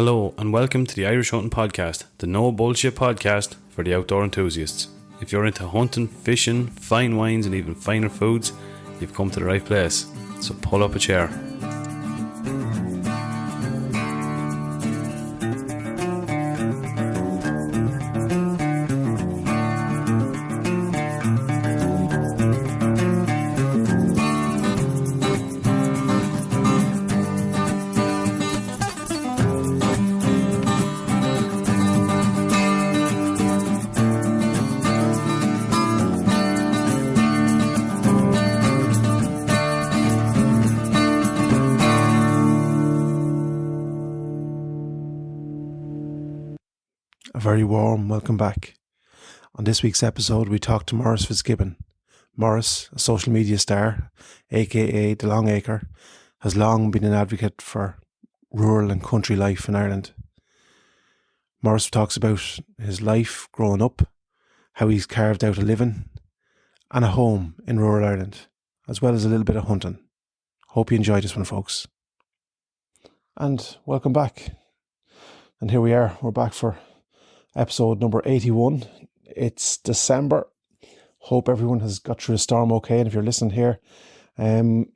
Hello and welcome to the Irish Hunting Podcast, the no bullshit podcast for the outdoor enthusiasts. If you're into hunting, fishing, fine wines and even finer foods, you've come to the right place. So pull up a chair. A very warm welcome back. On this week's episode, we talked to Maurice Fitzgibbon. Maurice, a social media star, aka the Long Acre, has long been an advocate for rural and country life in Ireland. Maurice talks about his life growing up, how he's carved out a living and a home in rural Ireland, as well as a little bit of hunting. Hope you enjoyed this one, folks. And welcome back. And here we are, we're back for episode number 81. It's December. Hope everyone has got through the storm okay. And if you're listening here, I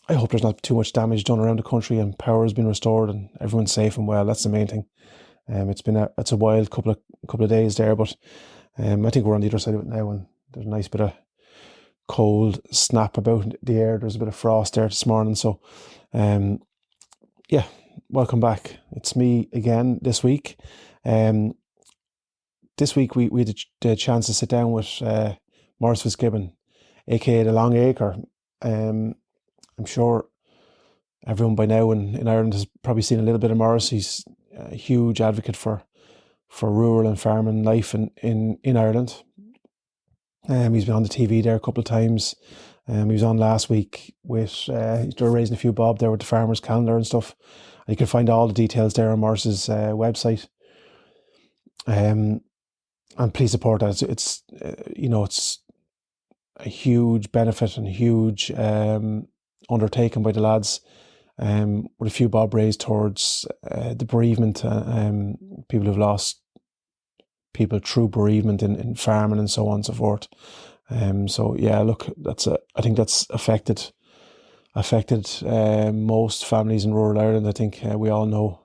hope there's not too much damage done around the country and power has been restored and everyone's safe and well. That's the main thing. It's a wild couple of days there, but I think we're on the other side of it now, and there's a nice bit of cold snap about the air. There's a bit of frost there this morning. So welcome back. It's me again this week. This week we had the chance to sit down with Maurice Fitzgibbon, aka the Long Acre. I'm sure everyone by now in Ireland has probably seen a little bit of Maurice. He's a huge advocate for rural and farming life in Ireland. He's been on the TV there a couple of times. He was on last week with they're raising a few bob there with the farmers calendar and stuff. And you can find all the details there on Maurice's website. And please support that. It's a huge benefit and a huge undertaking by the lads. With a few bob raised towards the bereavement, people who've lost people through bereavement in farming and so on and so forth. I think that's affected most families in rural Ireland. I think we all know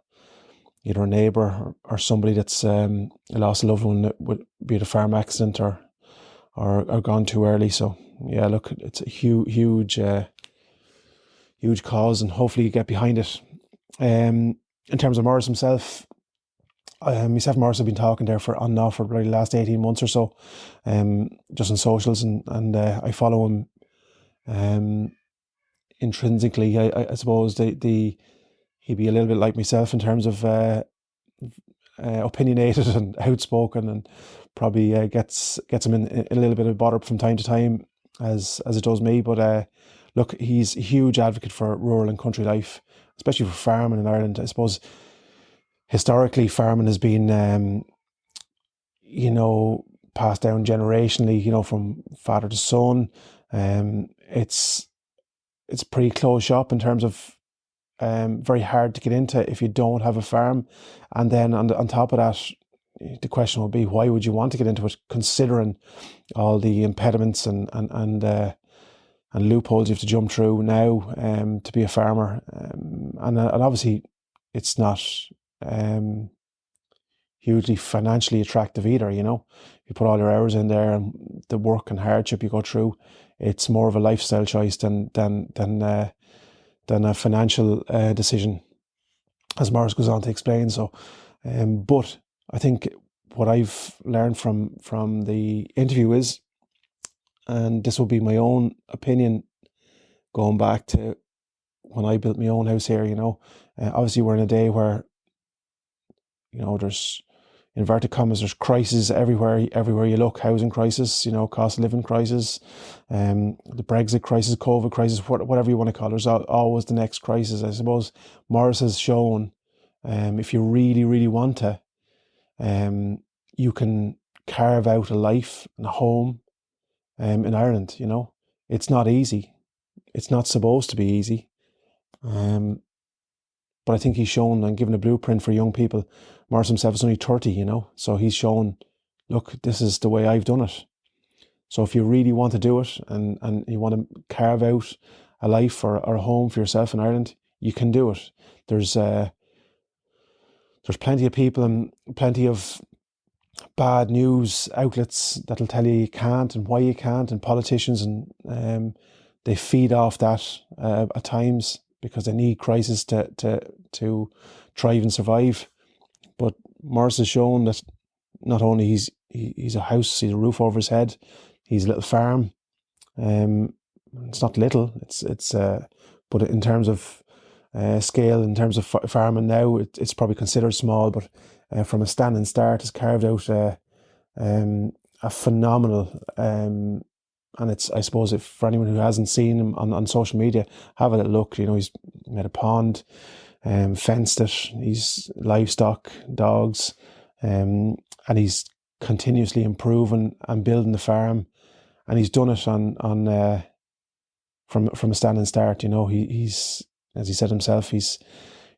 either a neighbour or somebody that's lost a loved one, be it a farm accident or gone too early. So yeah, look, it's a huge cause, and hopefully you get behind it. In terms of Maurice himself, myself and Maurice have been talking there for on and off for the last 18 months or so, just on socials, and I follow him intrinsically. I suppose he'd be a little bit like myself in terms of opinionated and outspoken, and probably gets him in a little bit of bother from time to time, as it does me. But look, he's a huge advocate for rural and country life, especially for farming in Ireland. I suppose historically farming has been, passed down generationally, from father to son. It's pretty closed shop in terms of very hard to get into if you don't have a farm. And then on top of that, the question will be, why would you want to get into it, considering all the impediments and loopholes you have to jump through now to be a farmer? And obviously it's not hugely financially attractive either. You put all your hours in there and the work and hardship you go through, it's more of a lifestyle choice than a financial decision, as Maurice goes on to explain. So, but I think what I've learned from the interview is, and this will be my own opinion, going back to when I built my own house here. Obviously we're in a day where, there's, inverted commas, there's crises everywhere you look. Housing crisis, cost of living crisis, the Brexit crisis, COVID crisis, whatever you want to call it. There's always the next crisis. I suppose Maurice has shown, if you really, really want to, you can carve out a life and a home in Ireland. It's not easy. It's not supposed to be easy. But I think he's shown and given a blueprint for young people. Maurice himself is only 30, so he's shown, look, this is the way I've done it. So if you really want to do it and you want to carve out a life or a home for yourself in Ireland, you can do it. There's plenty of people and plenty of bad news outlets that'll tell you can't and why you can't, and politicians, and they feed off that at times because they need crisis to thrive and survive. But Maurice has shown that not only he's a house, he's a roof over his head, he's a little farm. It's not little. It's but in terms of scale, in terms of farming now, it's probably considered small. But from a standing start, has carved out a phenomenal. And it's, I suppose, if for anyone who hasn't seen him on social media, have a little look. He's made a pond, fenced it. He's livestock, dogs, and he's continuously improving and building the farm. And he's done it from a standing start. He's, as he said himself, he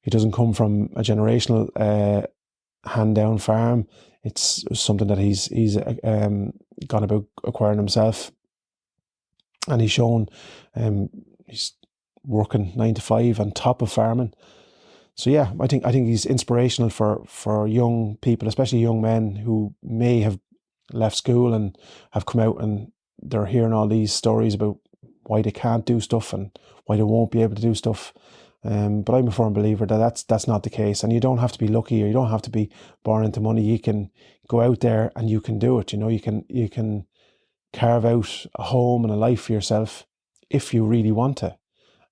doesn't come from a generational hand down farm. It's something that he's gone about acquiring himself, and he's shown he's working 9 to 5 on top of farming. So yeah, I think he's inspirational for young people, especially young men who may have left school and have come out and they're hearing all these stories about why they can't do stuff and why they won't be able to do stuff. But I'm a firm believer that that's not the case, and you don't have to be lucky or you don't have to be born into money. You can go out there and you can do it. You can carve out a home and a life for yourself if you really want to,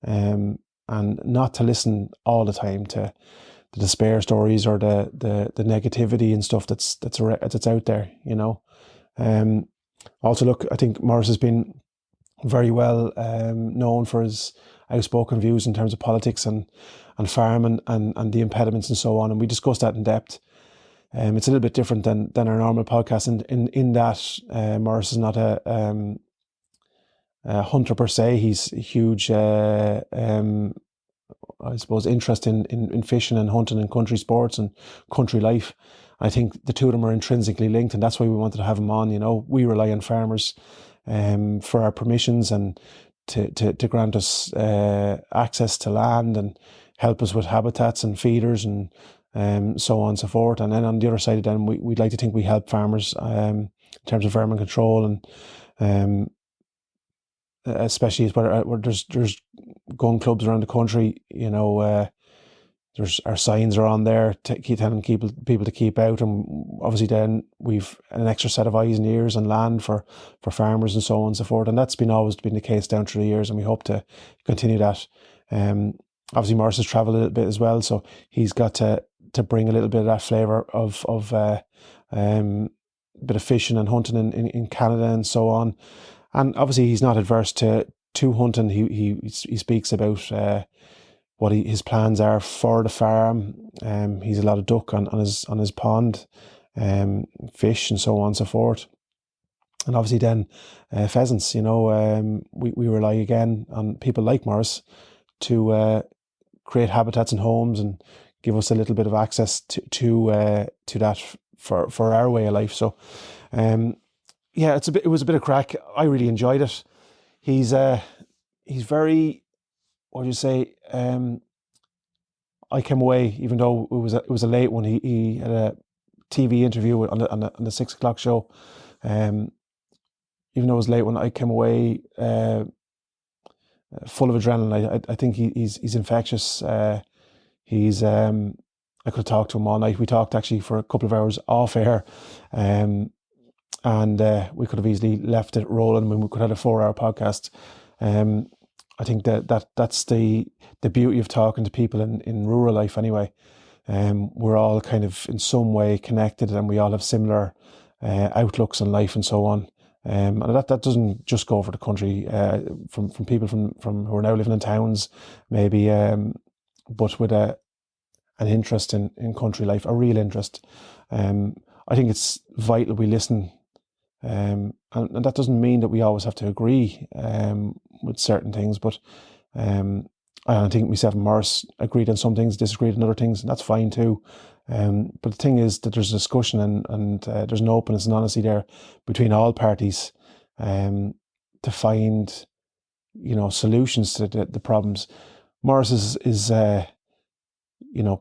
and not to listen all the time to the despair stories or the negativity and stuff that's out there. Also, look, I think Maurice has been very well known for his outspoken views in terms of politics and farming and the impediments and so on, and we discussed that in depth. It's a little bit different than our normal podcast in that Maurice is not a hunter per se. He's a huge I suppose interest in fishing and hunting and country sports and country life. I think the two of them are intrinsically linked, and that's why we wanted to have him on. We rely on farmers for our permissions and to grant us access to land and help us with habitats and feeders and so on and so forth. And then on the other side of them, we'd like to think we help farmers in terms of vermin control, and especially where there's gun clubs around the country. There's our signs are on there to keep telling people to keep out, and obviously then we've an extra set of eyes and ears and land for farmers and so on and so forth. And that's always been the case down through the years, and we hope to continue that. Obviously Maurice has travelled a little bit as well, so he's got to bring a little bit of that flavour of bit of fishing and hunting in Canada and so on. And obviously he's not adverse to hunting. He speaks about what his plans are for the farm. He's a lot of duck on his pond, fish and so on and so forth. And obviously then pheasants. We rely again on people like Maurice to create habitats and homes and give us a little bit of access to that for our way of life. So yeah, it was a bit of crack. I really enjoyed it. He's very, what do you say? I came away, even though it was a late one. He had a TV interview on the 6 o'clock show. Even though it was a late one, I came away full of adrenaline. I think he's infectious. I could have talked to him all night. We talked actually for a couple of hours off air. And we could have easily left it rolling when we could have had a 4-hour podcast. I think that's the beauty of talking to people in rural life anyway. We're all kind of in some way connected, and we all have similar outlooks on life and so on. And that doesn't just go for the country, from people from who are now living in towns, maybe, but with an interest in country life, a real interest. I think it's vital we listen. And that doesn't mean that we always have to agree with certain things, but I think myself and Maurice agreed on some things, disagreed on other things, and that's fine too. But the thing is that there's discussion and there's an openness and honesty there between all parties to find, solutions to the problems. Maurice is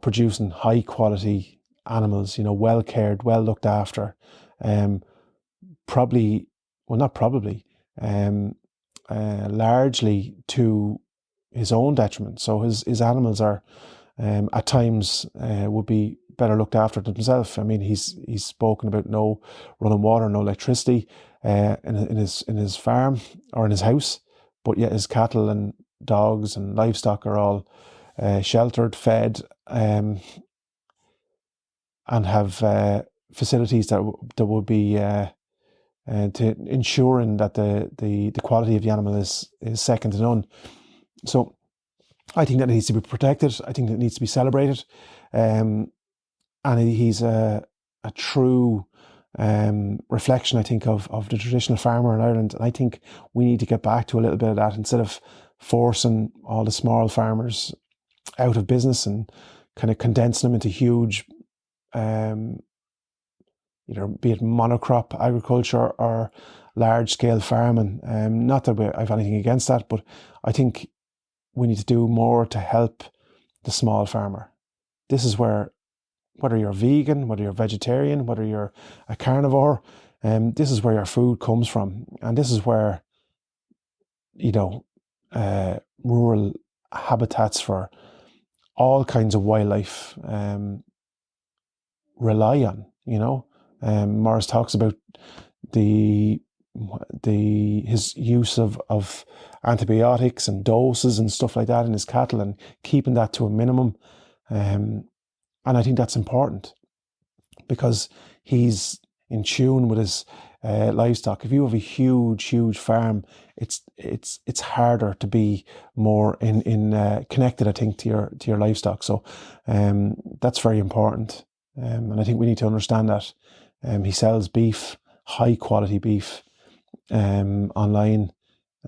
producing high quality animals, well cared, well looked after. Largely to his own detriment. So his animals are at times would be better looked after than himself. I mean, he's spoken about no running water, no electricity in his farm or in his house, but yet his cattle and dogs and livestock are all sheltered, fed, and have facilities that would be to ensuring that the quality of the animal is second to none. So I think that needs to be protected. I think that needs to be celebrated. And he's a true reflection, I think, of the traditional farmer in Ireland. And I think we need to get back to a little bit of that instead of forcing all the small farmers out of business and kind of condensing them into huge, be it monocrop agriculture or large scale farming. Not that I have anything against that, but I think we need to do more to help the small farmer. This is where, whether you're vegan, whether you're vegetarian, whether you're a carnivore, this is where your food comes from. And this is where, rural habitats for all kinds of wildlife rely on, Maurice talks about his use of antibiotics and doses and stuff like that in his cattle and keeping that to a minimum. And I think that's important because he's in tune with his livestock. If you have a huge farm, it's harder to be more in connected, I think, to your livestock. So that's very important. And I think we need to understand that. He sells beef, high quality beef, online.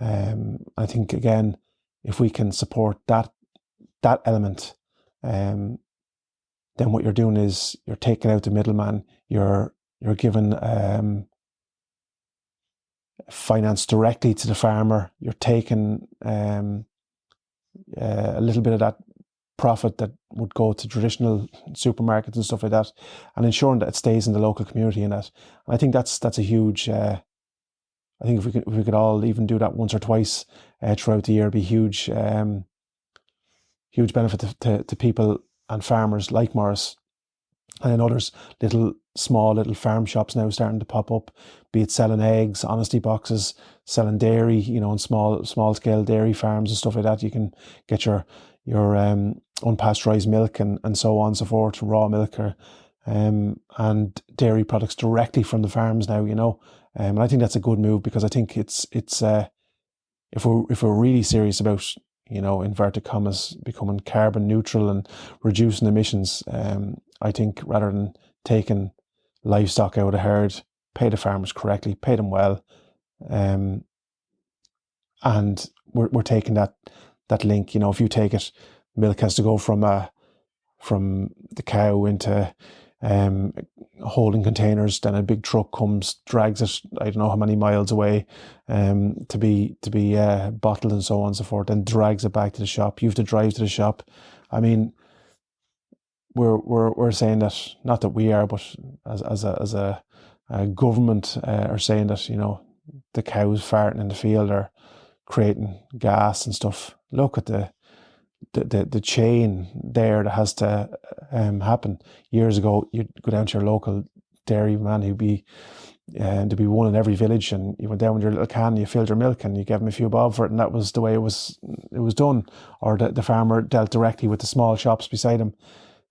I think, again, if we can support that element, then what you're doing is you're taking out the middleman. You're giving finance directly to the farmer. You're taking a little bit of that profit that would go to traditional supermarkets and stuff like that, and ensuring that it stays in the local community. And I think that's a huge. I think if we could all even do that once or twice throughout the year, it'd be huge benefit to people and farmers like Maurice. And then others, small little farm shops now starting to pop up, be it selling eggs, honesty boxes, selling dairy, and small scale dairy farms and stuff like that. You can get your unpasteurized milk and so on and so forth, raw milk and dairy products directly from the farms now, and I think that's a good move because I think it's if we're really serious about, inverted commas, becoming carbon neutral and reducing emissions, I think rather than taking livestock out of herd, pay the farmers correctly, pay them well, and we're taking that link. If you take it, milk has to go from the cow into holding containers, then a big truck comes, drags it I don't know how many miles away to be bottled and so on and so forth, then drags it back to the shop. You have to drive to the shop. I mean, we're saying that, not that we are, but as a government are saying that the cows farting in the field are creating gas and stuff. Look at the chain there that has to happen. Years ago, you'd go down to your local dairy man who'd be there'd be one in every village, and you went down with your little can, you filled your milk, and you gave him a few bob for it, and that was the way it was done. Or the farmer dealt directly with the small shops beside him.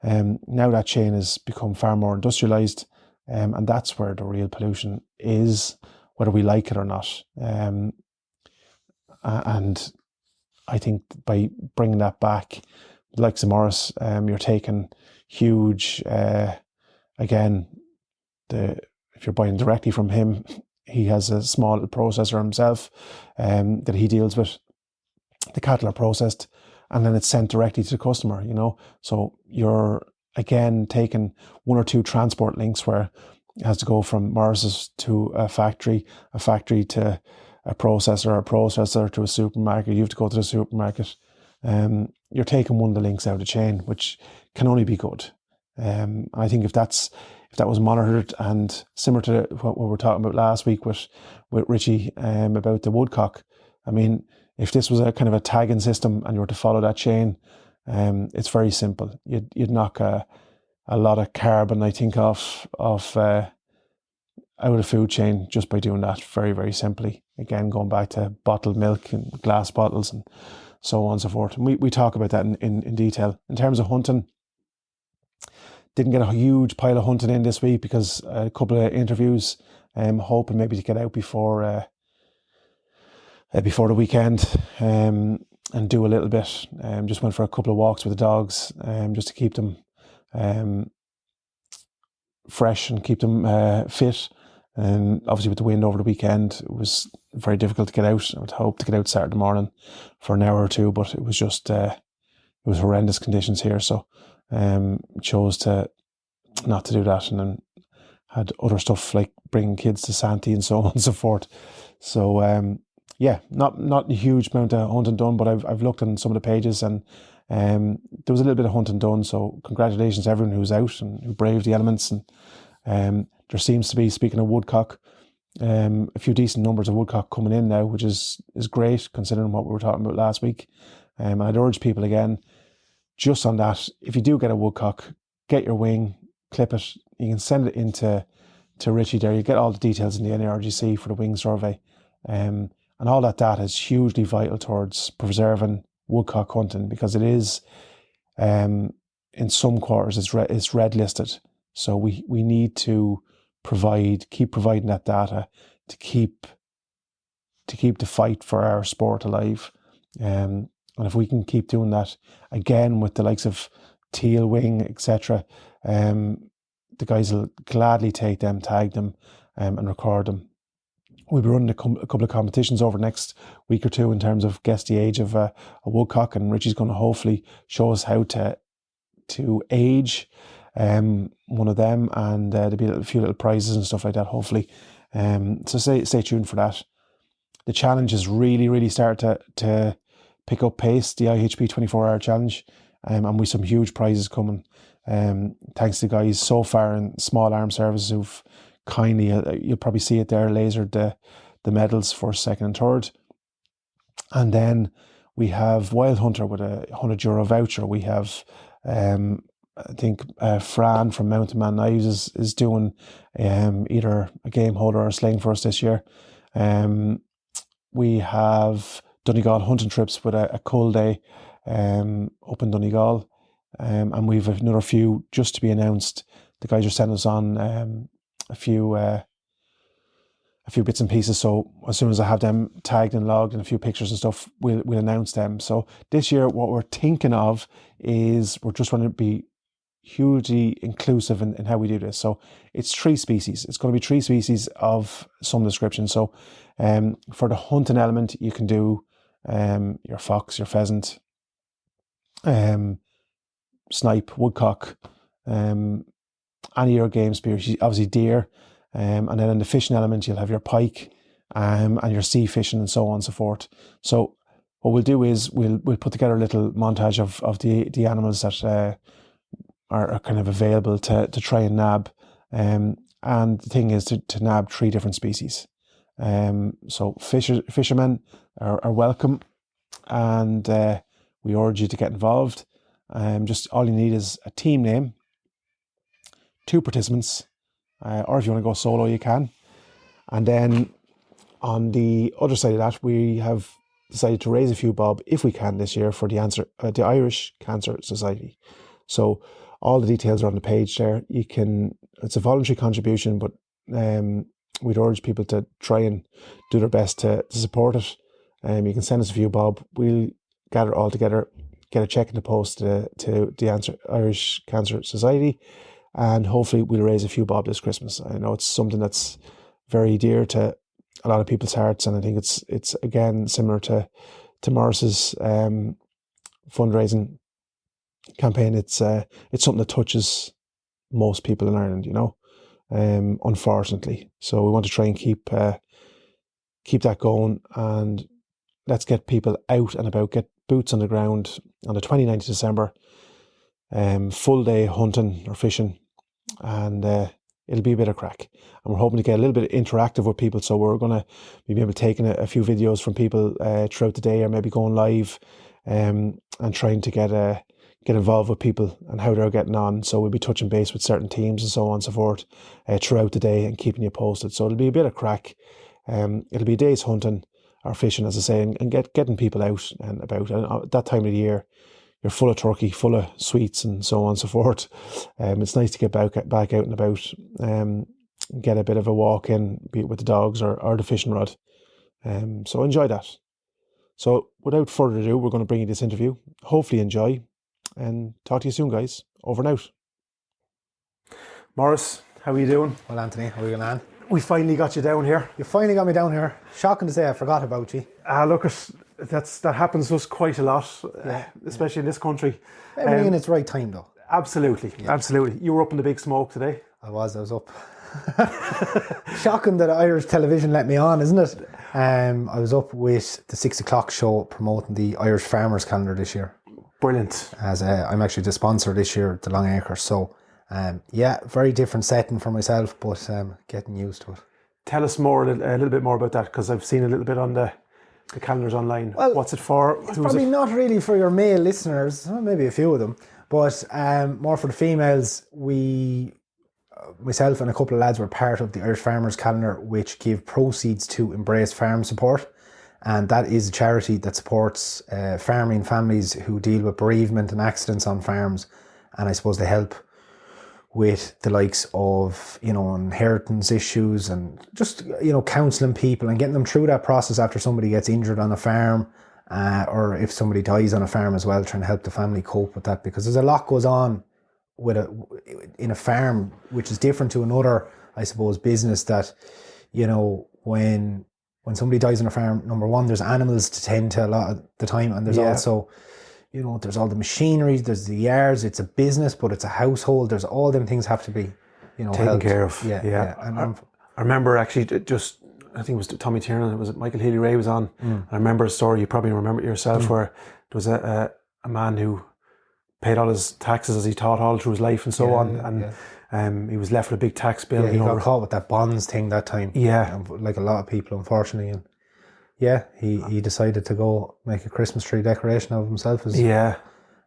Now that chain has become far more industrialised, and that's where the real pollution is, whether we like it or not. And I think by bringing that back, like Maurice, you're taking huge, again, if you're buying directly from him, he has a small processor himself that he deals with. The cattle are processed and then it's sent directly to the customer, So you're, again, taking one or two transport links where it has to go from Maurice's to a factory to a processor to a supermarket. You have to go to the supermarket. You're taking one of the links out of the chain, which can only be good. I think if that was monitored, and similar to what we were talking about last week with Richie about the woodcock, I mean, if this was a kind of a tagging system and you were to follow that chain, it's very simple. You'd knock a lot of carbon, I think, off out of the food chain just by doing that very, very simply. Again, going back to bottled milk and glass bottles and so on and so forth. And we talk about that in detail. In terms of hunting, didn't get a huge pile of hunting in this week because a couple of interviews, hoping maybe to get out before the weekend and do a little bit. Just went for a couple of walks with the dogs just to keep them fresh and keep them fit. And obviously with the wind over the weekend, it was very difficult to get out. I would hope to get out Saturday morning for an hour or two, but it was just, it was horrendous conditions here. So chose to not to do that, and then had other stuff like bringing kids to Santee and so on and so forth. So not a huge amount of hunting done, but I've looked on some of the pages, and there was a little bit of hunting done. So congratulations to everyone who's out and who braved the elements. And there seems to be, speaking of woodcock, a few decent numbers of woodcock coming in now, which is great considering what we were talking about last week. And I'd urge people again, just on that, if you do get a woodcock, get your wing, clip it. You can send it into Richie there. You get all the details in the NRGC for the wing survey. And all that data is hugely vital towards preserving woodcock hunting, because it is, in some quarters, it's red listed. So we need to keep providing that data to keep the fight for our sport alive. And if we can keep doing that, again, with the likes of teal wing, etc., the guys will gladly take them, tag them, and record them. We'll be running a couple of competitions over the next week or two in terms of guess the age of a woodcock, and Richie's going to hopefully show us how to age one of them, and there'll be a few little prizes and stuff like that, hopefully. So stay tuned for that. The challenge has really, really started to pick up pace, the IHP 24-hour challenge, and with some huge prizes coming. Thanks to guys so far in Small Arms Services who've kindly, you'll probably see it there, lasered the medals for second and third. And then we have Wild Hunter with a €100 voucher. We have, I think, Fran from Mountain Man Knives is doing either a game holder or a sling for us this year. We have Donegal hunting trips with a cool day up in Donegal. And we've another few just to be announced. The guys are sending us on a few bits and pieces. So as soon as I have them tagged and logged and a few pictures and stuff, we'll announce them. So this year, what we're thinking of is we're just want to be hugely inclusive in how we do this. So it's 3 species. It's going to be 3 species of some description. So for the hunting element, you can do your fox, your pheasant, snipe, woodcock, any of your game species, obviously deer, and then in the fishing element you'll have your pike and your sea fishing and so on and so forth. So what we'll do is we'll put together a little montage of the animals that are kind of available to try and nab, and the thing is to nab 3 different species. So fishermen are welcome, and we urge you to get involved. Just all you need is a team name, 2 participants, or if you want to go solo, you can. And then on the other side of that, we have decided to raise a few bob, if we can, this year for the Irish Cancer Society. So all the details are on the page there. It's a voluntary contribution, but we'd urge people to try and do their best to support it. You can send us a few bob. We'll gather all together, get a check in the post to the Irish Cancer Society, and hopefully we'll raise a few bob this Christmas. I know it's something that's very dear to a lot of people's hearts, and I think it's again similar to Maurice's fundraising campaign. It's something that touches most people in Ireland, unfortunately. So we want to try and keep that going, and let's get people out and about, get boots on the ground on the 29th of December. Full day hunting or fishing, and it'll be a bit of crack. And we're hoping to get a little bit interactive with people, so we're going to be able to take a few videos from people throughout the day, or maybe going live and trying to get involved with people and how they're getting on. So we'll be touching base with certain teams and so on and so forth throughout the day and keeping you posted. So it'll be a bit of crack. It'll be days hunting or fishing, as I say, and getting people out and about. And at that time of the year, you're full of turkey, full of sweets and so on and so forth. It's nice to get back out and about, get a bit of a walk in, be it with the dogs or the fishing rod. So enjoy that. So without further ado, we're going to bring you this interview. Hopefully enjoy, and talk to you soon, guys. Over and out. Maurice, how are you doing? Well, Anthony, how are you going on? We finally got you down here. You finally got me down here. Shocking to say, I forgot about you. Look, that happens to us quite a lot, especially in this country. Everything in its right time, though. Absolutely. You were up in the big smoke today. I was up. Shocking that Irish television let me on, isn't it? I was up with the 6 o'clock show promoting the Irish Farmers Calendar this year. Brilliant. As I'm actually the sponsor this year, the Long Acre. So, very different setting for myself, but getting used to it. Tell us a little bit more about that, because I've seen a little bit on the calendars online. Well, what's it for? It's probably not really for your male listeners, maybe a few of them, but more for the females. Myself and a couple of lads were part of the Irish Farmers Calendar, which give proceeds to Embrace Farm Support. And that is a charity that supports farming families who deal with bereavement and accidents on farms. And I suppose they help with the likes of, inheritance issues and just, counselling people and getting them through that process after somebody gets injured on a farm, or if somebody dies on a farm as well, trying to help the family cope with that, because there's a lot goes on in a farm, which is different to another, I suppose, business that, when somebody dies on a farm, number one, there's animals to tend to a lot of the time, and there's also, there's all the machinery, there's the yards. It's a business, but it's a household. There's all them things have to be, taken care of. Yeah. And I remember actually I think it was Tommy Tiernan, it was Michael Healy-Rae was on. And I remember a story, you probably remember it yourself, where there was a man who paid all his taxes as he taught all through his life and so on. And he was left with a big tax bill. He got caught with that bonds thing that time. Yeah. Like a lot of people, unfortunately. And he decided to go make a Christmas tree decoration of himself as a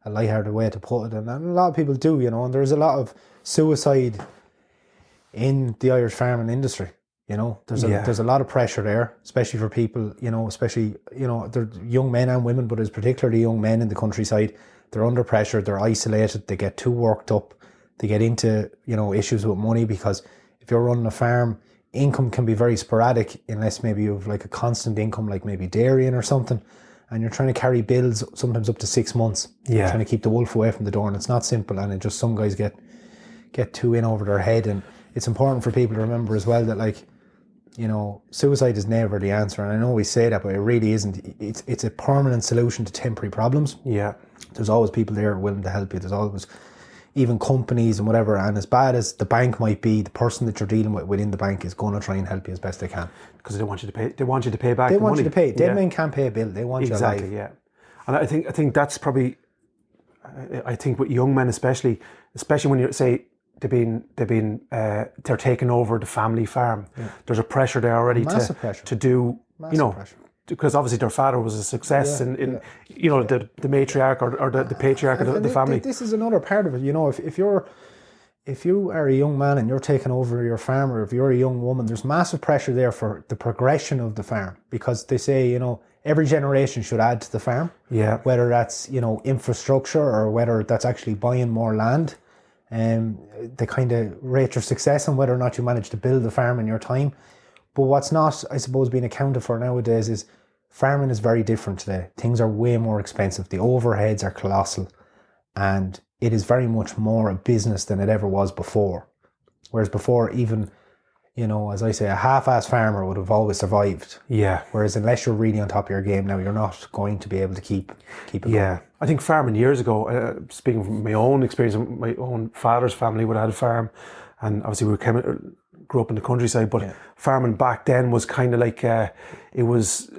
lighthearted way to put it. And a lot of people do, and there's a lot of suicide in the Irish farming industry. There's a lot of pressure there, especially for people, they're young men and women, but it's particularly young men in the countryside. They're under pressure, they're isolated, they get too worked up, they get into, issues with money, because if you're running a farm, income can be very sporadic unless maybe you have like a constant income, like maybe dairying or something, and you're trying to carry bills sometimes up to 6 months. You're trying to keep the wolf away from the door, and it's not simple, and it just, some guys get too in over their head. And it's important for people to remember as well that, suicide is never the answer. And I know we say that, but it really isn't. It's a permanent solution to temporary problems. Yeah. There's always people there willing to help you. There's always even companies and whatever. And as bad as the bank might be, the person that you're dealing with within the bank is going to try and help you as best they can. Because they want you to pay. They want you to pay back. They want money. you to pay. Dead men can't pay a bill. They want you alive. Exactly. Yeah. And I think that's probably. I think with young men especially when you say they're taking over the family farm. Yeah. There's a pressure there already to do. Massive pressure. Because obviously their father was a success in the matriarch or the patriarch of the family. This is another part of it. If you are a young man and you're taking over your farm, or if you're a young woman, there's massive pressure there for the progression of the farm, because they say, every generation should add to the farm. Yeah. Whether that's, infrastructure, or whether that's actually buying more land. They kind of rate your success on whether or not you manage to build the farm in your time. But what's not, I suppose, being accounted for nowadays is farming is very different today. Things are way more expensive. The overheads are colossal, and it is very much more a business than it ever was before. Whereas before, even, you know, as I say, a half-ass farmer would have always survived. Yeah. Whereas unless you're really on top of your game now, you're not going to be able to keep it going. I think farming years ago, speaking from my own experience, my own father's family would have had a farm, and obviously grew up in the countryside, but farming back then was kind of like, it was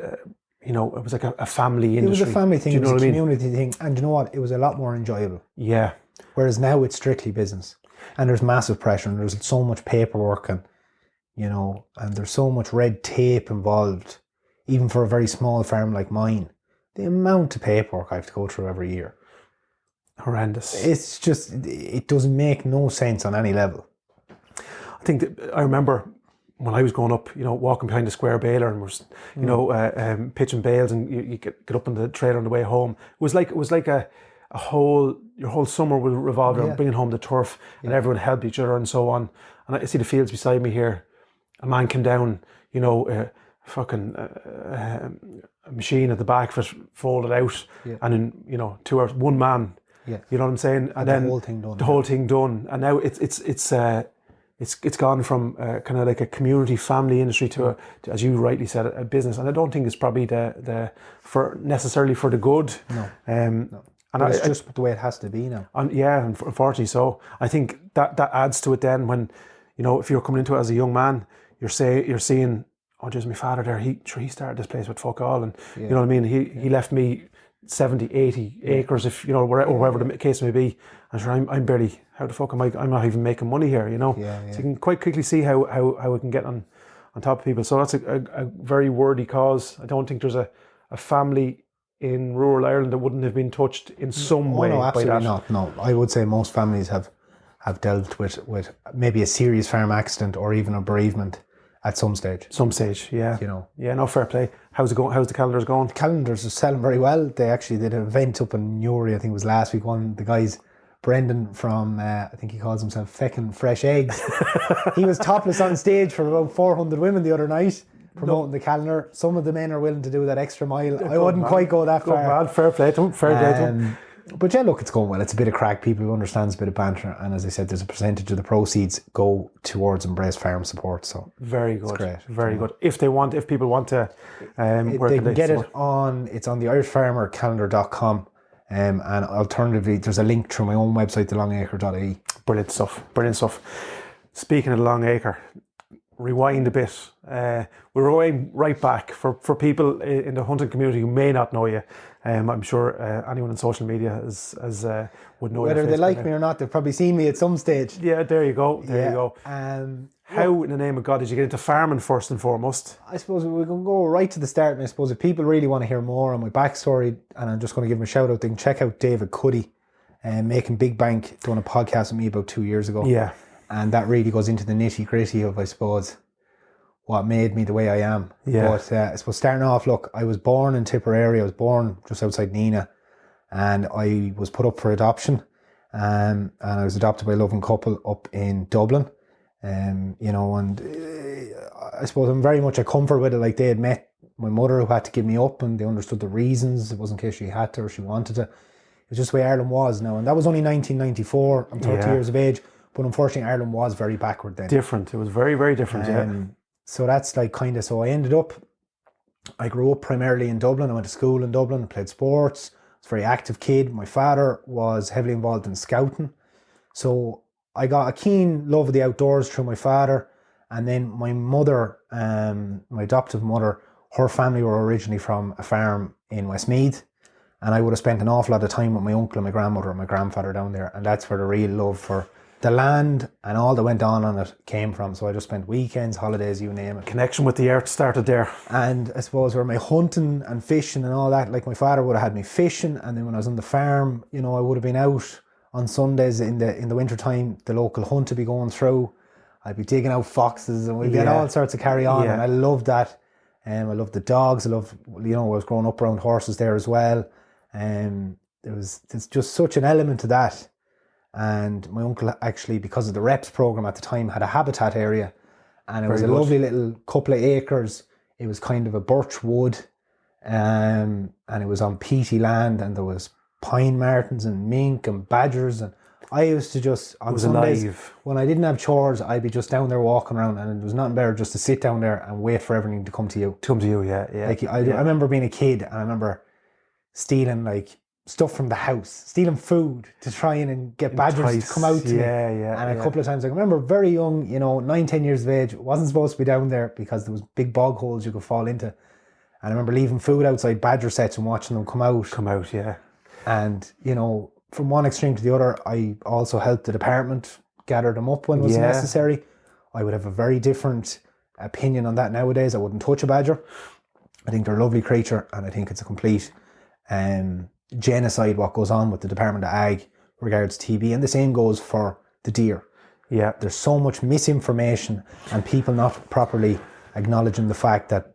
like a family industry. It was a family thing, Do you know it was what a I mean? community thing, and you know what? It was a lot more enjoyable. Yeah. Whereas now it's strictly business, and there's massive pressure, and there's so much paperwork, and you know, and there's so much red tape involved, even for a very small farm like mine. The amount of paperwork I have to go through every year. Horrendous. It's just, it doesn't make no sense on any level. I think that I remember when I was growing up, you know, walking behind the square baler and was, you know, pitching bales, and you get up on the trailer on the way home. It was like your whole summer would revolve around bringing home the turf, and everyone helped each other and so on. And I see the fields beside me here. A man came down, you know, a machine at the back of it folded out, and in, you know, 2 hours, one man. Yeah. You know what I'm saying? And then the whole thing done. The whole thing done. And now it's gone from kind of like a community family industry to as you rightly said, a business. And I don't think it's probably necessarily for the good. No. No. And but it's just the way it has to be now. Unfortunately so. I think that adds to it then when, you know, if you're coming into it as a young man, you're seeing, oh, there's my father there. He started this place with fuck all, and you know what I mean. He left me 70, 80 acres, if you know, or wherever the case may be. And sure, I'm barely. How the fuck am I? I'm not even making money here, you know. So you can quite quickly see how it can get on top of people. So that's a very worthy cause. I don't think there's a family in rural Ireland that wouldn't have been touched in some way no, by absolutely that. not. No, I would say most families have dealt with maybe a serious farm accident or even a bereavement at some stage. Yeah. You know. Yeah, no, fair play. How's it going? How's the calendars going? Calendars are selling very well. They actually did an event up in Newry, I think it was last week. The guys, Brendan from, I think he calls himself Feckin' Fresh Eggs. He was topless on stage for about 400 women the other night, promoting the calendar. Some of the men are willing to do that extra mile. I wouldn't quite go that far. Man. Fair play to him. But yeah, look, it's going well. It's a bit of crack. People understand it's a bit of banter. And as I said, there's a percentage of the proceeds go towards Embrace Farm support. So very good. It's great. Very good. If people want to, they can get it on, it's on the irishfarmercalendar.com. And alternatively, there's a link through my own website, thelongacre.ie. Brilliant stuff. Speaking of the Long Acre, rewind a bit. We're rewind right back for people in the hunting community who may not know you. I'm sure anyone on social media would know. Whether they like me or not, they've probably seen me at some stage. Yeah, there you go. You go. How, in the name of God, did you get into farming first and foremost? I suppose we can go right to the start, and I suppose if people really want to hear more on my backstory, and I'm just going to give him a shout out, they can check out David Cuddy, Making Big Bank, done a podcast with me about 2 years ago. Yeah. And that really goes into the nitty gritty of, I suppose, what made me the way I am. Yeah. But I suppose starting off, look, I was born in Tipperary. I was born just outside Neenah, and I was put up for adoption. And I was adopted by a loving couple up in Dublin. You know, and I suppose I'm very much a comfort with it. Like, they had met my mother who had to give me up, and they understood the reasons. It wasn't in case she had to or she wanted to. It was just the way Ireland was now. And that was only 1994. I'm 30 years of age. But unfortunately, Ireland was very backward then. Different. It was very, very different, So that's like kind of, so I grew up primarily in Dublin. I went to school in Dublin, I played sports. I was a very active kid. My father was heavily involved in scouting. So I got a keen love of the outdoors through my father. And then my mother, my adoptive mother, her family were originally from a farm in Westmeath. And I would have spent an awful lot of time with my uncle and my grandmother and my grandfather down there. And that's where the real love for the land and all that went on it came from. So I just spent weekends, holidays, you name it. Connection with the earth started there. And I suppose where my hunting and fishing and all that, like my father would have had me fishing, and then when I was on the farm, you know, I would have been out on Sundays in the winter time. The local hunt would be going through. I'd be digging out foxes, and we'd get all sorts of carry on. And I loved that. I loved the dogs. I loved, you know, I was growing up around horses there as well. There's just such an element to that. And my uncle actually, because of the reps program at the time, had a habitat area, and it was a lovely little couple of acres. It was kind of a birch wood, and it was on peaty land, and there was pine martens and mink and badgers and I used to just, on Sundays, when I didn't have chores, I'd be just down there walking around, and it was nothing better just to sit down there and wait for everything to come to you. Yeah. Like, I remember being a kid, and I remember stealing, like, stuff from the house, stealing food to try and get badgers to come out to me. And a couple of times, I remember very young, 9, 10 years of age, wasn't supposed to be down there because there was big bog holes you could fall into. And I remember leaving food outside badger sets and watching them come out. Yeah. And, from one extreme to the other, I also helped the department gather them up when it was necessary. I would have a very different opinion on that nowadays. I wouldn't touch a badger. I think they're a lovely creature, and I think it's a complete genocide what goes on with the Department of Ag regards TB, and the same goes for the deer. Yeah, there's so much misinformation and people not properly acknowledging the fact that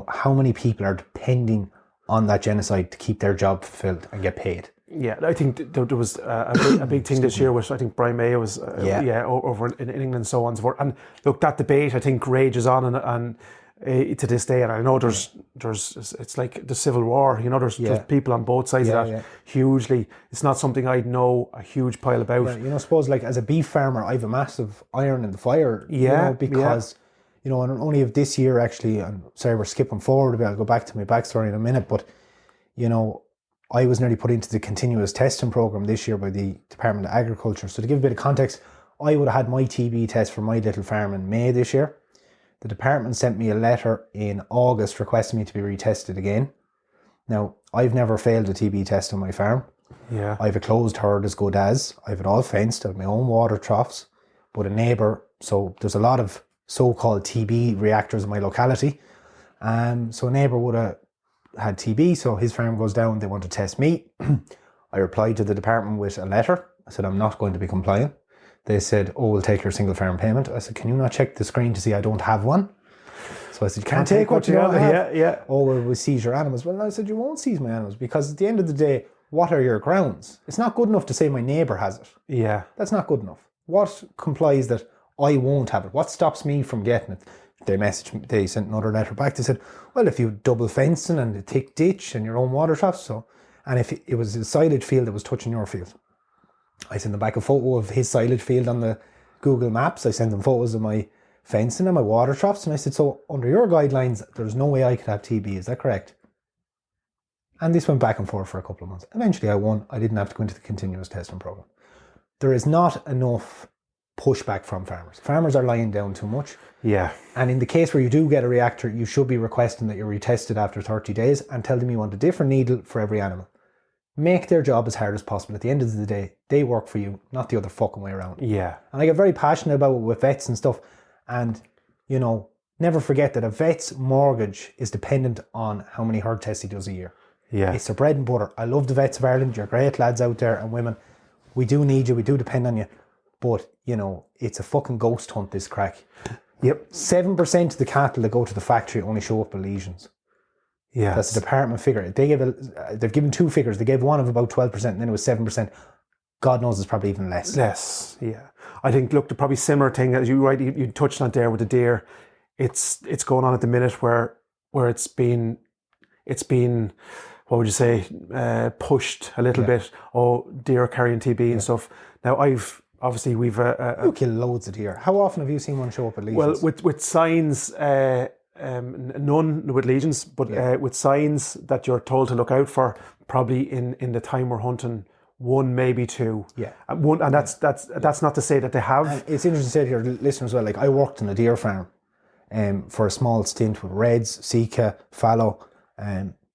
how many people are depending on that genocide to keep their job fulfilled and get paid. Yeah, I think there was a big thing this year, which I think Brian May was over in England and so on and so forth. And look, that debate I think rages on and to this day, and I know there's it's like the Civil War, there's people on both sides of that hugely. It's not something I'd know a huge pile about. I suppose like as a beef farmer, I have a massive iron in the fire. Because and only of this year actually. I'm sorry, we're skipping forward a bit. I'll go back to my backstory in a minute, but I was nearly put into the continuous testing program this year by the Department of Agriculture. So to give a bit of context, I would have had my TB test for my little farm in May this year. The department sent me a letter in August requesting me to be retested again. Now, I've never failed a TB test on my farm. Yeah. I have a closed herd as good as. I have it all fenced. I have my own water troughs. But a neighbour, so there's a lot of so-called TB reactors in my locality. So a neighbour would have had TB, so his farm goes down, they want to test me. I replied to the department with a letter. I said, I'm not going to be complying. They said, we'll take your single farm payment. I said, can you not check the screen to see I don't have one? So I said, you can't take what you don't have. We'll seize your animals. Well, I said, you won't seize my animals because at the end of the day, what are your grounds? It's not good enough to say my neighbour has it. Yeah. That's not good enough. What complies that I won't have it? What stops me from getting it? They messaged me, they sent another letter back. They said, well, if you double fencing and a thick ditch and your own water troughs, and if it was a silage field that was touching your field. I sent them back a photo of his silage field on the Google Maps. I sent them photos of my fencing and my water troughs. And I said, so under your guidelines, there's no way I could have TB. Is that correct? And this went back and forth for a couple of months. Eventually I won. I didn't have to go into the continuous testing program. There is not enough pushback from farmers. Farmers are lying down too much. Yeah. And in the case where you do get a reactor, you should be requesting that you're retested after 30 days and tell them you want a different needle for every animal. Make their job as hard as possible. At the end of the day, they work for you, not the other fucking way around. Yeah. And I get very passionate about it with vets and stuff. And, never forget that a vet's mortgage is dependent on how many herd tests he does a year. Yeah. It's their bread and butter. I love the vets of Ireland. You're great lads out there and women. We do need you. We do depend on you. But, it's a fucking ghost hunt, this crack. Yep. 7% of the cattle that go to the factory only show up with lesions. Yeah. That's the department figure. They've given two figures. They gave one of about 12% and then it was 7%. God knows it's probably even less. Less, yeah. I think, look, the probably similar thing, as you touched on there with the deer, it's going on at the minute where it's been, what would you say, pushed a little bit. Oh, deer carrying TB and stuff. Now, we've you kill loads of deer. How often have you seen one show up at lesions? Well, with signs, none with lesions, but with signs that you're told to look out for, probably in the time we're hunting, one, maybe two. Yeah. And that's not to say that they have. And it's interesting to say to your listeners as well, like I worked in a deer farm for a small stint with reds, sika, fallow,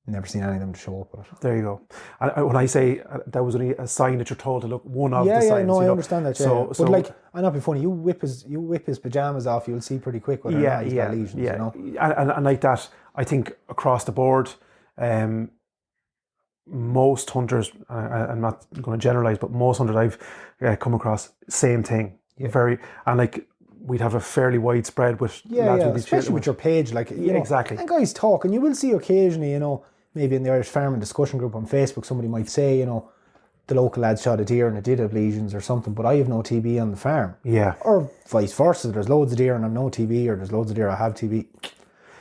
never seen any of them to show up with it. There you go. And when I say that was only a sign that you're told to look, one of the signs. Yeah, no, I understand that. Yeah. But like, I'm not being funny. You whip his pajamas off, you'll see pretty quick whether or not he's got lesions. Yeah. And like that, I think across the board, most hunters, I'm not going to generalize, but most hunters I've come across, same thing. Yeah. And like we'd have a fairly widespread with lads with these especially with your page, like exactly. And guys talk, and you will see occasionally, maybe in the Irish Farming discussion group on Facebook, somebody might say, the local lad shot a deer and it did have lesions or something, but I have no TB on the farm. Yeah. Or vice versa. There's loads of deer and I've no TB, or there's loads of deer I have TB.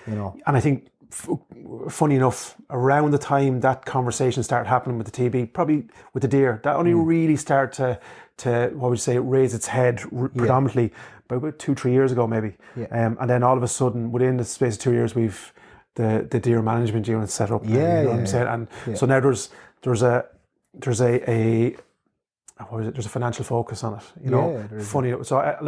And I think funny enough, around the time that conversation started happening with the TB, probably with the deer, that only really started to what would you say, raise its head predominantly about 2-3 years ago maybe. And then all of a sudden, within the space of 2 years, we've the deer management unit set up. You know what I'm saying? And so now there's a financial focus on it. You know, funny. So I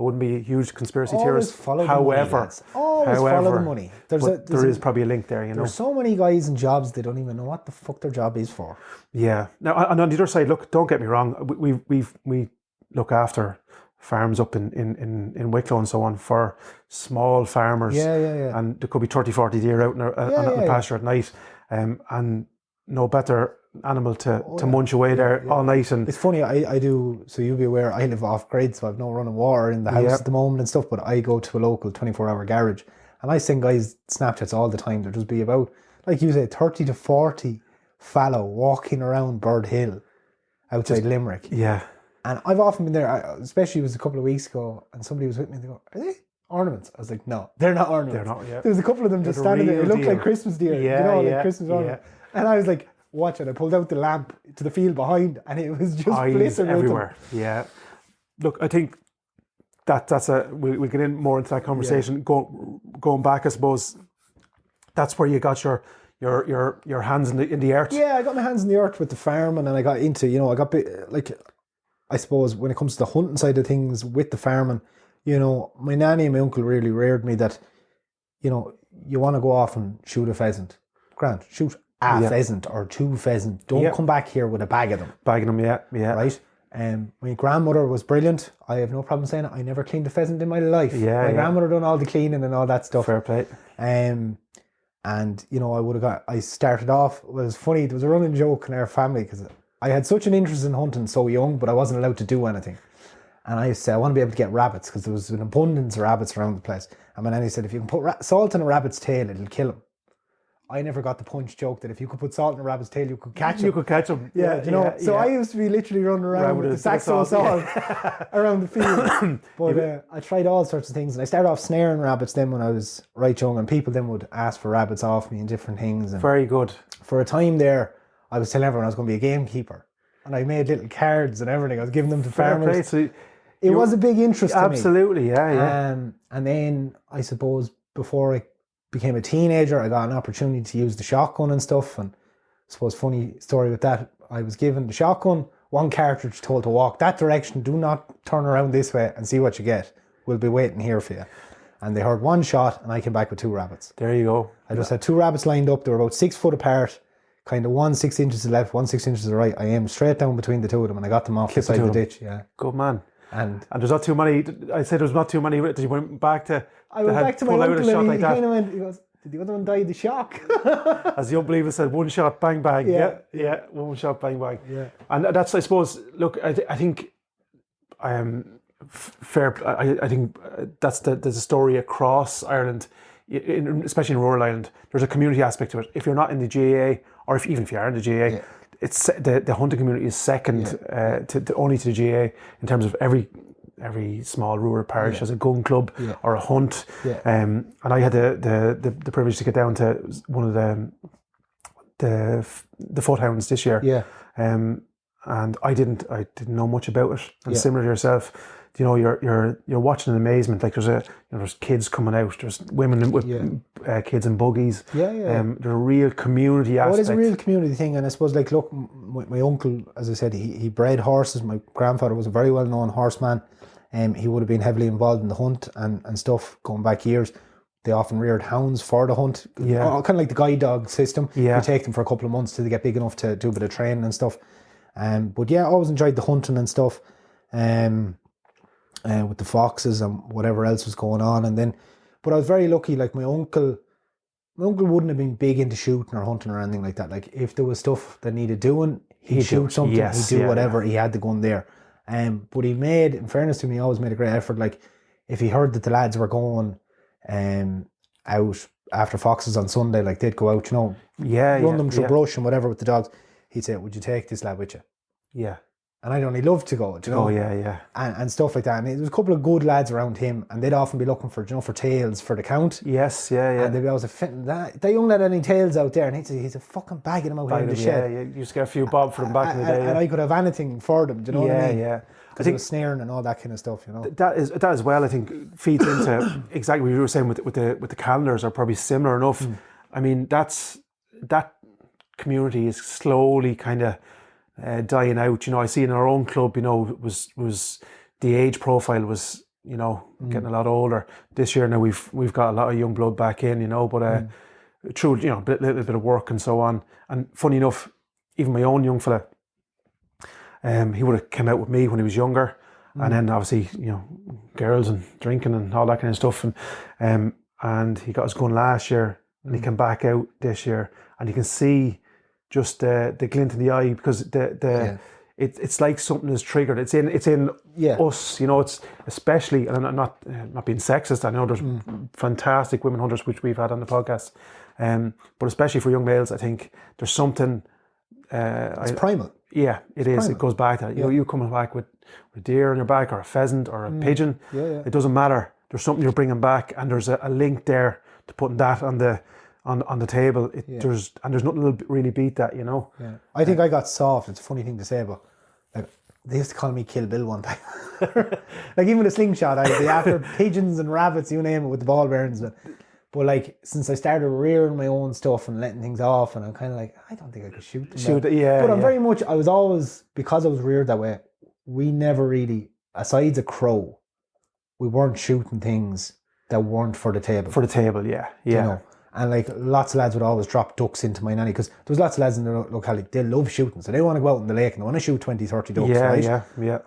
wouldn't be a huge conspiracy theorist. However, follow the money. There is probably a link there. You know, there's so many guys in jobs they don't even know what the fuck their job is for. Yeah. Now, and on the other side, look, don't get me wrong. We look after farms up in Wicklow and so on for small farmers. And there could be 30-40 deer out in the pasture at night, and no better animal to munch away there all night. And it's funny, I do, so you'll be aware, I live off grid, so I've no running water in the house at the moment and stuff, but I go to a local 24-hour garage and I send guys Snapchats all the time. There'll just be about, like you say, 30 to 40 fallow walking around Bird Hill outside Limerick. Yeah. And I've often been there, especially it was a couple of weeks ago, and somebody was with me and they go, are they ornaments? I was like, no, they're not ornaments. They're not, yeah. There was a couple of them just standing there. They looked like Christmas deer, like Christmas ornaments. And I was like, watch it. I pulled out the lamp to the field behind and it was just blistering everywhere. Yeah. Look, I think we'll get in more into that conversation. Going back, I suppose, that's where you got your hands in the earth. Yeah, I got my hands in the earth with the farm, and then I got into, I got like, I suppose when it comes to the hunting side of things with the farming, my nanny and my uncle really reared me that, you want to go off and shoot a pheasant. Grant, shoot a pheasant or 2 pheasants. Don't come back here with a bag of them. Yeah. Right? My grandmother was brilliant. I have no problem saying it. I never cleaned a pheasant in my life. My grandmother done all the cleaning and all that stuff. Fair play. And I started off, it was funny, there was a running joke in our family because I had such an interest in hunting so young, but I wasn't allowed to do anything. And I said, I want to be able to get rabbits because there was an abundance of rabbits around the place. And my nanny said, if you can put salt in a rabbit's tail, it'll kill him. I never got the punch joke that if you could put salt in a rabbit's tail, you could catch him. You could catch him. So I used to be literally running around with the sacks of salt around the field. But I tried all sorts of things. And I started off snaring rabbits then when I was right young. And people then would ask for rabbits off me and different things. And very good. For a time there, I was telling everyone I was going to be a gamekeeper. And I made little cards and everything. I was giving them to farmers. So it was a big interest to me. Absolutely, yeah. And then I suppose before I became a teenager, I got an opportunity to use the shotgun and stuff. And I suppose funny story with that, I was given the shotgun, 1 cartridge, told to walk that direction, do not turn around this way and see what you get. We'll be waiting here for you. And they heard 1 shot and I came back with 2 rabbits. There you go. I just had 2 rabbits lined up. They were about 6 foot apart, kind of 1 6 inches to the left, 1 6 inches to the right. I aimed straight down between the 2 of them and I got them off the side of the ditch. Yeah. Good man. And there's not too many. I said there's not too many. Did you went back to? I went back to my uncle and he kind of went. He goes, "Did the other one die of the shock?" As the unbeliever said, 1 shot, bang bang. Yeah. 1 shot, bang bang. Yeah. And that's, I suppose. Look, I think, fair. I think there's a story across Ireland, especially in rural Ireland. There's a community aspect to it. If you're not in the GAA, or if you are in the GAA. It's the hunting community is second to only to the GA in terms of every small rural parish has a gun club or a hunt. And I had the privilege to get down to one of the foothounds this year. And I didn't know much about it. And similar to yourself, you're watching in amazement. Like there's kids coming out, there's women with kids in buggies. There's a real community aspect. Well, it's a real community thing, and I suppose look, my uncle, as I said, he bred horses. My grandfather was a very well known horseman. He would have been heavily involved in the hunt and stuff going back years. They often reared hounds for the hunt, kind of like the guide dog system. You take them for a couple of months till they get big enough to do a bit of training and stuff. But I always enjoyed the hunting and stuff. With the foxes and whatever else was going on, but I was very lucky. Like my uncle wouldn't have been big into shooting or hunting or anything like that. Like if there was stuff that needed doing, he'd shoot something, he'd do whatever. He had the gun there. But he made, in fairness to me, he always made a great effort. Like if he heard that the lads were going out after foxes on Sunday, like they'd go out, run them through brush and whatever with the dogs. He'd say, "Would you take this lad with you?" And I'd only love to go, do you know? Oh, yeah. And stuff like that. And there was a couple of good lads around him, and they'd often be looking for, you know, for tails for the count. Yes, yeah. And they'd be always fitting that young lad had any tails out there, and he's a fucking bagging them out here in the shed. Yeah, you used to get a few bob for them back in the day. And I could have anything for them, do you know what I mean? Yeah. Because it was snaring and all that kind of stuff, you know. That as well, I think, feeds into exactly what you were saying with the calendars are probably similar enough. I mean, that community is slowly kind of dying out. You know, I see in our own club, you know, was the age profile was, you know, getting a lot older. This year now we've got a lot of young blood back in, you know, but through, you know, a little bit of work and so on. And funny enough, even my own young fella, he would have come out with me when he was younger, and then obviously, you know, girls and drinking and all that kind of stuff, and he got his gun last year, and he came back out this year, and you can see just the glint in the eye, because it's like something is triggered. It's in us, you know. It's especially, and I'm not being sexist. I know there's fantastic women hunters which we've had on the podcast, but especially for young males, I think there's something. It's primal. Yeah, it is. Primal. It goes back to, you know, you coming back with a deer on your back, or a pheasant, or a pigeon. Yeah. It doesn't matter. There's something you're bringing back, and there's a link there to putting that on the table. There's nothing that'll really beat that, you know. Yeah. I think I got soft. It's a funny thing to say, but like, they used to call me Kill Bill one time. Like, even with a slingshot, I'd be after pigeons and rabbits, you name it, with the ball bearings. But like, since I started rearing my own stuff and letting things off, and I'm kind of like, I don't think I could shoot them. But I'm very much, I was always, because I was reared that way, we never really, asides a crow, we weren't shooting things that weren't for the table. For the table, yeah. You know? And like, lots of lads would always drop ducks into my nanny, because there was lots of lads in the locality, they love shooting, so they want to go out in the lake and they want to shoot 20, 30 ducks, right? Yeah.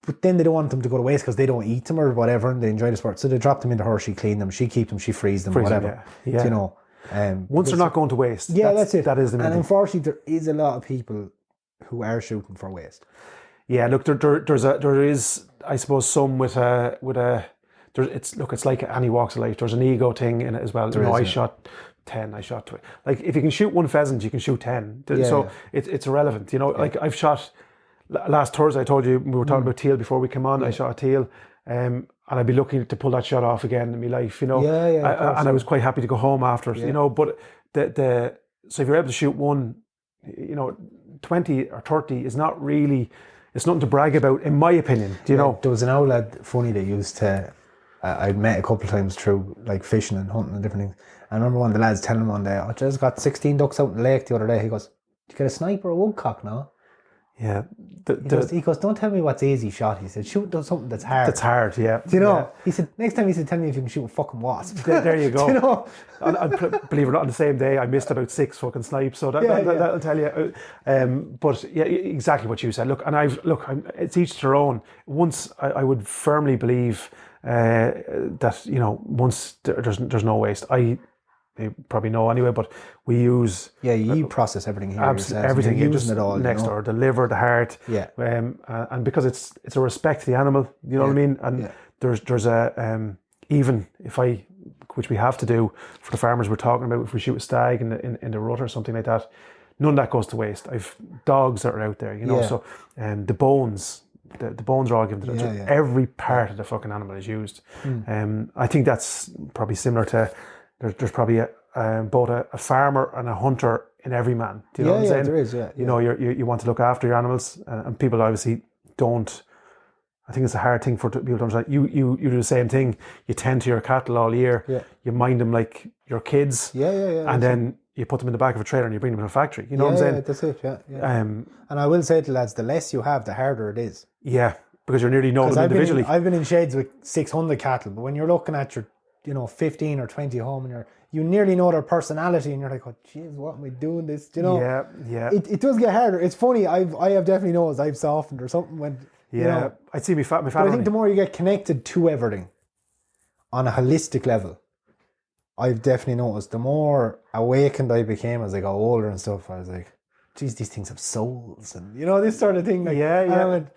But then they don't want them to go to waste because they don't eat them or whatever, and they enjoy the sport. So they drop them into her, she clean them, she keep them, she freeze them, whatever. Yeah. You know. Once they're not going to waste. Yeah, that's it. That is the main thing. And unfortunately, there is a lot of people who are shooting for waste. Yeah, look, there is, I suppose, some with a. It's like any walks of life. There's an ego thing in it as well. I shot 10, I shot 20. Like, if you can shoot one pheasant, you can shoot 10. It's irrelevant. You know, like, I've shot. Last Thursday, I told you, we were talking about teal before we came on. I shot a teal, and I'd be looking to pull that shot off again in my life, you know. And I was quite happy to go home after it, you know. But so if you're able to shoot one, you know, 20 or 30 is not really, it's nothing to brag about, in my opinion. Do you know? There was an old lad, funny, that used to, I'd met a couple of times through like fishing and hunting and different things. I remember one of the lads telling him one day, I just got 16 ducks out in the lake the other day. He goes, "Did you get a sniper or a woodcock now?" Yeah. He goes, "Don't tell me what's easy shot." He said, "Shoot something that's hard." That's hard, yeah. Do you know? Yeah. He said, next time, he said, "Tell me if you can shoot a fucking wasp." There you go. Do you know? And believe it or not, on the same day, I missed about 6 fucking snipes. So that'll tell you. But yeah, exactly what you said. Look, and it's each to their own. Once I would firmly believe that, you know, once there's no waste. You probably know anyway, but we use... Yeah, you process everything here. Absolutely, everything. You're using it all. Next door, the liver, the heart. Yeah. And because it's a respect to the animal, you know what I mean? And there's a... even if which we have to do for the farmers we're talking about, if we shoot a stag in the rut or something like that, none of that goes to waste. I've dogs that are out there, you know, so the bones... The bones are all given to them. Every part of the fucking animal is used. I think that's probably similar to... There's probably both a farmer and a hunter in every man. Do you know what I'm saying? There is, You know, you want to look after your animals, and people obviously don't. I think it's a hard thing for people to understand. You do the same thing. You tend to your cattle all year. Yeah. You mind them like your kids. And then you put them in the back of a trailer and you bring them to a factory. You know what I'm saying? Yeah, that's it. Yeah. And I will say to lads, the less you have, the harder it is. Yeah, because you're nearly knowing them individually. I've been in sheds with 600 cattle, but when you're looking at your 15 or 20 home, and you nearly know their personality, and you're like, "Oh, jeez, what am I doing this?" Do you know? Yeah. It does get harder. It's funny. I have definitely noticed I've softened or something when. You know, I'd see my family. But I think the more you get connected to everything on a holistic level, I've definitely noticed the more awakened I became as I got older and stuff. I was like, "Geez, these things have souls," and you know, this sort of thing. Like, I went,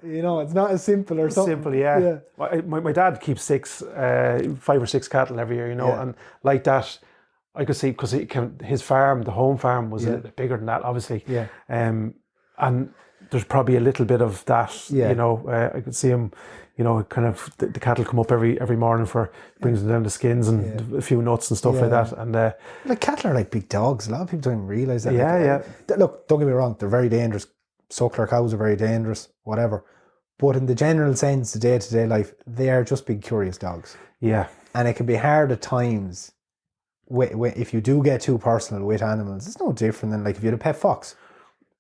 you know, it's not as simple or something. Simple, yeah. My dad keeps 5 or 6 cattle every year, you know, and like that, I could see, because his farm, the home farm, was a little bit bigger than that, obviously. Yeah. And there's probably a little bit of that. Yeah. You know, I could see him. You know, kind of the cattle come up every morning brings them down the skins and a few nuts and stuff like that. And like cattle are like big dogs. A lot of people don't even realise that. Yeah, Look, don't get me wrong, they're very dangerous. Suckler cows are very dangerous, whatever. But in the general sense, the day-to-day life, they are just big curious dogs. Yeah. And it can be hard at times if you do get too personal with animals. It's no different than like if you had a pet fox.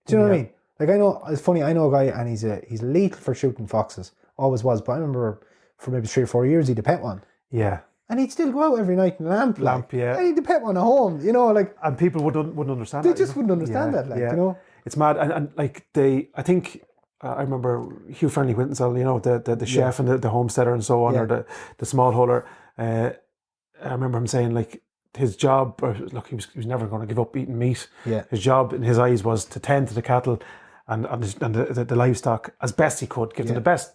Do you know what I mean? Like I know, it's funny, I know a guy and he's lethal for shooting foxes. Always was, but I remember for maybe 3 or 4 years he'd a pet one. Yeah. And he'd still go out every night in a lamp. Yeah. And he'd a pet one at home, you know, like. And people wouldn't understand they that. They just wouldn't understand that, like, you know. It's mad. And like I think, I remember Hugh Fernley Whitensell, you know, the chef and the homesteader and so on, or the smallholder. I remember him saying like his job, or look, he was never going to give up eating meat. Yeah. His job in his eyes was to tend to the cattle and the livestock as best he could, give them the best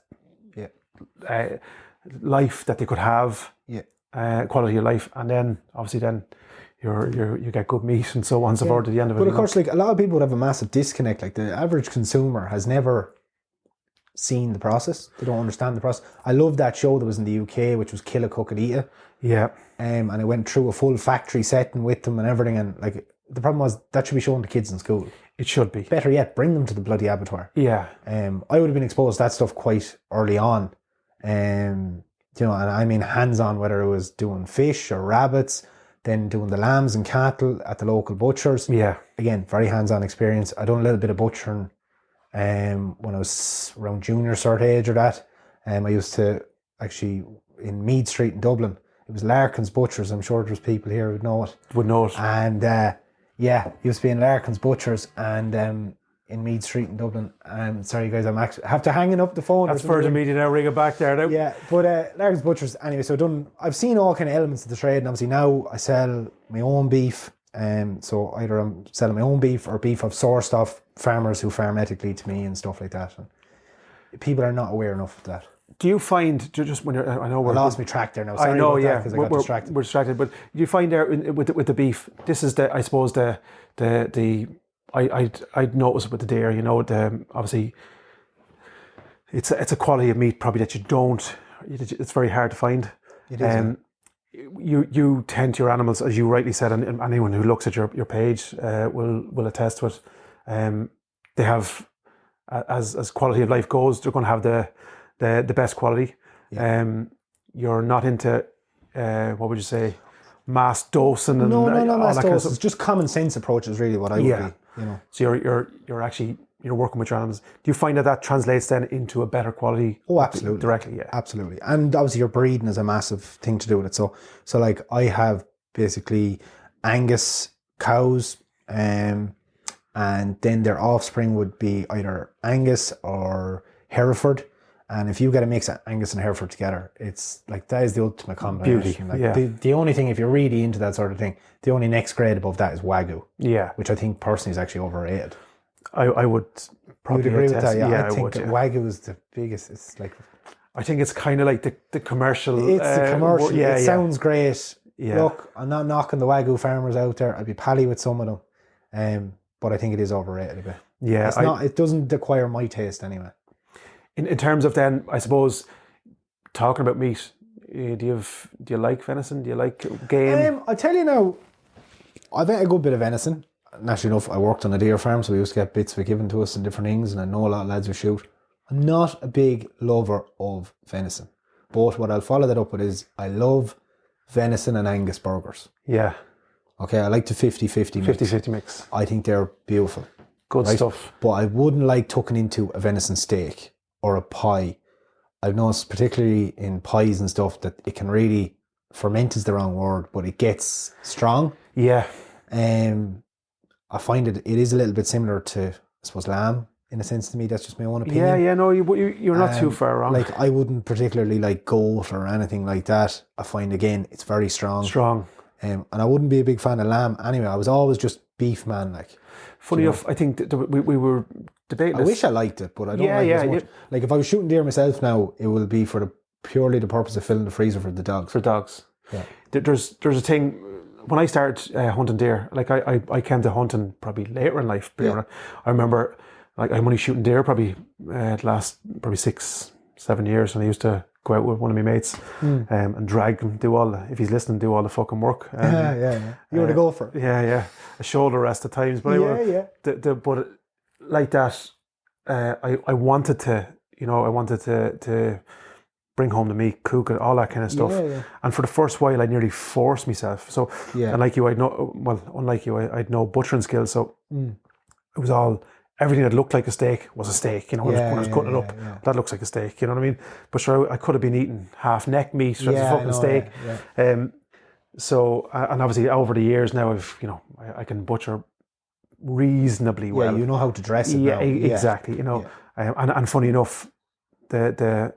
life that they could have, quality of life, and then obviously you get good meat and so on and so forth at the end of it. But of course, like a lot of people would have a massive disconnect. Like the average consumer has never seen the process. They don't understand the process. I love that show that was in the UK, which was Kill a Cook and Eat It. Yeah. And it went through a full factory setting with them and everything. And like the problem was that should be shown to kids in school. It should be. Better yet, bring them to the bloody abattoir. Yeah. I would have been exposed to that stuff quite early on. You know, and I mean hands-on, whether it was doing fish or rabbits, then doing the lambs and cattle at the local butchers. Yeah. Again, very hands-on experience. I done a little bit of butchering when I was around junior sort of age or that. I used to actually, in Mead Street in Dublin, it was Larkin's Butchers. I'm sure there's people here who would know it. And used to be in Larkin's Butchers and in Mead Street in Dublin. Sorry guys, I'm actually have to hang up the phone. That's further media now, ring it back there now. Yeah, but Larkin's Butchers, anyway, so I've seen all kind of elements of the trade, and obviously now I sell my own beef. So either I'm selling my own beef or beef I've sourced off farmers who farm ethically to me and stuff like that. And people are not aware enough of that. Do you find, just when you're, I know I lost my track there now. Sorry, I know, because I got distracted. We're distracted, but do you find there with the beef, this is I suppose I'd notice it with the deer, you know, obviously it's a quality of meat probably that it's very hard to find. It is. You tend to your animals, as you rightly said, and anyone who looks at your page will attest to it. They have, as quality of life goes, they're going to have the best quality. Yeah. You're not into what would you say, mass dosing and no mass dosing. Kind of stuff. It's just common sense approach is really what I would be. You know. So you're actually working with your animals. Do you find that translates then into a better quality? Oh, absolutely. Directly, yeah. Absolutely. And obviously your breeding is a massive thing to do with it. So like I have basically Angus cows, and then their offspring would be either Angus or Hereford. And if you get a mix of Angus and Hereford together, it's like that is the ultimate combination. Beauty. Like the only thing, if you're really into that sort of thing, the only next grade above that is Wagyu. Yeah. Which I think personally is actually overrated. I would probably agree with that. Yeah, I think that Wagyu is the biggest. It's like, I think it's kind of like the commercial. It's the commercial. It sounds great. Yeah. Look, I'm not knocking the Wagyu farmers out there. I'd be pally with some of them, but I think it is overrated a bit. Yeah, it doesn't acquire my taste anyway. In terms of then, I suppose, talking about meat, do you like venison? Do you like game? I tell you now, I've had a good bit of venison. Naturally enough, I worked on a deer farm, so we used to get bits given to us and different things, and I know a lot of lads who shoot. I'm not a big lover of venison, but what I'll follow that up with is I love venison and Angus burgers. Yeah. Okay, I like the 50-50 mix. 50-50 mix. I think they're beautiful. Good stuff. But I wouldn't like tucking into a venison steak or a pie. I've noticed particularly in pies and stuff that it can really, ferment is the wrong word, but it gets strong. Yeah. I find it is a little bit similar to, I suppose, lamb in a sense to me. That's just my own opinion. Yeah, no, you're not too far wrong. Like I wouldn't particularly like goat or anything like that. I find again, it's very strong. And I wouldn't be a big fan of lamb anyway. I was always just beef man, like. Funny enough, I think that we were debating. I wish I liked it, but I don't like it as much. Like if I was shooting deer myself now, it will be for purely the purpose of filling the freezer for the dogs. For dogs. Yeah. There's a thing, when I started hunting deer, like I came to hunting probably later in life. Yeah. I remember like I'm only shooting deer probably the last probably 6-7 years, and I used to go out with one of my mates and drag him, if he's listening, do all the fucking work. Yeah. You were the gopher. Yeah. A shoulder rest at times, but but like that, I wanted to, to bring home the meat, cook it, all that kind of stuff. Yeah. And for the first while, I nearly forced myself. So, and like you, unlike you, I'd no butchering skills. So it was all, everything that looked like a steak was a steak. When I was cutting it up, that looks like a steak. You know what I mean? But sure, I could have been eating half neck meat as a fucking steak. Yeah. So, and obviously over the years now, I can butcher reasonably well. Yeah, you know how to dress it now. Exactly. And funny enough, the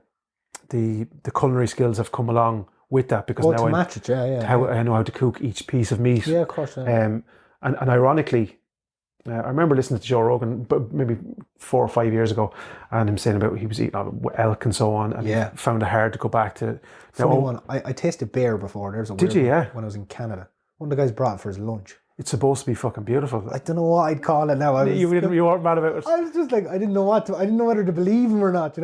culinary skills have come along with that, because now I know how to cook each piece of meat. Yeah, of course. And ironically, I remember listening to Joe Rogan, but maybe 4 or 5 years ago, and him saying about he was eating elk and so on, and he found it hard to go back to. Funny one. I tasted bear before. There's a weird one. Yeah. When I was in Canada, one of the guys brought it for his lunch. It's supposed to be fucking beautiful. I don't know what I'd call it now. You weren't mad about it. I was just like, I didn't know whether to believe him or not.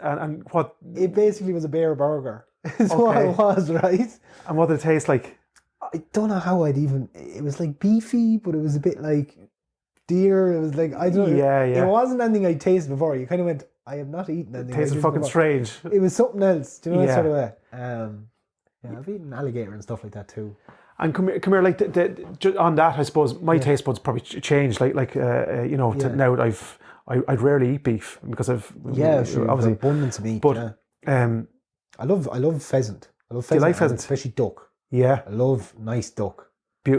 And what? It basically was a bear burger. Is what it was, right? And what did it taste like? I don't know how it was like beefy, but it was a bit like deer. It was like, I don't know. Yeah. It wasn't anything I tasted before. You kind of went, I have not eaten anything. It tasted fucking strange. It was something else. Do you know that sort of way? I've eaten alligator and stuff like that too. And come here, like on that, I suppose my taste buds probably changed. To now I'd rarely eat beef because obviously abundance of meat. But I love pheasant. I love pheasant. Do you like pheasant? Especially duck. Yeah, I love nice duck.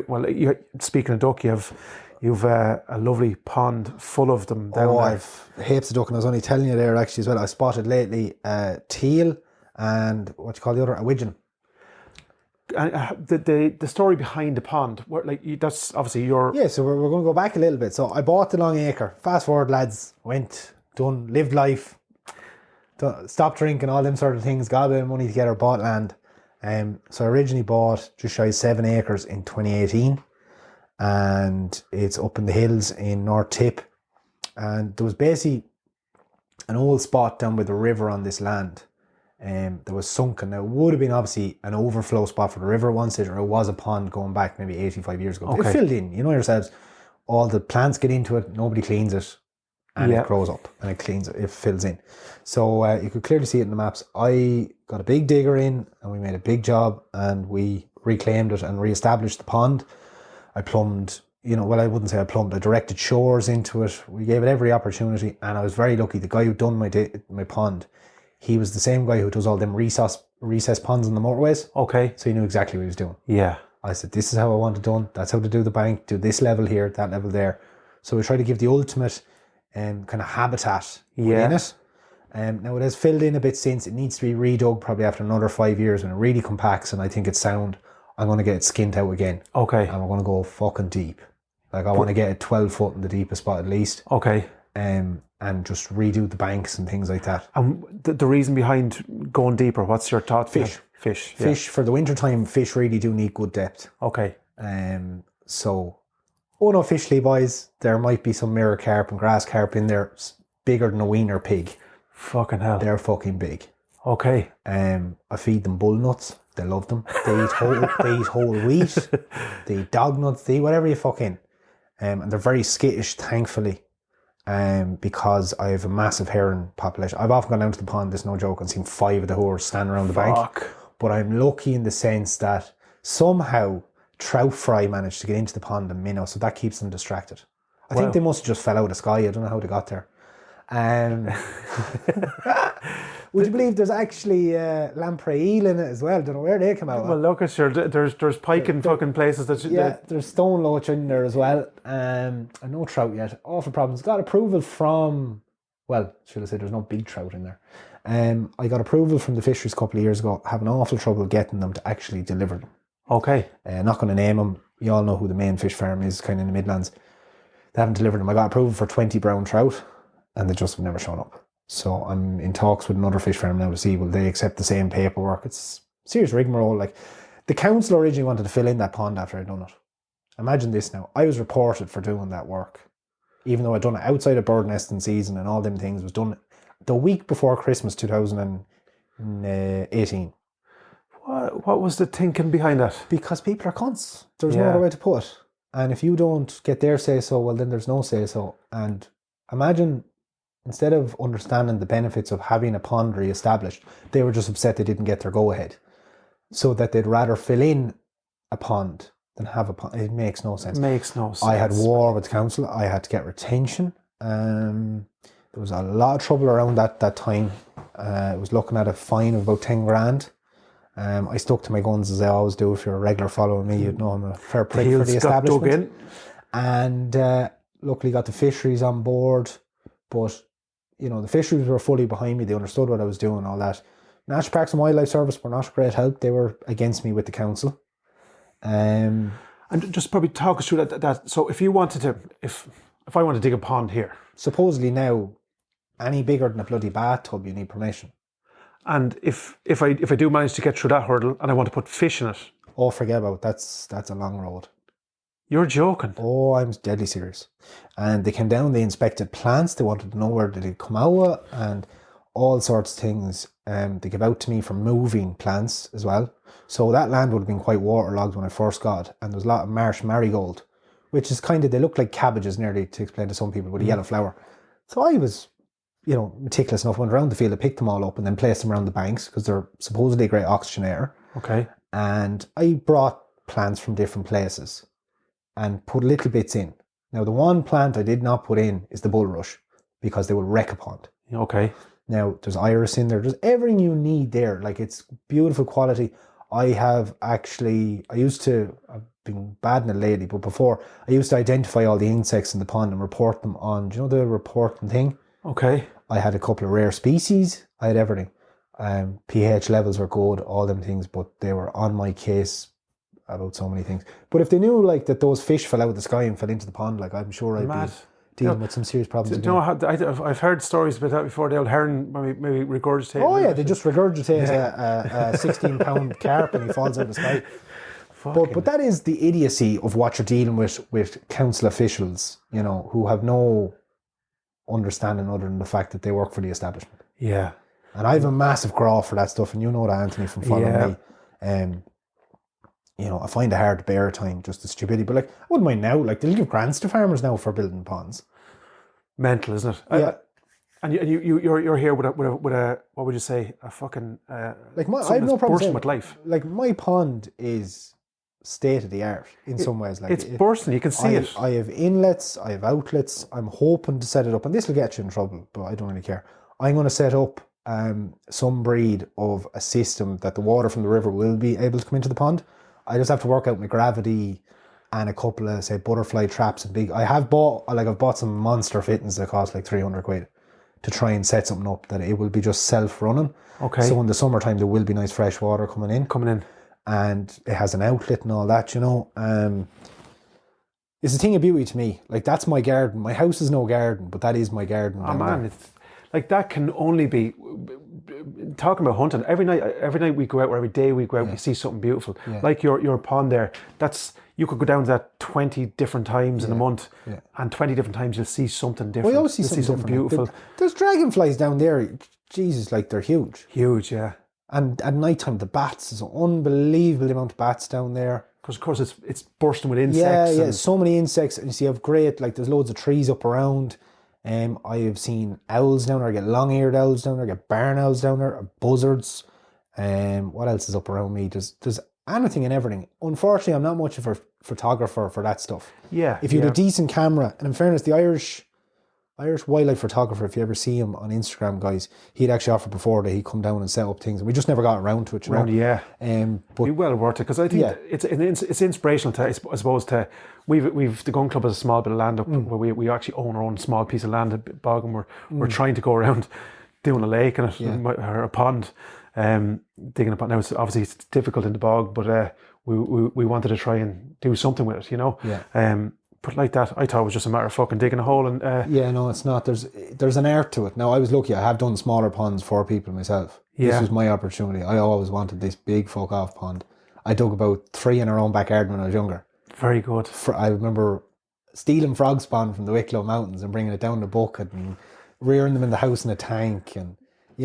Well, speaking of duck, you've a lovely pond full of them down there. I've heaps of duck, and I was only telling you there actually as well. I spotted lately teal and what you call the other, a widgeon. And the story behind the pond, that's obviously your... Yeah, so we're going to go back a little bit. So I bought the Long Acre. Fast forward, lads. Lived life. Stopped drinking, all them sort of things. Got a bit of money together, bought land. So I originally bought just shy of 7 acres in 2018. And it's up in the hills in North Tip. And there was basically an old spot down by the river on this land. That was sunken. Now, it would have been obviously an overflow spot for the river at one stage, or it was a pond going back maybe 85 years ago. Okay. It filled in, yourselves. All the plants get into it, nobody cleans it, and it grows up, and it fills in. So you could clearly see it in the maps. I got a big digger in, and we made a big job, and we reclaimed it and re-established the pond. I plumbed, I wouldn't say I plumbed, I directed shores into it. We gave it every opportunity, and I was very lucky. The guy who done my pond, he was the same guy who does all them recess ponds on the motorways. Okay. So he knew exactly what he was doing. Yeah. I said, this is how I want it done. That's how to do the bank. Do this level here, that level there. So we try to give the ultimate kind of habitat in it. Now it has filled in a bit since. It needs to be redug probably after another 5 years when it really compacts and I think it's sound. I'm going to get it skinned out again. Okay. And we're going to go fucking deep. Like I want to get it 12 foot in the deepest spot at least. Okay. And just redo the banks and things like that. And the reason behind going deeper, what's your thought? Fish for the winter time. Fish really do need good depth. Okay. So unofficially, boys, there might be some mirror carp and grass carp in there, bigger than a wiener pig. Fucking hell, they're fucking big. Okay. I feed them bull nuts. They love them. They eat whole wheat. They eat dog nuts. They eat whatever you fucking. And they're very skittish, thankfully. Because I have a massive heron population. I've often gone down to the pond, there's no joke, and seen 5 of the whores standing around the bank. But I'm lucky in the sense that somehow trout fry managed to get into the pond and minnow, so that keeps them distracted. I think they must have just fell out of the sky. I don't know how they got there. Would you believe there's actually lamprey eel in it as well? Don't know where they come out. Well, look, sure, there's pike in fucking places that. There's stone loach in there as well. No trout yet. Awful problems. Got approval from. Well, should I say there's no big trout in there. I got approval from the fisheries a couple of years ago. Having awful trouble getting them to actually deliver them. Okay. Not going to name them. You all know who the main fish farm is, kind of in the Midlands. They haven't delivered them. I got approval for 20 brown trout, and they just have never shown up. So I'm in talks with another fish farm now to see will they accept the same paperwork. It's serious rigmarole. Like the council originally wanted to fill in that pond after I'd done it. Imagine this now. I was reported for doing that work. even though I'd done it outside of bird nesting season and all them things, was done the week before Christmas 2018. What was the thinking behind that? Because people are cunts. There's no other way to put it. And if you don't get their say-so, well, then there's no say-so. And imagine, instead of understanding the benefits of having a pond re-established, they were just upset they didn't get their go-ahead. So that they'd rather fill in a pond than have a pond. It makes no sense. I had war with the council. I had to get retention. There was a lot of trouble around that time. I was looking at a fine of about 10 grand. I stuck to my guns as I always do. If you're a regular following me, you'd know I'm a fair prick for the establishment. And luckily got the fisheries on board. But, you know, the fisheries were fully behind me. They understood what I was doing and all that. National Parks and Wildlife Service were not great help. They were against me with the council. And just probably talk us through that. So if you wanted to, if I want to dig a pond here. Supposedly now, any bigger than a bloody bathtub, you need permission. And if I do manage to get through that hurdle and I want to put fish in it. Oh, forget about it. That's a long road. You're joking. Oh, I'm deadly serious. And they came down, they inspected plants, they wanted to know where did it come out and all sorts of things. They gave out to me for moving plants as well. So that land would have been quite waterlogged when I first got it. And there's a lot of marsh marigold, which is kind of, they look like cabbages nearly, to explain to some people, with a yellow flower. So I was, you know, meticulous enough, went around the field, I picked them all up and then placed them around the banks because they're supposedly a great oxygenator. Okay. And I brought plants from different places and put little bits in. Now, the one plant I did not put in is the bulrush because they will wreck a pond. Okay. Now, there's iris in there. There's everything you need there. Like, it's beautiful quality. I've been bad in it lately, but before, I used to identify all the insects in the pond and report them on, do you know the reporting thing? Okay. I had a couple of rare species. I had everything. pH levels were good, all them things, but they were on my case about so many things. But if they knew like that those fish fell out of the sky and fell into the pond, like I'm sure I'd be dealing with some serious problems. Do you know, I've heard stories about that before. The old heron maybe regurgitate. Oh yeah, they just regurgitate a 16-pound carp and he falls out of the sky. But that is the idiocy of what you're dealing with council officials, you know, who have no understanding other than the fact that they work for the establishment. Yeah. And I have a massive graw for that stuff, and you know that, Anthony, from following me. You know, I find it hard to bear at times, just the stupidity. But like, I wouldn't mind now. Like, they'll give grants to farmers now for building ponds. Mental, isn't it? Yeah. And you're here with a what would you say, a fucking like I have no problem saying, with life. Like, my pond is state of the art in some ways. Like, it's bursting. You can see it. I have inlets. I have outlets. I'm hoping to set it up, and this will get you in trouble, but I don't really care. I'm going to set up some breed of a system that the water from the river will be able to come into the pond. I just have to work out my gravity and a couple of, say, butterfly traps and I've bought some monster fittings that cost like 300 quid to try and set something up that it will be just self-running. Okay. So in the summertime there will be nice fresh water coming in. And it has an outlet and all that, you know. It's a thing of beauty to me. Like, that's my garden. My house is no garden, but that is my garden. Oh man, it's like, that can only be, talking about hunting, every night we go out, or every day we go out, we see something beautiful. Yeah. Like your pond there, you could go down to that 20 different times in a month, and 20 different times you'll see something different. We always see something beautiful. There's dragonflies down there. Jesus, like, they're huge. Huge, yeah. And at night time, the bats, there's an unbelievable amount of bats down there. Because of course it's bursting with insects. Yeah, so many insects, and you see, there's loads of trees up around. I have seen owls down there. I get long-eared owls down there. I get barn owls down there. Buzzards. What else is up around me? There's anything and everything. Unfortunately, I'm not much of a photographer for that stuff. Yeah. If you had a decent camera, and in fairness, the Irish wildlife photographer, if you ever see him on Instagram, guys, he'd actually offered before that he'd come down and set up things. We just never got around to it. You know? Yeah. But be well worth it, because I think it's inspirational to, I suppose, to we've the gun club has a small bit of land up where we actually own our own small piece of land at Bog, and we're trying to go around doing a lake and or a pond, digging a pond. Now it's difficult in the bog, but we wanted to try and do something with it, you know. Yeah. But like that, I thought it was just a matter of fucking digging a hole and. Yeah, no, it's not. There's an art to it. Now, I was lucky. I have done smaller ponds for people myself. Yeah. This was my opportunity. I always wanted this big fuck off pond. I dug about 3 in our own backyard when I was younger. Very good. I remember stealing frog spawn from the Wicklow Mountains and bringing it down the bucket and rearing them in the house in a tank and,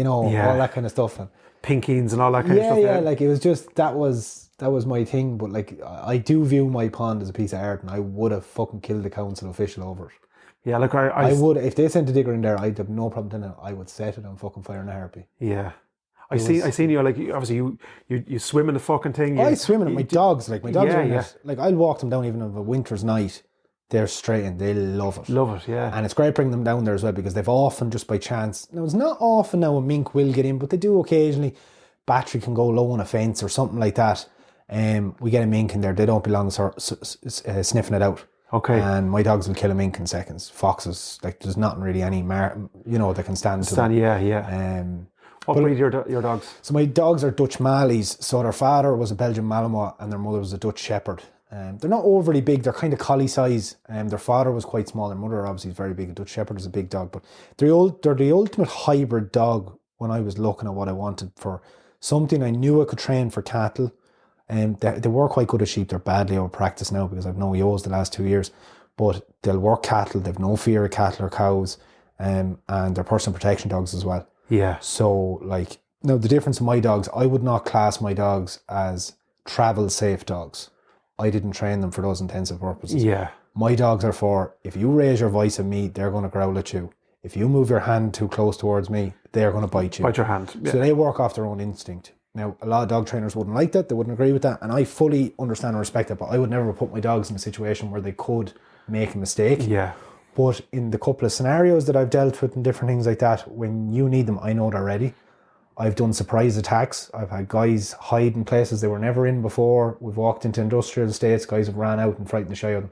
all that kind of stuff. And Pinkeens and all that kind of stuff. Yeah, like it was just, that was my thing. But like, I do view my pond as a piece of art, and I would have fucking killed the council official over it. Yeah, like I would, if they sent a digger in there, I'd have no problem doing it. I would set it on fucking fire in a heartbeat. Yeah. I seen you, like, obviously you swim in the fucking thing. I swim in it. My dogs are in it. Like, I'll walk them down even on a winter's night. They're straight in. They love it. Love it, yeah. And it's great bringing them down there as well, because they've often, just by chance, now it's not often now a mink will get in, but they do occasionally. Battery can go low on a fence or something like that. We get a mink in there. They don't belong sniffing it out. Okay. And my dogs will kill a mink in seconds. Foxes, like, there's nothing really any, that can stand to them. Yeah. What breed are your dogs? So my dogs are Dutch Malleys. So their father was a Belgian Malinois and their mother was a Dutch Shepherd. They're not overly big. They're kind of collie size. Their father was quite small. Their mother obviously is very big. A Dutch Shepherd is a big dog. But they're the ultimate hybrid dog when I was looking at what I wanted for something I knew I could train for cattle. They were quite good at sheep. They're badly over practice now because I've no ewes the last 2 years. But they'll work cattle. They've no fear of cattle or cows. And they're personal protection dogs as well. Yeah. So, like, now the difference in my dogs, I would not class my dogs as travel safe dogs. I didn't train them for those intensive purposes. Yeah. My dogs are for, if you raise your voice at me, they're going to growl at you. If you move your hand too close towards me, they're going to bite you. Bite your hand. Yeah. So they work off their own instinct. Now, a lot of dog trainers wouldn't like that. They wouldn't agree with that. And I fully understand and respect that. But I would never put my dogs in a situation where they could make a mistake. Yeah. But in the couple of scenarios that I've dealt with and different things like that, when you need them, I know they're ready. I've done surprise attacks. I've had guys hide in places they were never in before. We've walked into industrial estates. Guys have ran out and frightened the shit out of them.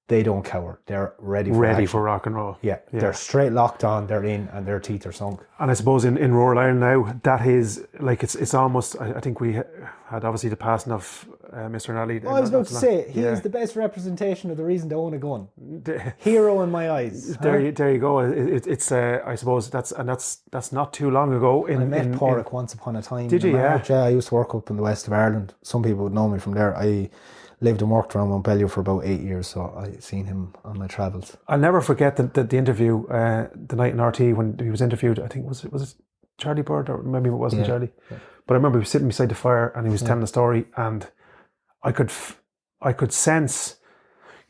They don't cower. They're ready for rock and roll. Yeah. They're straight locked on. They're in and their teeth are sunk. And I suppose in rural Ireland now, that is, like, it's almost, I think we had obviously the passing of Mr. Nally. I was about to say, he is the best representation of the reason to own a gun. Hero in my eyes. There you go. It's I suppose that's not too long ago. I met Porrick once upon a time. Did you? Yeah, I used to work up in the west of Ireland. Some people would know me from there. I lived and worked around Montpellier for about 8 years, so I seen him on my travels. I'll never forget the interview the night in RT when he was interviewed. I think was it Charlie Bird, or maybe it wasn't Charlie. Yeah. But I remember he was sitting beside the fire and he was telling the story, and I could sense,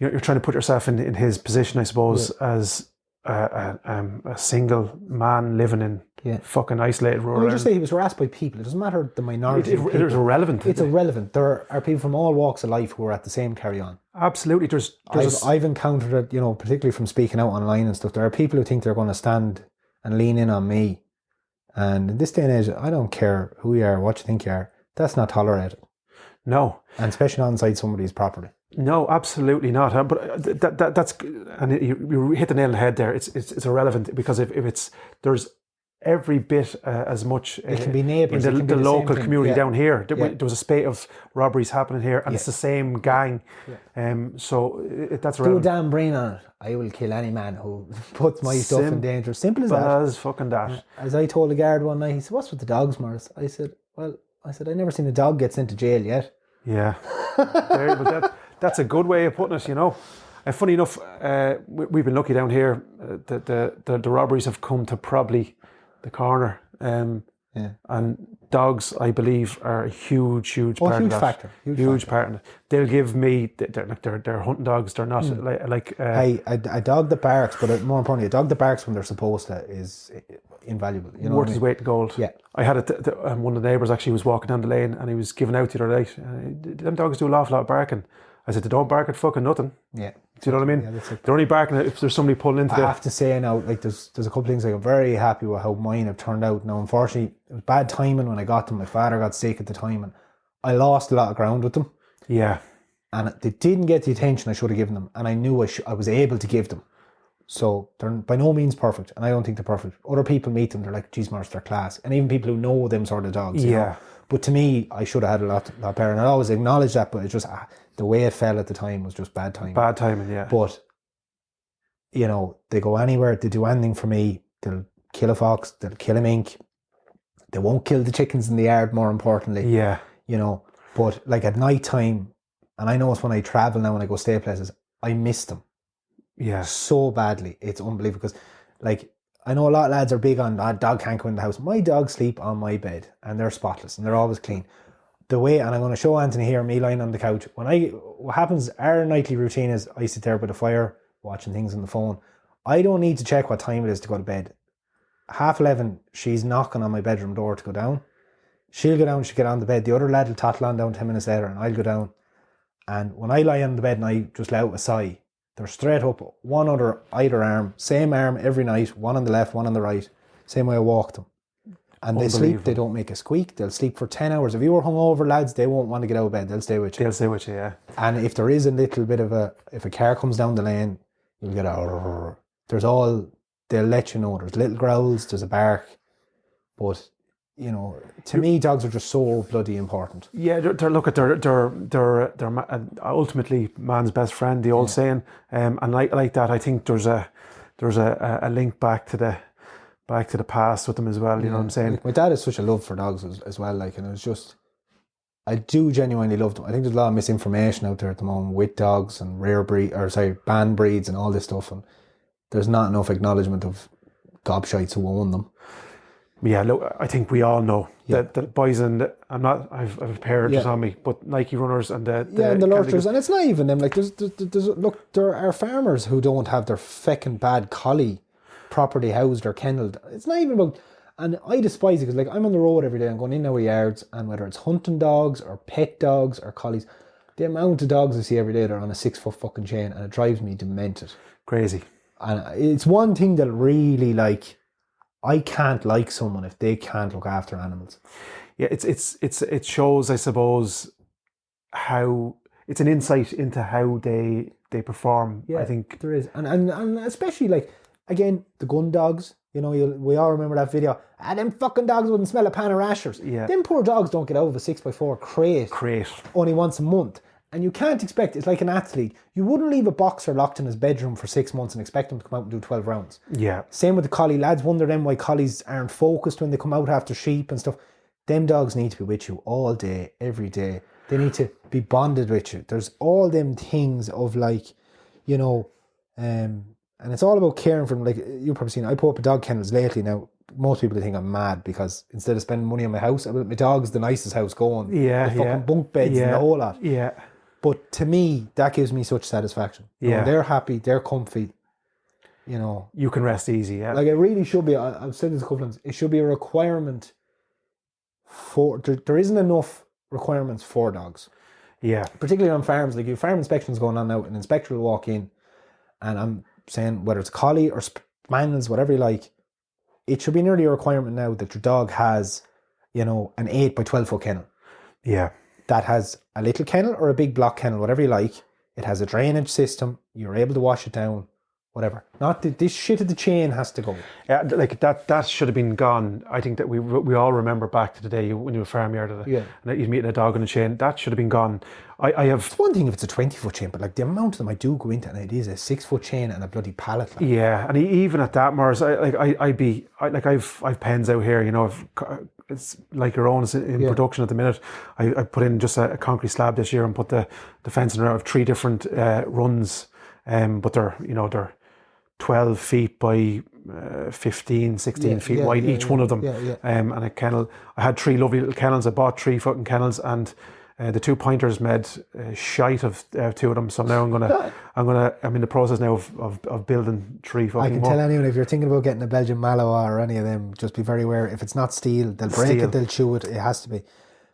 you're trying to put yourself in his position, I suppose, as a single man living in fucking isolated rural. Well, just say he was harassed by people. It doesn't matter the minority. It was irrelevant. It's irrelevant. There are people from all walks of life who are at the same carry on. Absolutely. I've encountered it, particularly from speaking out online and stuff. There are people who think they're going to stand and lean in on me. And in this day and age, I don't care who you are, what you think you are. That's not tolerated. No. And especially not inside somebody's property. No, absolutely not. But that's, and you hit the nail on the head there. It's irrelevant, because if it's, there's every bit as much it can be neighbours in the local community down here. There was a spate of robberies happening here, and it's the same gang. So that's relevant. Do a damn brain on it. I will kill any man who puts my stuff in danger. Simple as that. As fucking that. As I told the guard one night, he said, "What's with the dogs, Maurice?" I said, "I've never seen a dog get sent to jail yet." Yeah. But that's a good way of putting it, And funny enough, we've been lucky down here. The robberies have come to probably the corner. And dogs, I believe, are a huge part of that. Factor. Huge part of it. They'll give me, they're hunting dogs. They're not a dog that barks, but more importantly, a dog that barks when they're supposed to is invaluable. Worth his weight in gold. Yeah. I had one of the neighbours actually was walking down the lane, and he was giving out the other night. Them dogs do an awful lot of barking. I said, they don't bark at fucking nothing. Yeah. Do you know what I mean? Yeah, they're only barking if there's somebody pulling into I have to say now, like, there's a couple of things I'm very happy with how mine have turned out. Now, unfortunately, it was bad timing when I got them. My father got sick at the time, and I lost a lot of ground with them. Yeah. And they didn't get the attention I should have given them, and I knew I was able to give them. So they're by no means perfect, and I don't think they're perfect. Other people meet them, they're like, geez, Maurice, they're class. And even people who know them sort of dogs. You know? But to me, I should have had a lot better, and I always acknowledge that, but it's just the way it fell at the time was just bad timing. Bad timing, yeah. But, they go anywhere, they do anything for me. They'll kill a fox, they'll kill a mink. They won't kill the chickens in the yard, more importantly. Yeah. But like at night time, and I know it's when I travel now, when I go stay places, I miss them. Yeah. So badly. It's unbelievable because, like, I know a lot of lads are big on dog can't come in the house. My dogs sleep on my bed and they're spotless and they're always clean. The way, and I'm going to show Anthony here, me lying on the couch. What happens, our nightly routine is I sit there by the fire watching things on the phone. I don't need to check what time it is to go to bed. 11:30, she's knocking on my bedroom door to go down. She'll go down, she'll get on the bed. The other lad will tattle on down 10 minutes later and I'll go down. And when I lie on the bed and I just let out a sigh, they're straight up, one under either arm, same arm every night, one on the left, one on the right, same way I walk them. And they sleep, they don't make a squeak, they'll sleep for 10 hours. If you were hungover, lads, they won't want to get out of bed, they'll stay with you. They'll stay with you, yeah. And if there is a little bit of if a car comes down the lane, you'll get they'll let you know. There's little growls, there's a bark. But, you know, to me, dogs are just so bloody important. Yeah, they're ultimately man's best friend, the old saying. And like that, I think there's a link back to the past with them as well. You know what I'm saying? Like, my dad has such a love for dogs as well. Like, and it's just, I do genuinely love them. I think there's a lot of misinformation out there at the moment with dogs and banned breeds and all this stuff, and there's not enough acknowledgement of gobshites who own them. Yeah, look, I think we all know that the boys and I've a pair just on me, but Nike runners and the lurchers, and it's not even them. Like there are farmers who don't have their feckin' bad collie properly housed or kennelled. It's not even about, and I despise it because, like, I'm on the road every day. I'm going in our yards, and whether it's hunting dogs or pet dogs or collies, the amount of dogs I see every day, they're on a 6-foot fucking chain, and it drives me demented. Crazy. And it's one thing that really, like, I can't like someone if they can't look after animals. Yeah, it shows, I suppose, how it's an insight into how they perform. Yeah, I think there is, and especially, like, again, the gun dogs. You know, we all remember that video. Them fucking dogs wouldn't smell a pan of rashers. Yeah, them poor dogs don't get out of a 6x4 crate only once a month. And you can't expect, it's like an athlete. You wouldn't leave a boxer locked in his bedroom for 6 months and expect him to come out and do 12 rounds. Yeah. Same with the collie. Lads wonder then why collies aren't focused when they come out after sheep and stuff. Them dogs need to be with you all day, every day. They need to be bonded with you. There's all them things of, like, you know, and it's all about caring for them. Like, you've probably seen, I put up a dog kennels lately now. Most people think I'm mad because instead of spending money on my house, my dog's the nicest house going. Yeah, the fucking bunk beds and the whole lot. Yeah. But to me, that gives me such satisfaction. Yeah. You know, they're happy, they're comfy, you know. You can rest easy, yeah. Like, it really should be, I've said this a couple of times, it should be a requirement for, there isn't enough requirements for dogs. Yeah. Particularly on farms. Like, your farm inspections going on now, an inspector will walk in, and I'm saying, whether it's collie or spaniels, whatever you like, it should be nearly a requirement now that your dog has, you know, an 8 by 12 foot kennel. Yeah. That has a little kennel or a big block kennel, whatever you like. It has a drainage system. You're able to wash it down, whatever. Not this shit of the chain has to go. Yeah, like that should have been gone. I think that we all remember back to the day when you were farmyard and you'd meet a dog on a chain. That should have been gone. I have. It's one thing if it's a 20-foot chain, but, like, the amount of them I do go into, and it is a 6-foot chain and a bloody pallet. Like. Yeah, and even at that, Maurice, I've pens out here. You know, it's like your own is in production at the minute. I put in just a concrete slab this year and put the fencing around of 3 different runs, but they're 12 feet by 15, 16 feet wide, each one of them. And a kennel. I had 3 lovely little kennels. I bought 3 fucking kennels, and the 2 pointers made shite of 2 of them. So now I'm in the process now of building 3 fucking. I can tell anyone, if you're thinking about getting a Belgian Malinois or any of them, just be very aware. If it's not steel, they'll break it, they'll chew it. It has to be.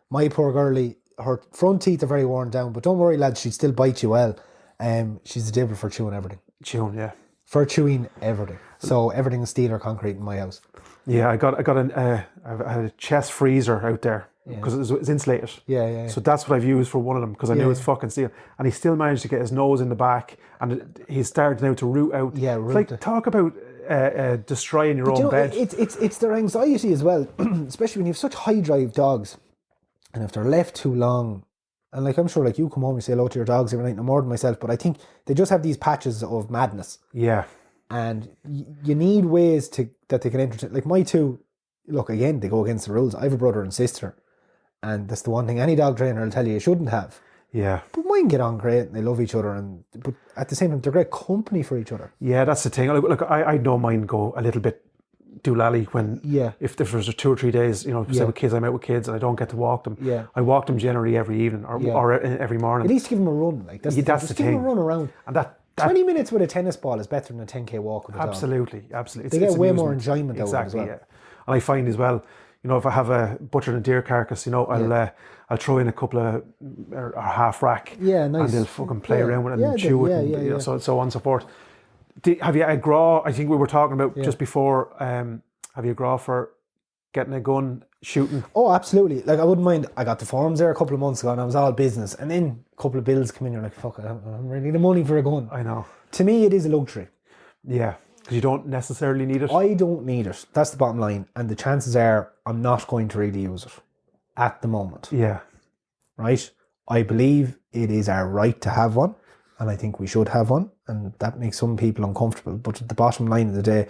My poor girlie, her front teeth are very worn down, but don't worry, lads, she'd still bite you well. She's the devil for chewing everything. For chewing everything. So everything is steel or concrete in my house. Yeah, I had a chest freezer out there because it's insulated. Yeah. So that's what I've used for one of them because I knew it's fucking steel. And he still managed to get his nose in the back, and he's started now to root out. Yeah, talk about destroying your own bed. It's their anxiety as well, especially when you have such high drive dogs, and if they're left too long. And, like, I'm sure, like, you come home and say hello to your dogs every night, no more than myself, but I think they just have these patches of madness. Yeah. And you need ways that they can entertain. Like, my 2, look, again, they go against the rules. I have a brother and sister, and that's the one thing any dog trainer will tell you shouldn't have. Yeah. But mine get on great and they love each other, but at the same time, they're great company for each other. Yeah, that's the thing. Look, I know mine go a little bit doolally when if there's 2 or 3 days, say with kids, I'm out with kids and I don't get to walk them. Yeah. I walk them generally every evening or every morning. At least give them a run. Like that's the thing. Give them a run around. And that 20 minutes with a tennis ball is better than a 10k walk with a dog. Absolutely. They get way more enjoyment out of it as well. Yeah. And I find as well, if I have a butchered a deer carcass, I'll throw in a couple of or half rack. Yeah, nice. And they'll fucking play around with it and chew it and so on and so forth. Have you a graw? I think we were talking about just before. Have you a graw for getting a gun, shooting? Oh, absolutely. Like I wouldn't mind. I got the forms there a couple of months ago and I was all business. And then a couple of bills come in, you're like, fuck, I don't really need the money for a gun. I know. To me, it is a luxury. Yeah, because you don't necessarily need it. I don't need it. That's the bottom line. And the chances are I'm not going to really use it at the moment. Yeah. Right? I believe it is our right to have one. And I think we should have one. And that makes some people uncomfortable. But at the bottom line of the day,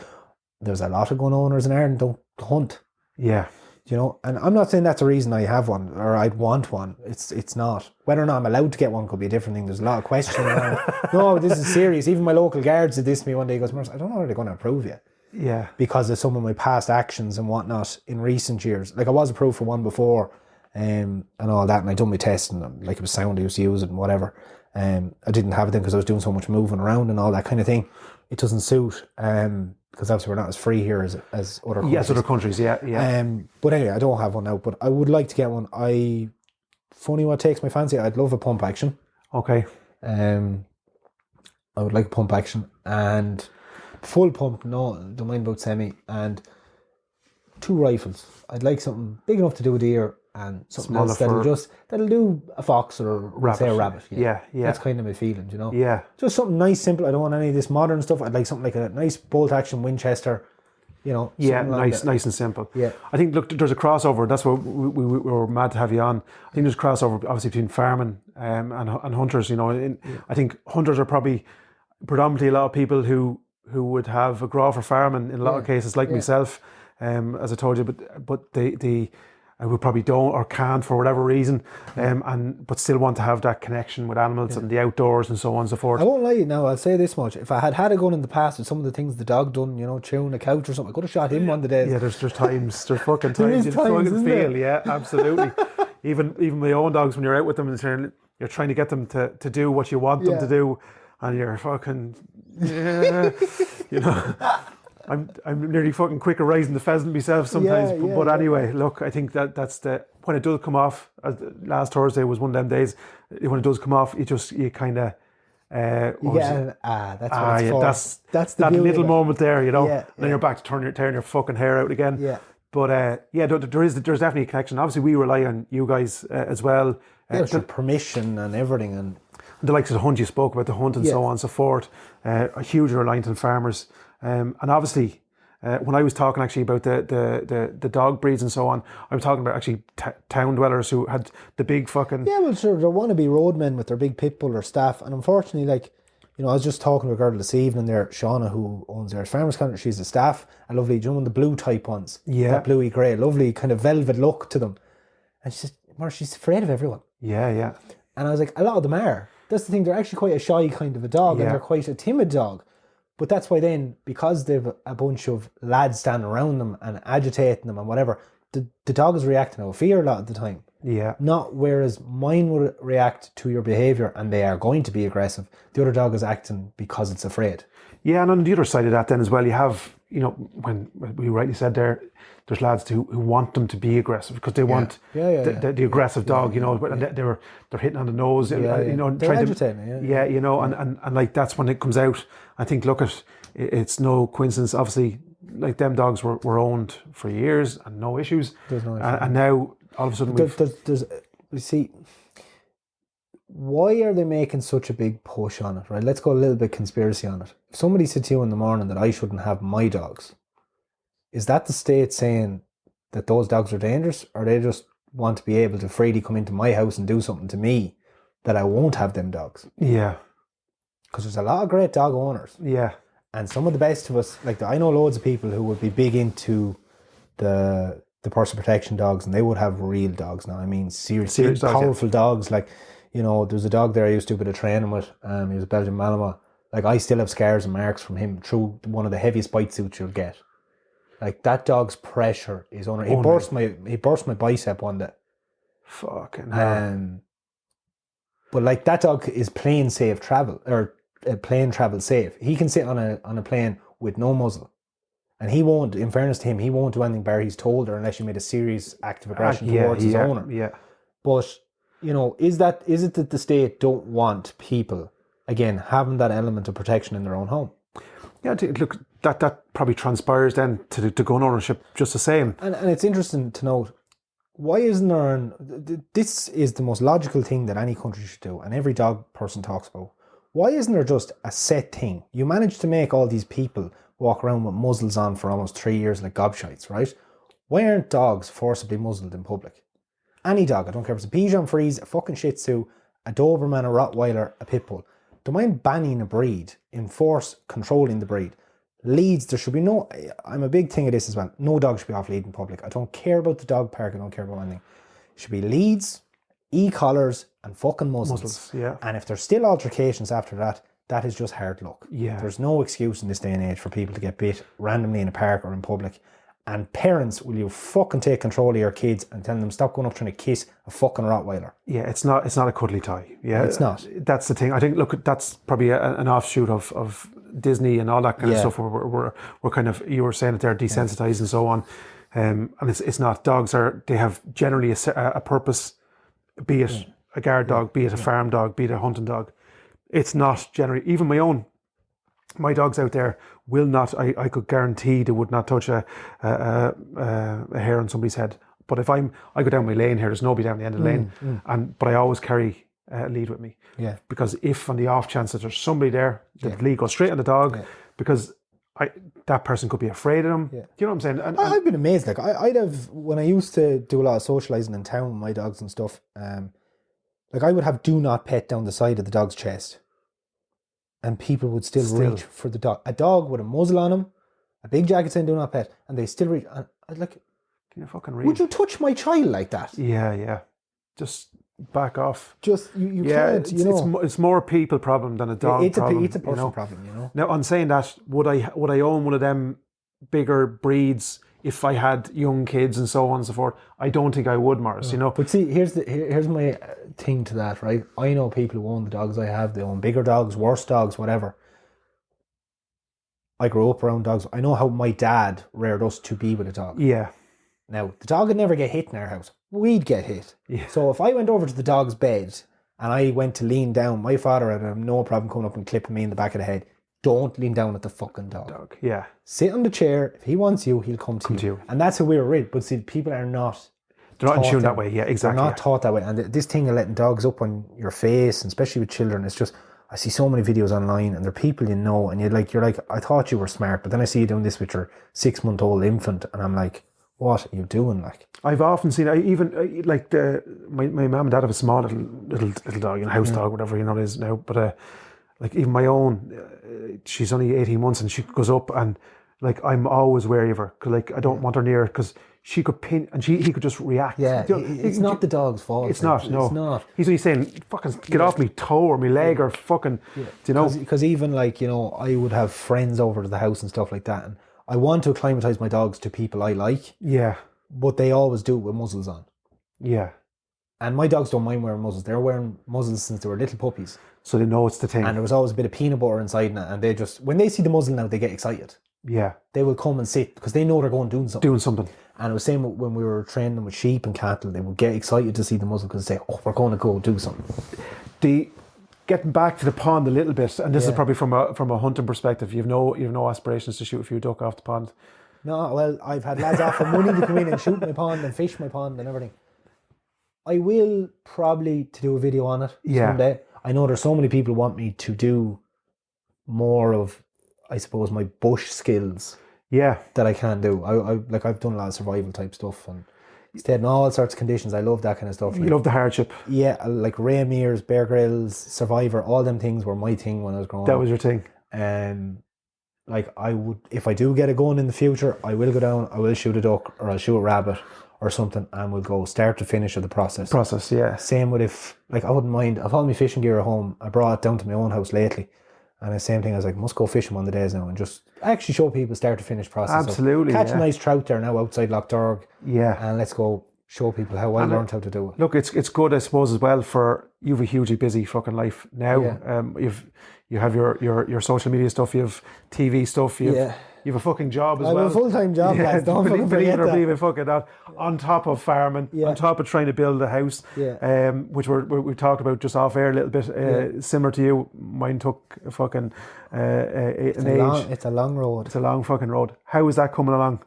there's a lot of gun owners in Ireland don't hunt. Yeah. And I'm not saying that's a reason I have one or I'd want one. It's not. Whether or not I'm allowed to get one could be a different thing. There's a lot of questions around. No, this is serious. Even my local guards did this to me one day. He goes, Maurice, I don't know how they're going to approve you. Yeah. Because of some of my past actions and whatnot in recent years. Like I was approved for one before and all that. And I done my test and like it was sound. I used to use it and whatever. I didn't have it then because I was doing so much moving around and all that kind of thing. It doesn't suit. Because obviously we're not as free here as other countries. Yes, other countries, yeah. But anyway, I don't have one now, but I would like to get one. Funny what takes my fancy, I'd love a pump action. Okay. I would like a pump action and full pump, no, don't mind about semi, and 2 rifles. I'd like something big enough to do a deer and something else that'll do a fox or say a rabbit. Yeah. That's kind of my feeling, Yeah. Just something nice, simple. I don't want any of this modern stuff. I'd like something like a nice bolt action Winchester, Yeah, nice and simple. Yeah. I think, look, there's a crossover. That's what we were mad to have you on. I think there's a crossover, obviously, between farming and hunters. I think hunters are probably predominantly a lot of people who would have a graw for farming in a lot of cases, like myself, as I told you, but they who probably don't or can't for whatever reason, but still want to have that connection with animals and the outdoors and so on and so forth. I won't lie now, I'll say this much. If I had a gun in the past with some of the things the dog done, chewing a couch or something, I could have shot him one of the days. Yeah, there's fucking times you fucking feel, yeah, absolutely. even my own dogs, when you're out with them and you're trying to get them to do what you want them to do, and you're fucking, I'm nearly fucking quick at raising the pheasant myself sometimes. But anyway, look, I think that's when it does come off. Last Thursday was one of them days. When it does come off, you kind of. That's what it's for. That's the that little moment there, Yeah, then you're back to tearing your fucking hair out again. Yeah. But there's definitely a connection. Obviously, we rely on you guys as well. There's permission and everything, and the likes of the hunt you spoke about, the hunt and so on and so forth. A huge reliance on farmers. And obviously, when I was talking actually about the dog breeds and so on, I was talking about actually town dwellers who had the big fucking... Yeah, well, sure, there want to be roadmen with their big pit bull or staff. And unfortunately, I was just talking to a girl this evening there, Shauna, who owns Irish Farmers Counter. She's a staff, a lovely, the blue type ones? Yeah. That bluey grey, lovely kind of velvet look to them. And she said, Maurice, she's afraid of everyone. Yeah. And I was like, a lot of them are. That's the thing, they're actually quite a shy kind of a dog, and they're quite a timid dog. But that's why then, because they've a bunch of lads standing around them and agitating them and whatever, the dog is reacting out of fear a lot of the time. Yeah. Not whereas mine would react to your behaviour and they are going to be aggressive. The other dog is acting because it's afraid. Yeah, and on the other side of that then as well, you have, when we rightly said there's lads who want them to be aggressive because they want the aggressive dog, and they're hitting on the nose, they're trying agitating, and like that's when it comes out. I think, look, it's no coincidence, obviously, like them dogs were owned for years and no issues. There's no issue. And now all of a sudden you see, why are they making such a big push on it, right? Let's go a little bit conspiracy on it. If somebody said to you in the morning that I shouldn't have my dogs, is that the state saying that those dogs are dangerous, or they just want to be able to freely come into my house and do something to me that I won't have them dogs? Yeah. Because there's a lot of great dog owners. Yeah. And some of the best of us, I know loads of people who would be big into the personal protection dogs, and they would have real dogs now. I mean, serious dogs, powerful dogs, You know, there was a dog there I used to do a bit of training with. He was a Belgian Malinois. Like, I still have scars and marks from him through one of the heaviest bite suits you'll get. Like, that dog's pressure is unreal. He burst my bicep one day. Fucking hell. But like, that dog is plane travel safe. He can sit on a plane with no muzzle. And he won't, in fairness to him, he won't do anything bar he's told her unless you made a serious act of aggression towards his owner. Yeah. But, you know, is it that the state don't want people, again, having that element of protection in their own home? Yeah, look, that probably transpires then to gun ownership just the same. And it's interesting to note, why isn't there this is the most logical thing that any country should do, and every dog person talks about. Why isn't there just a set thing? You managed to make all these people walk around with muzzles on for almost 3 years like gobshites, right? Why aren't dogs forcibly muzzled in public? Any dog, I don't care if it's a Bichon Frise, a fucking Shih Tzu, a Doberman, a Rottweiler, a Pitbull. Don't mind banning a breed, enforce controlling the breed. Leads, there should be no, I'm a big thing of this as well, no dog should be off lead in public. I don't care about the dog park, I don't care about anything. It should be leads, e-collars and fucking muzzles. Yeah. And if there's still altercations after that, that is just hard luck. Yeah. There's no excuse in this day and age for people to get bit randomly in a park or in public. And parents, will you fucking take control of your kids and tell them stop going up trying to kiss a fucking Rottweiler? Yeah, it's not a cuddly toy. Yeah, it's not. That's the thing. I think, look, that's probably an offshoot of Disney and all that kind of stuff. We're kind of, you were saying that they're desensitized and so on. And it's not. Dogs they have generally a purpose, be it a guard dog, be it a farm dog, be it a hunting dog. It's not generally, even my dogs out there will not, I could guarantee they would not touch a hair on somebody's head. But if I go down my lane here, there's nobody down the end of the lane. But I always carry a lead with me. Yeah. Because if on the off chance that there's somebody there, the lead goes straight on the dog because that person could be afraid of them. Yeah. Do you know what I'm saying? And I've been amazed. Like I'd have, when I used to do a lot of socialising in town with my dogs and stuff, like I would have do not pet down the side of the dog's chest. And people would still reach for the dog. A dog with a muzzle on him, a big jacket saying do not pet, and they still reach. And I'd like, can you fucking read? Would you touch my child like that? Yeah. Just back off. Just, you can't, you know. It's more a people problem than a dog problem. It's a person problem, you know. Now, on saying that, would I own one of them bigger breeds if I had young kids and so on and so forth? I don't think I would, Maurice, you know. But see, here's my thing to that, right? I know people who own the dogs I have. They own bigger dogs, worse dogs, whatever. I grew up around dogs. I know how my dad reared us to be with a dog. Yeah. Now, the dog would never get hit in our house. We'd get hit. Yeah. So if I went over to the dog's bed and I went to lean down, my father would have no problem coming up and clipping me in the back of the head. Don't lean down at the fucking dog. Yeah. Sit on the chair. If he wants you, he'll come to you. And that's how we were raised. But see, people are not. They're not in tune that way. Yeah, exactly. They're not taught that way. And this thing of letting dogs up on your face, and especially with children, it's just, I see so many videos online and they're people you know, and you're like, I thought you were smart, but then I see you doing this with your 6-month-old infant, and I'm like, what are you doing? Like, I've often seen, like my mum and dad have a small little dog, you know, house dog, whatever, you know, it is now. But like even my own, she's only 18 months and she goes up and like I'm always wary of her because like I don't want her near her because she could pin and he could just react. Yeah, you know, it's not the dog's fault. It's not. No, it's not. He's only saying, "Fucking get off me toe or my leg or fucking," you know. Because even like, you know, I would have friends over to the house and stuff like that, and I want to acclimatise my dogs to people I like. Yeah. But they always do it with muzzles on. Yeah. And my dogs don't mind wearing muzzles. They're wearing muzzles since they were little puppies. So they know it's the thing. And there was always a bit of peanut butter inside it, and they just, when they see the muzzle now, they get excited. Yeah. They will come and sit because they know they're going doing something. And it was the same when we were training them with sheep and cattle. They would get excited to see the muzzle because they say, "Oh, we're going to go do something." Getting back to the pond a little bit, and this is probably from a hunting perspective. You've no aspirations to shoot a few duck off the pond. No, well, I've had lads offer money to come in and shoot my pond and fish my pond and everything. I will probably to do a video on it someday. I know there's so many people who want me to do more of, I suppose, my bush skills. Yeah, that I can do. I've done a lot of survival type stuff and stayed in all sorts of conditions. I love that kind of stuff. You love the hardship. Yeah, like Ray Mears, Bear Grylls, Survivor, all them things were my thing when I was growing up. That was your thing. Like I would, if I do get a gun in the future, I will go down, I will shoot a duck or I'll shoot a rabbit or something, and we'll go start to finish of the process. Yeah. Same with if, like, I wouldn't mind, I've all my fishing gear at home. I brought it down to my own house lately. And the same thing, I was like, must go fishing one of the days now and just actually show people start to finish process. Absolutely. Catch a nice trout there now outside Loughdorg. Yeah. And let's go show people how I learned how to do it. Look, it's good, I suppose, as well, for you've a hugely busy fucking life now. Yeah. You have your social media stuff, you have TV stuff, you have a fucking job as well. I have a full-time job, lads. Don't believe forget it or that. believe it, fucking that. On top of farming, on top of trying to build a house, which we talked about just off air a little bit, similar to you. Mine took a fucking It's a long road. It's a long fucking road. How is that coming along?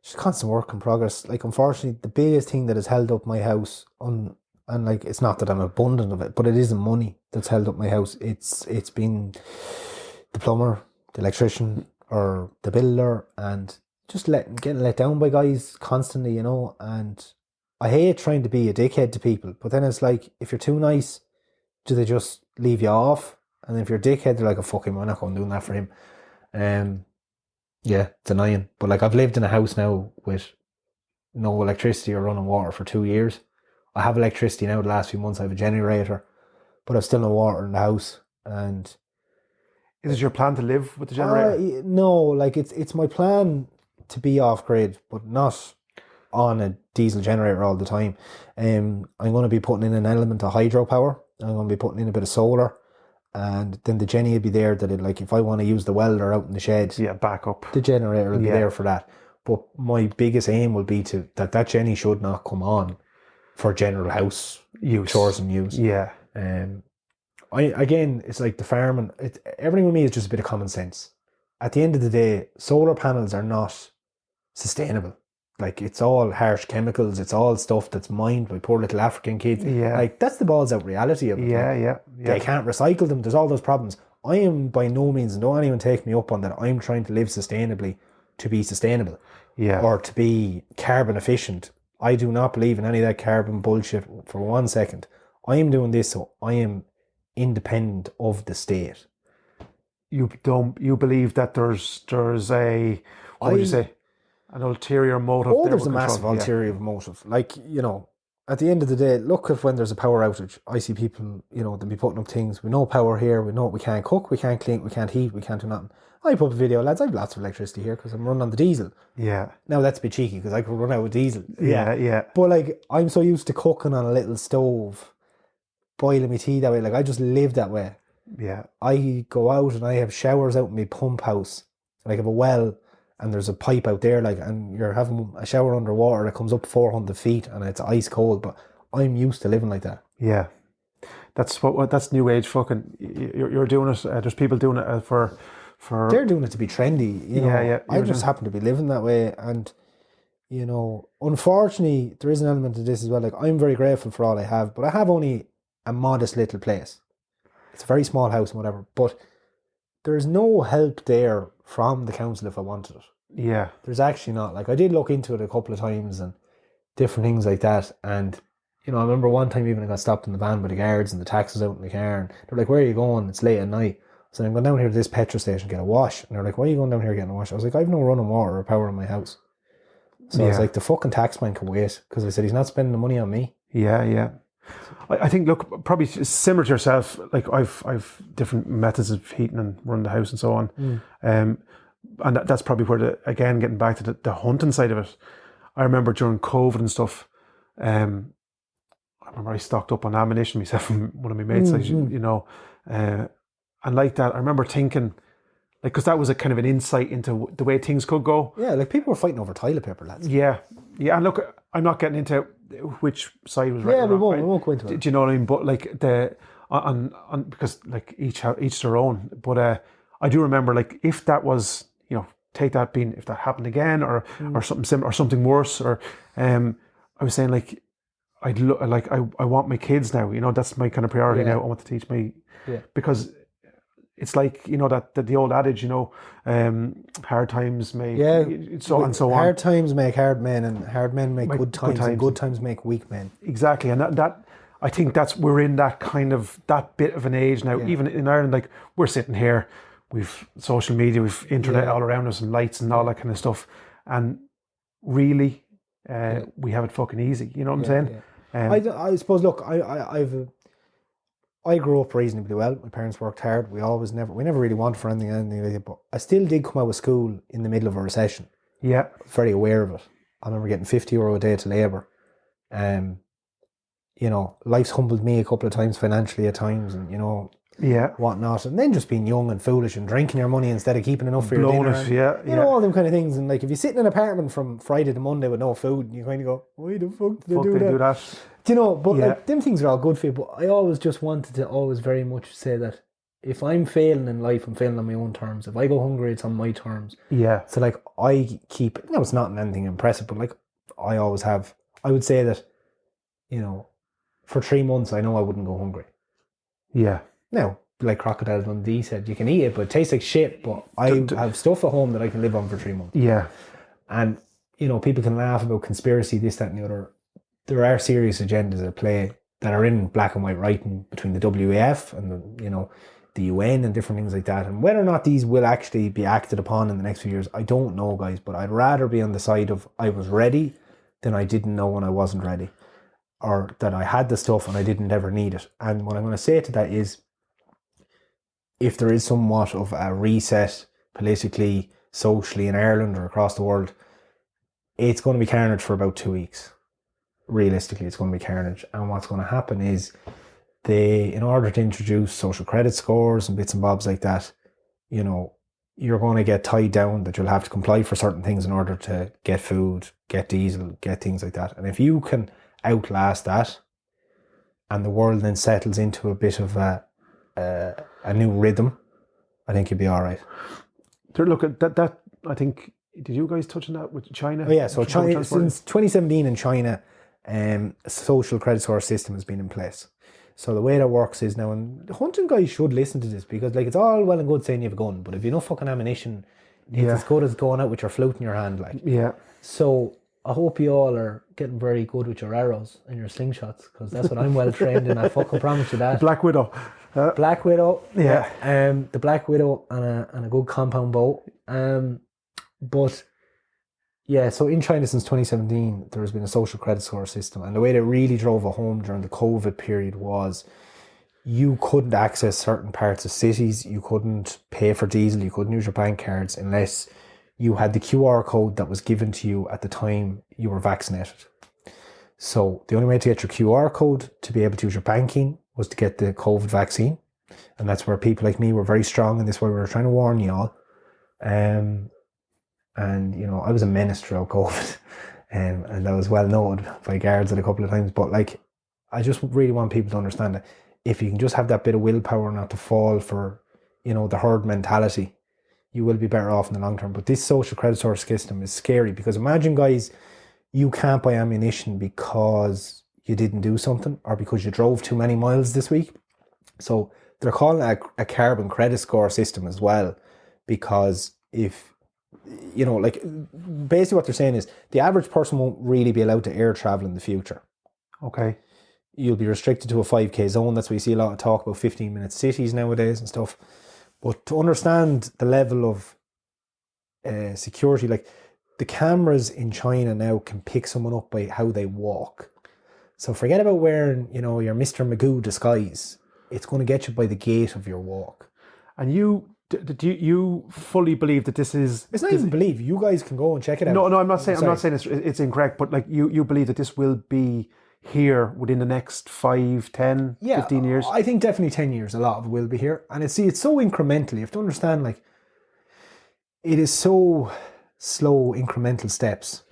It's constant work in progress. Like, unfortunately, the biggest thing that has held up my house and like, it's not that I'm abundant of it, but it isn't money that's held up my house. It's been the plumber, the electrician, or the builder, and just getting let down by guys constantly, you know. And I hate trying to be a dickhead to people, but then it's like, if you're too nice, do they just leave you off? And if you're a dickhead, they're like, oh, fuck him, I'm not going doing that for him. Yeah, it's annoying. But like, I've lived in a house now with no electricity or running water for 2 years. I have electricity now the last few months. I have a generator, but I've still no water in the house. And is it your plan to live with the generator? No, like, it's my plan to be off grid, but not on a diesel generator all the time. I'm going to be putting in an element of hydropower. I'm going to be putting in a bit of solar. And then the Jenny will be there that like, if I want to use the welder out in the shed, back up. The generator will be there for that. But my biggest aim will be that Jenny should not come on for general house chores and use. Yeah. Again, it's like the farming. Everything with me is just a bit of common sense. At the end of the day, solar panels are not sustainable. Like, it's all harsh chemicals. It's all stuff that's mined by poor little African kids. Yeah. Like, that's the balls out reality of it. Yeah. They can't recycle them. There's all those problems. I am by no means, and don't anyone take me up on that, I'm trying to live sustainably to be sustainable. Yeah. Or to be carbon efficient. I do not believe in any of that carbon bullshit for 1 second. I am doing this so I am independent of the state. You believe that there's a, what would you say? An ulterior motive. Oh, there's a massive ulterior motive. Like, you know, at the end of the day, look at when there's a power outage. I see people, you know, they'll be putting up things. We know power here. We know we can't cook. We can't clean. We can't heat. We can't do nothing. I put up a video, lads. I have lots of electricity here because I'm running on the diesel. Yeah. Now that's a bit cheeky because I could run out with diesel. Yeah. But like, I'm so used to cooking on a little stove, boiling my tea that way. Like, I just live that way. Yeah. I go out and I have showers out in my pump house. Like, I have a well. And there's a pipe out there, like, and you're having a shower underwater that comes up 400 feet and it's ice cold. But I'm used to living like that. Yeah, that's that's new age fucking. You're doing it. There's people doing it for. They're doing it to be trendy. You know? Yeah. I just happen to be living that way, and you know, unfortunately, there is an element to this as well. Like, I'm very grateful for all I have, but I have only a modest little place. It's a very small house and whatever, but there's no help there from the council if I wanted it. Yeah. There's actually not. Like, I did look into it a couple of times and different things like that. And, you know, I remember one time even I got stopped in the van by the guards and the taxis out in the car. And they're like, where are you going? It's late at night. So I'm going down here to this petrol station, get a wash. And they're like, why are you going down here getting a wash? I was like, I've no running water or power in my house. So I was like, the fucking taxman can wait. Because I said, he's not spending the money on me. Yeah. I think, look, probably similar to yourself, like I've different methods of heating and running the house and so on. And that's probably where, again, getting back to the hunting side of it. I remember during COVID and stuff, I remember I stocked up on ammunition myself from one of my mates, you know, and like that, I remember thinking, like, because that was a kind of an insight into the way things could go. Yeah, like, people were fighting over toilet paper, lads. Yeah, and look, I'm not getting into which side was right. Yeah, or wrong, we won't go into it. Do you know what I mean? But like on because like each their own. But I do remember, like, if that was, you know, take that being, if that happened again or something similar or something worse, or I was saying, like, I want my kids now. You know, that's my kind of priority now. I want to teach my because it's like, you know, that the old adage, you know, hard times make so on. Hard times make hard men, and hard men make good times, and good times make weak men. Exactly, and that I think we're in that kind of that bit of an age now. Even in Ireland, like, we're sitting here, we've social media, we've internet all around us, and lights and all that kind of stuff. And really, we have it fucking easy. You know what I'm saying? I suppose. Look, I grew up reasonably well. My parents worked hard. We never really wanted for anything like that. But I still did come out of school in the middle of a recession. Yeah, very aware of it. I remember getting €50 a day to labour. You know, life's humbled me a couple of times financially at times, and you know, whatnot. And then just being young and foolish and drinking your money instead of keeping enough for your dinner. And, you know, all them kind of things. And like, if you sit in an apartment from Friday to Monday with no food, you kind of go, why the fuck did they do that? Do you know? But like, them things are all good for you. But I always just wanted to always very much say that if I'm failing in life, I'm failing on my own terms. If I go hungry, it's on my terms. Yeah. So like, I keep, you know, it's not anything impressive, but like, I always have, I would say that, you know, for 3 months, I know I wouldn't go hungry. Yeah. Now, like Crocodile Dundee said, you can eat it, but it tastes like shit. But I have stuff at home that I can live on for 3 months. Yeah. And, you know, people can laugh about conspiracy, this, that, and the other. There are serious agendas at play that are in black and white writing between the WEF and the, you know, the UN and different things like that. And whether or not these will actually be acted upon in the next few years, I don't know, guys. But I'd rather be on the side of I was ready than I didn't know when I wasn't ready, or that I had the stuff and I didn't ever need it. And what I'm going to say to that is, if there is somewhat of a reset politically, socially in Ireland or across the world, it's going to be carnage for about 2 weeks. Realistically, it's going to be carnage. And what's going to happen is in order to introduce social credit scores and bits and bobs like that, you know, you're going to get tied down that you'll have to comply for certain things in order to get food, get diesel, get things like that. And if you can outlast that and the world then settles into a bit of a new rhythm, I think you'll be all right. Look, that I think, did you guys touch on that with China? Oh yeah, so China, since 2017 in China, a social credit score system has been in place. So the way that works is now, and hunting guys should listen to this, because like, it's all well and good saying you have a gun, but if you have no fucking ammunition, it's as good as going out with your flute in your hand, like. Yeah. So I hope you all are getting very good with your arrows and your slingshots, because that's what I'm well trained in. I fucking promise you that. The Black Widow. Black Widow. Yeah. The Black Widow and a good compound bow. But yeah, so in China since 2017, there has been a social credit score system. And the way that really drove it home during the COVID period was you couldn't access certain parts of cities. You couldn't pay for diesel. You couldn't use your bank cards unless you had the QR code that was given to you at the time you were vaccinated. So the only way to get your QR code to be able to use your banking was to get the COVID vaccine. And that's where people like me were very strong, and this is why we were trying to warn you all. And, you know, I was a menace throughout COVID, and I was well known by guards a couple of times. But like, I just really want people to understand that if you can just have that bit of willpower not to fall for, you know, the herd mentality, you will be better off in the long term. But this social credit score system is scary, because imagine, guys, you can't buy ammunition because you didn't do something or because you drove too many miles this week. So they're calling it a carbon credit score system as well, because if, you know, like, basically what they're saying is the average person won't really be allowed to air travel in the future. Okay. You'll be restricted to a 5k zone. That's why you see a lot of talk about 15-minute cities nowadays and stuff. But to understand the level of security, like, the cameras in China now can pick someone up by how they walk. So forget about wearing, you know, your Mr. Magoo disguise. It's going to get you by the gait of your walk. And do you fully believe that this is? It's not even believe. You guys can go and check it out. No, I'm not saying it's incorrect, but like, you believe that this will be here within the next 5, 10, 15 years? I think definitely 10 years. A lot of it will be here, and it's so incrementally. You have to understand, like, it is so slow, incremental steps,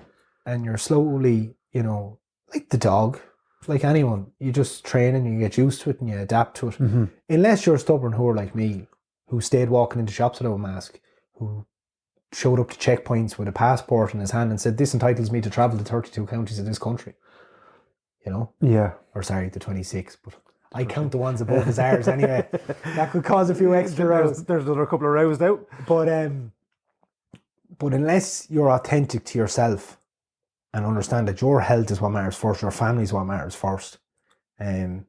and you're slowly, you know, like the dog, like anyone, you just train and you get used to it and you adapt to it. Mm-hmm. Unless you're a stubborn whore like me, who stayed walking into shops without a mask, who showed up to checkpoints with a passport in his hand and said, this entitles me to travel to 32 counties of this country. You know? Yeah. Or sorry, the 26, but I count the ones above as ours anyway. That could cause a few extra rows. There's another couple of rows out. But unless you're authentic to yourself and understand that your health is what matters first, your family is what matters first, and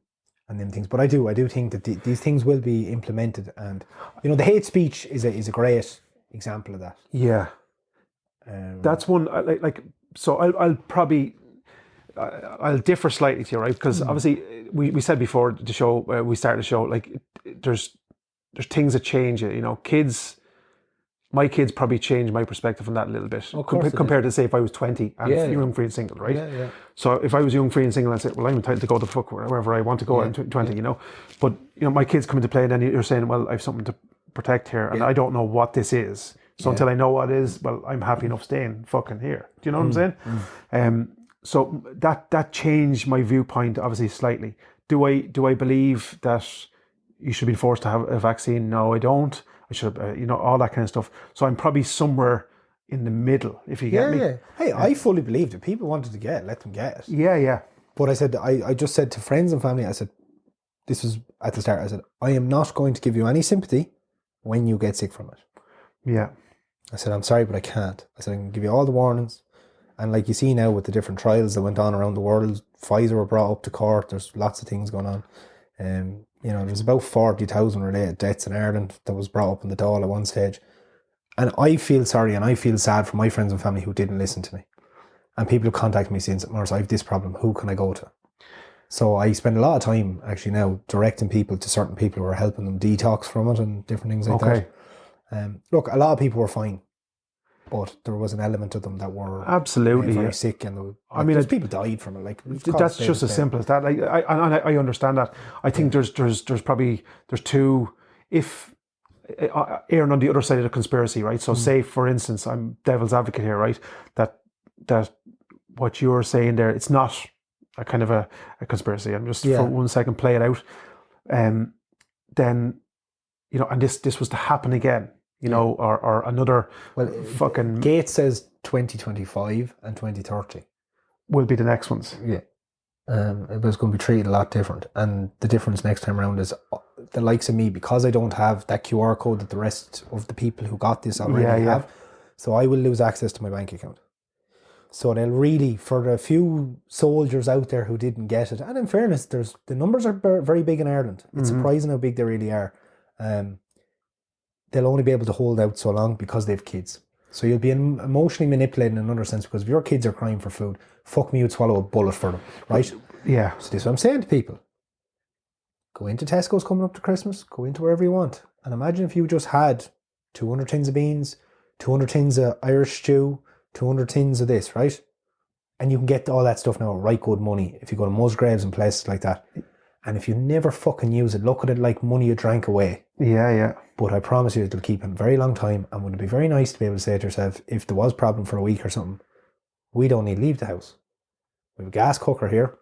them things. But I do think that these things will be implemented, and, you know, the hate speech is a great example of that. Yeah. That's one, like So I'll probably I'll differ slightly to you, right? Because obviously we said before the show, we started the show, like there's things that change it. You know, my kids probably changed my perspective on that a little bit compared to say if I was 20 and young, free and single, right? Yeah. So if I was young, free and single, I'd say, well, I'm entitled to go the fuck wherever I want to go at 20, you know. But you know, my kids come into play, and then you're saying, well, I have something to protect here, and I don't know what this is. So until I know what it is, well, I'm happy enough staying fucking here. Do you know what I'm saying? So that changed my viewpoint, obviously, slightly. Do I believe that you should be forced to have a vaccine? No, I don't. I should, you know, all that kind of stuff. So I'm probably somewhere in the middle, if you get me. Yeah. Hey, I fully believed it. People wanted to get it, let them get it. Yeah. But I said, I just said to friends and family, I said, this was at the start, I said, I am not going to give you any sympathy when you get sick from it. Yeah. I said, I'm sorry, but I can't. I said, I can give you all the warnings. And like you see now with the different trials that went on around the world, Pfizer were brought up to court. There's lots of things going on. You know, there's about 40,000 related deaths in Ireland that was brought up in the Dáil at one stage. And I feel sorry and I feel sad for my friends and family who didn't listen to me. And people who contact me saying, Maurice, I have this problem. Who can I go to? So I spend a lot of time actually now directing people to certain people who are helping them detox from it and different things like that. Look, a lot of people were fine. But there was an element of them that were absolutely very sick, and there's people died from it. Like that's just as simple as that. Like I understand that. I think there's two. If erring on the other side of the conspiracy, right? So say for instance, I'm devil's advocate here, right? That what you're saying there, it's not a kind of a conspiracy. I'm just for 1 second play it out. Then you know, and this was to happen again. You know, or another fucking... Gates says 2025 and 2030 will be the next ones. Yeah. It was going to be treated a lot different. And the difference next time around is the likes of me, because I don't have that QR code that the rest of the people who got this already have. So I will lose access to my bank account. So they'll really, for the few soldiers out there who didn't get it, and in fairness, the numbers are very big in Ireland. It's surprising how big they really are. They'll only be able to hold out so long because they have kids. So you'll be emotionally manipulated in another sense, because if your kids are crying for food, fuck me, you'd swallow a bullet for them, right? Yeah. So this is what I'm saying to people. Go into Tesco's coming up to Christmas, go into wherever you want. And imagine if you just had 200 tins of beans, 200 tins of Irish stew, 200 tins of this, right? And you can get all that stuff now at right good money if you go to Musgraves and places like that. And if you never fucking use it, look at it like money you drank away. Yeah. But I promise you it'll keep a very long time, and would it be very nice to be able to say to yourself, if there was a problem for a week or something, we don't need to leave the house. We have a gas cooker here,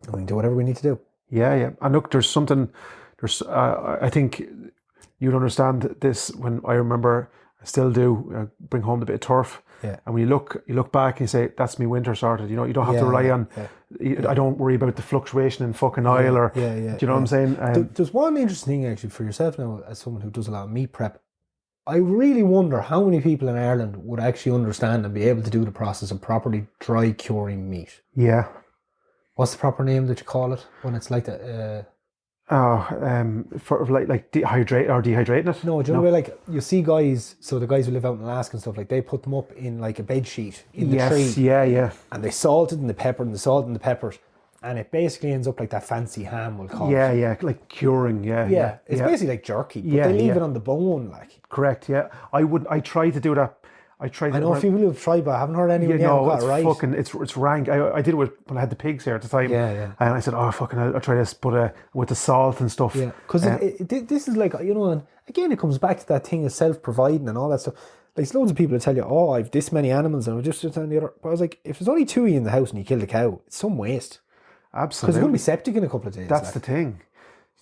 and we can do whatever we need to do. Yeah. And look, I think you'd understand this when I remember, I still do, bring home the bit of turf. Yeah. And when you look back and you say, that's me winter sorted, you know, you don't have to rely on, I don't worry about the fluctuation in fucking oil or, do you know what I'm saying? There's one interesting thing actually for yourself now, as someone who does a lot of meat prep. I really wonder how many people in Ireland would actually understand and be able to do the process of properly dry curing meat. Yeah. What's the proper name that you call it when it's like that? For like dehydrating it? No, do you know like you see guys, so the guys who live out in Alaska and stuff, like they put them up in like a bed sheet in the tree. Yeah. And they salt it and the pepper and the salt and the peppers. And it basically ends up like that fancy ham, we'll call it. Yeah, like curing, yeah. It's basically like jerky, but they leave it on the bone, like. Correct, yeah. I try to do that. I know a few people who've tried, but I haven't heard anyone it's right. Fucking, it's rank. I did it when I had the pigs here at the time. Yeah. And I said, fucking, I'll try this, but with the salt and stuff. Yeah, because this is like, you know, and again, it comes back to that thing of self-providing and all that stuff. Like, loads of people will tell you, I've this many animals and I'll just sit on the other. But I was like, if there's only 2 of you in the house and you killed a cow, it's some waste. Absolutely. Because it's going to be septic in a couple of days. That's the thing.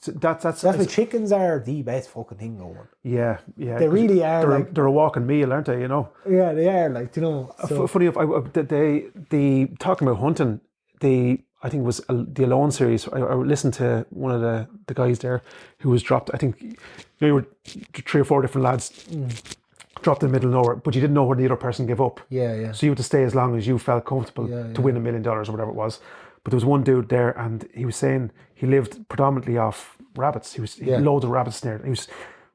That's why chickens are the best fucking thing going. Yeah. They really are. They're a walking meal, aren't they? You know. Yeah, they are. Like, you know. So. Funny enough, they talking about hunting. I think it was the Alone series. I listened to one of the guys there who was dropped. I think you were 3 or 4 different lads dropped in the middle of nowhere, but you didn't know where the other person gave up. Yeah. So you had to stay as long as you felt comfortable to win $1 million or whatever it was. But there was one dude there, and he was saying he lived predominantly off rabbits. He loads of rabbits snared. He was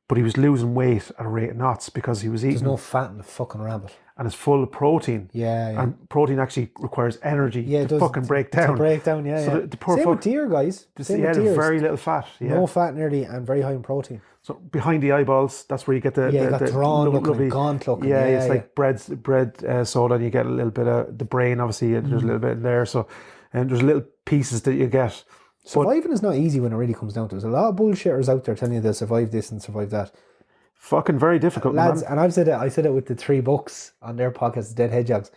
but he was losing weight at a rate of knots because he was eating. There's no fat in the fucking rabbit. And it's full of protein. Yeah. And protein actually requires energy to fucking break down. To break down, So the poor Same with deer, guys. Same with deer. Very little fat. Yeah. No fat nearly and very high in protein. So behind the eyeballs, that's where you get the drawn looking, lovely, gaunt looking. Yeah, it's like bread soda, and you get a little bit of the brain. Obviously, there's a little bit in there. So, and there's little pieces that you get. Surviving is not easy when it really comes down to it. There's a lot of bullshitters out there telling you they'll survive this and survive that. Fucking very difficult, lads. Man. And I said it with the 3 books on their podcast, Dead Hedgehogs.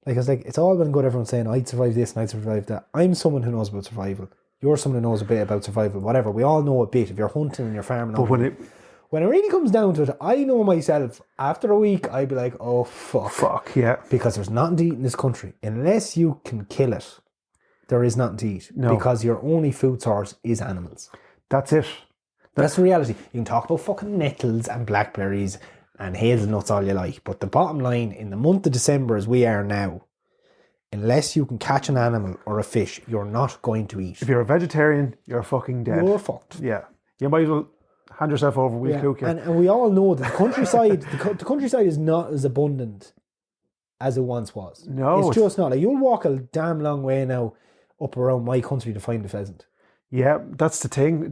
Like, I was like, it's all been good. Everyone saying I'd survive this and I'd survive that. I'm someone who knows about survival. You're someone who knows a bit about survival. Whatever. We all know a bit. If you're hunting and you're farming, but when it really comes down to it, I know myself. After a week, I'd be like, oh fuck, yeah, because there's nothing to eat in this country unless you can kill it. There is nothing to eat because your only food source is animals. That's it. That's the reality. You can talk about fucking nettles and blackberries and hazelnuts all you like, but the bottom line, in the month of December as we are now, unless you can catch an animal or a fish, you're not going to eat. If you're a vegetarian, you're fucking dead. You're fucked. Yeah. You might as well hand yourself over, we'll cook you. And we all know that the countryside, the countryside is not as abundant as it once was. No. It's just not. Like, you'll walk a damn long way now up around my country to find a pheasant. Yeah, that's the thing.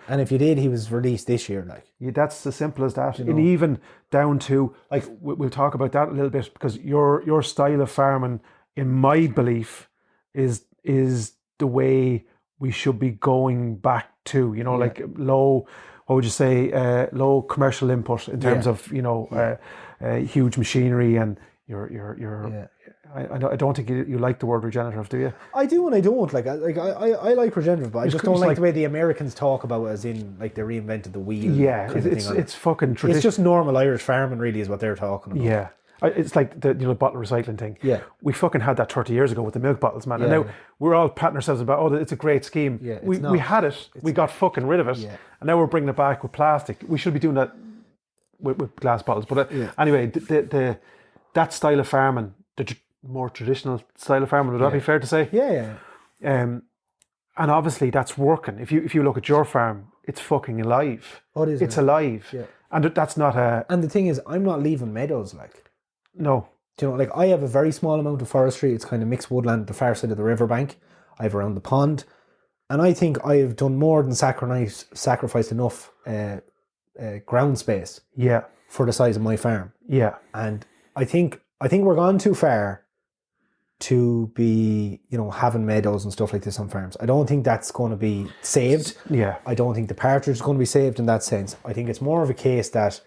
And if you did, he was released this year. Like, that's as simple as that. And even down to, like, we'll talk about that a little bit, because your style of farming, in my belief, is the way we should be going back to. Like low, what would you say, low commercial input in terms of huge machinery and your. I don't think you like the word regenerative, do you? I do and I don't. Like I like regenerative, but I just don't like the way the Americans talk about it, as in like they reinvented the wheel. Yeah, it's fucking tradition. It's just normal Irish farming, really, is what they're talking about. Yeah, it's like the bottle recycling thing. Yeah, we fucking had that 30 years ago with the milk bottles, man. And now we're all patting ourselves about, it's a great scheme. Yeah, we had it, we got fucking rid of it, and now we're bringing it back with plastic. We should be doing that with glass bottles. But anyway, that style of farming, the more traditional style of farming, would that be fair to say? Yeah. And obviously that's working. If you look at your farm, it's fucking alive. Oh, it is. It's alive. Yeah. And that's not a... And the thing is, I'm not leaving meadows, like. No. Do you know, like, I have a very small amount of forestry. It's kind of mixed woodland at the far side of the riverbank. I have around the pond. And I think I have done more than sacrificed enough ground space for the size of my farm. Yeah. And I think we're gone too far to be, having meadows and stuff like this on farms. I don't think that's going to be saved. Yeah. I don't think the partridge is going to be saved in that sense. I think it's more of a case that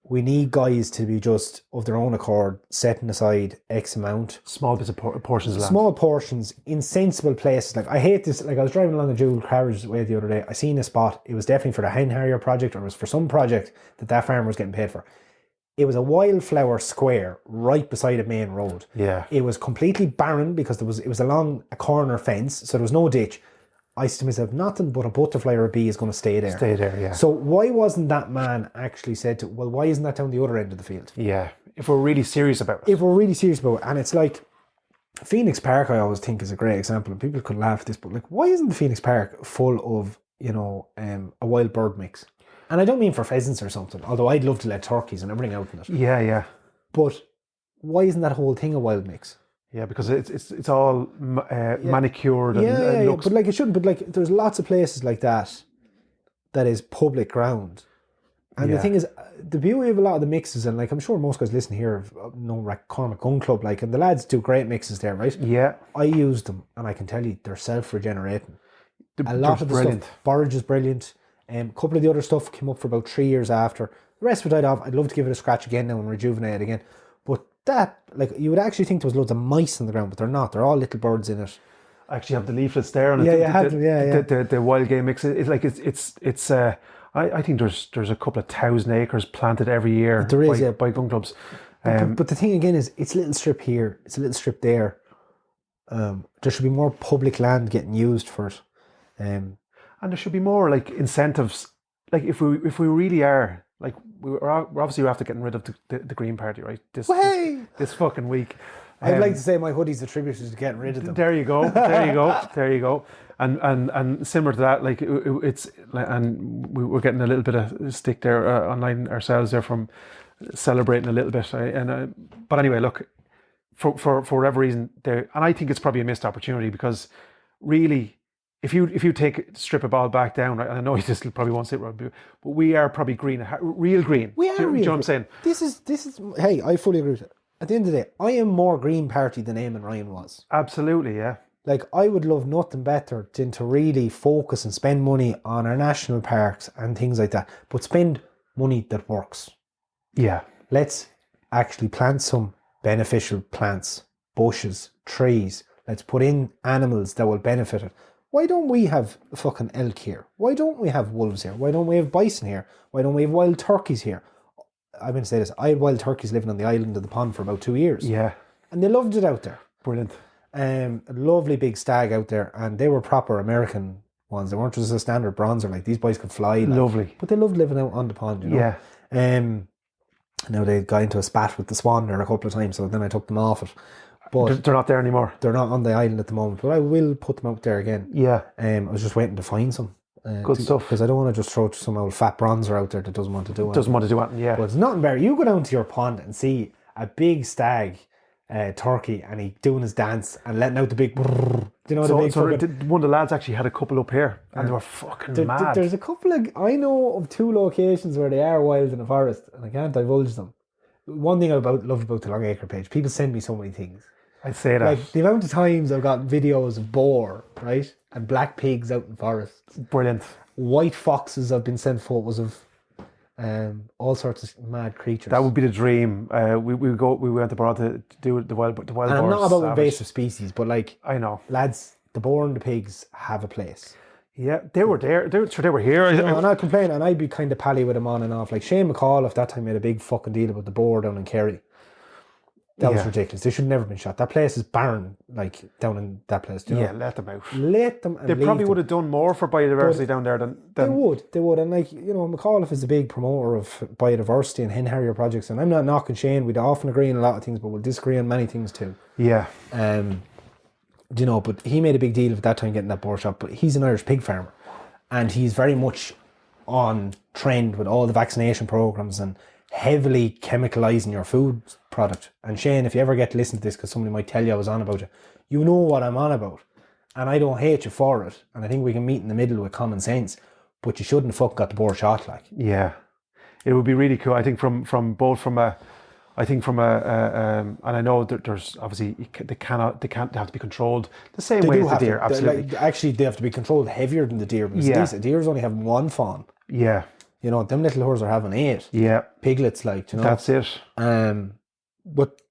we need guys to be just, of their own accord, setting aside X amount. Small bits of portions of land. Small portions in sensible places. Like, I hate this. Like, I was driving along a dual carriageway the other day. I seen a spot. It was definitely for the hen harrier project, or it was for some project that farmer was getting paid for. It was a wildflower square right beside a main road. Yeah. It was completely barren because it was along a corner fence, so there was no ditch. I said to myself, nothing but a butterfly or a bee is going to stay there. Stay there, yeah. So why wasn't that man actually said to, well, why isn't that down the other end of the field? Yeah. If we're really serious about it. If we're really serious about it. And it's like, Phoenix Park, I always think, is a great example, and people could laugh at this, but like, why isn't the Phoenix Park full of, a wild bird mix? And I don't mean for pheasants or something, although I'd love to let turkeys and everything out in it. Yeah. But why isn't that whole thing a wild mix? Yeah, because it's all manicured and looks... But like, it shouldn't. But like, there's lots of places like that is public ground. And the thing is, the beauty of a lot of the mixes, and like, I'm sure most guys listening here know Cormac Gun Club, like, and the lads do great mixes there, right? Yeah. I use them, and I can tell you, they're self-regenerating. A lot of the brilliant stuff, borage is brilliant. A couple of the other stuff came up for about 3 years after. The rest of it died off. I'd love to give it a scratch again now and rejuvenate it again. But that, like, you would actually think there was loads of mice on the ground, but they're not. They're all little birds in it. I actually have the leaflets there. And the wild game mix. It's like, I think there's a couple of 1,000 acres planted every year by gun clubs. But the thing again is, it's a little strip here, it's a little strip there. There should be more public land getting used for it. And there should be more like incentives. Like if we really are, like, we're obviously after getting rid of the Green Party, right? This fucking week. I'd like to say my hoodie's attributed to getting rid of them. There you go. And similar to that, like it's and we're getting a little bit of stick there online ourselves there from celebrating a little bit. But anyway, look, for whatever reason, there, and I think it's probably a missed opportunity because really, if you strip it all back down, right, and I know you just probably won't sit right, but we are probably green, real green. We are do you real know what I'm saying? This is. Hey, I fully agree with it. At the end of the day, I am more Green Party than Eamon Ryan was. Absolutely, yeah. Like, I would love nothing better than to really focus and spend money on our national parks and things like that, but spend money that works. Yeah. Let's actually plant some beneficial plants, bushes, trees. Let's put in animals that will benefit it. Why don't we have fucking elk here? Why don't we have wolves here? Why don't we have bison here? Why don't we have wild turkeys here? I'm going to say this. I had wild turkeys living on the island of the pond for about 2 years. Yeah. And they loved it out there. Brilliant. A lovely big stag out there. And they were proper American ones. They weren't just a standard bronzer. Like, these boys could fly. Like, lovely. But they loved living out on the pond, you know? Yeah. Now, they got into a spat with the swan there a couple of times, so then I took them off it. But they're not there anymore. they're not on the island at the moment, but I will put them out there again. Yeah. I was just waiting to find some. Good stuff. Because I don't want to just throw some old fat bronzer out there that doesn't want to do it. Doesn't want to do anything, yeah. But it's nothing better. You go down to your pond and see a big stag turkey and he doing his dance and letting out the big brrr. Do you know the big fucking... One of the lads actually had a couple up here and they were fucking mad. There's a couple of... I know of 2 locations where they are wild in the forest and I can't divulge them. One thing I love about the Long Acre page, people send me so many things. I'd say that. Like, the amount of times I've got videos of boar, right? And black pigs out in forests. Brilliant. White foxes, I've been sent photos of all sorts of mad creatures. That would be the dream. We went abroad to do the wild and boars. I'm not about invasive species, but like, I know, lads, the boar and the pigs have a place. Yeah, they were there. They were here. And I'd complain, and I'd be kind of pally with them on and off. Like Shane McAuliffe that time made a big fucking deal about the boar down in Kerry. That was ridiculous. They should have never been shot. That place is barren, like down in that place. Do you know? Let them out. Let them. And they probably would have done more for biodiversity down there than they would. And like, you know, McAuliffe is a big promoter of biodiversity and hen harrier projects. And I'm not knocking Shane. We'd often agree on a lot of things, but we'll disagree on many things too. Yeah. You know, but he made a big deal at that time getting that boar shot. But he's an Irish pig farmer, and he's very much on trend with all the vaccination programs and heavily chemicalizing your food product. And Shane, if you ever get to listen to this, because somebody might tell you I was on about it, you know what I'm on about, and I don't hate you for it. And I think we can meet in the middle with common sense. But you shouldn't have fucking got the boar shot, like. Yeah, it would be really cool. I think from and I know that there's obviously they have to be controlled the same way as the deer. Absolutely. Actually, they have to be controlled heavier than the deer, because these deers only have 1 fawn. Yeah. You know, them little whores are having 8. Yeah. Piglets, like, you know. That's it. But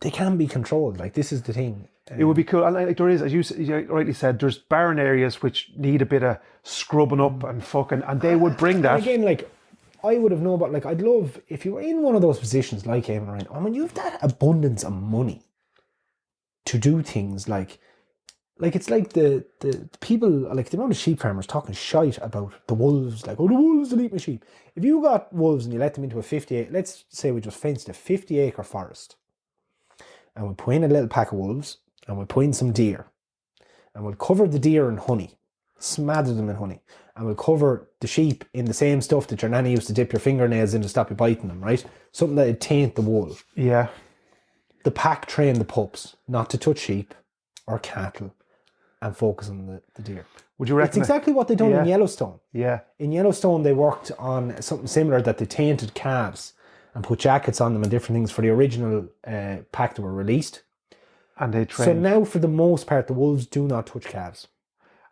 they can be controlled. Like, this is the thing. It would be cool. And like there is, as you rightly said, there's barren areas which need a bit of scrubbing up and they would bring that. And again, like, I would have known about, like, I'd love if you were in one of those positions like Eamon Ryan. I mean, you have that abundance of money to do things like it's like the people, like the amount of sheep farmers talking shite about the wolves, like, oh, the wolves will eat my sheep. If you got wolves and you let them into a 50, let's say we just fenced a 50-acre forest, and we put in a little pack of wolves, and we put in some deer, and we'll cover the deer in honey, smother them in honey, and we'll cover the sheep in the same stuff that your nanny used to dip your fingernails in to stop you biting them, right? Something that would taint the wool. Yeah. The pack train the pups not to touch sheep or cattle and focus on the deer. Would you reckon? It's exactly what they done in Yellowstone. Yeah. In Yellowstone, they worked on something similar, that they tainted calves and put jackets on them and different things for the original pack that were released. And they trained. So now, for the most part, the wolves do not touch calves.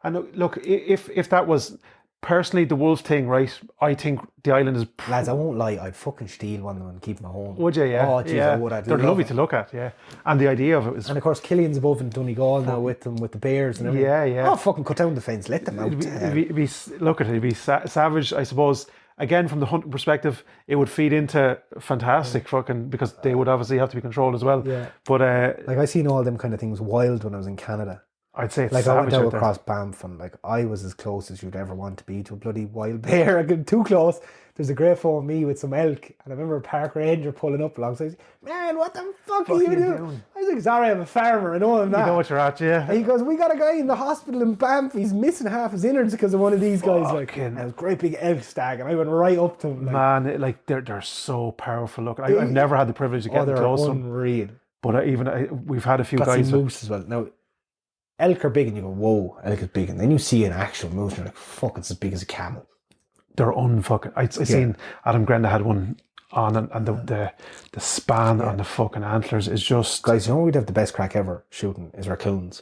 And look, if that was personally the wolves thing, right? I think the island is. Lads, I won't lie. I'd fucking steal one of them and keep them at home. Would you? Yeah. Oh, geez, yeah. I would. They're lovely to look at. Yeah. And the idea of it is. And of course, Killian's above in Donegal now with them, with the bears and everything. Yeah, yeah. Oh, fucking cut down the fence. Let them out. It'd be savage, I suppose. Again, from the hunting perspective, it would feed into fantastic fucking, because they would obviously have to be controlled as well. Yeah. But like, I seen all them kind of things wild when I was in Canada. I'd say it's like I went savage out out there. across Banff and like I was as close as you'd ever want to be to a bloody wild bear. I got too close. There's a great photo of me with some elk, and I remember a park ranger pulling up alongside. Man, what the fuck are you doing? I was like, sorry, I'm a farmer. I know I'm not. You know what you're at, yeah. And he goes, we got a guy in the hospital in Banff. He's missing half his innards because of one of these guys. Like, and it was a great big elk stag, and I went right up to him. Like, man, like they're so powerful. Look, I've never had the privilege of getting close to them. Unreal. But we've had a few guys. Moose as well. Now, elk are big, and you go, whoa, elk is big, and then you see an actual moose, and you're like, fuck, it's as big as a camel. They're unfucking. I seen Adam Grenda had one on, and the span on the fucking antlers is just. Guys, you know we'd have the best crack ever shooting is raccoons.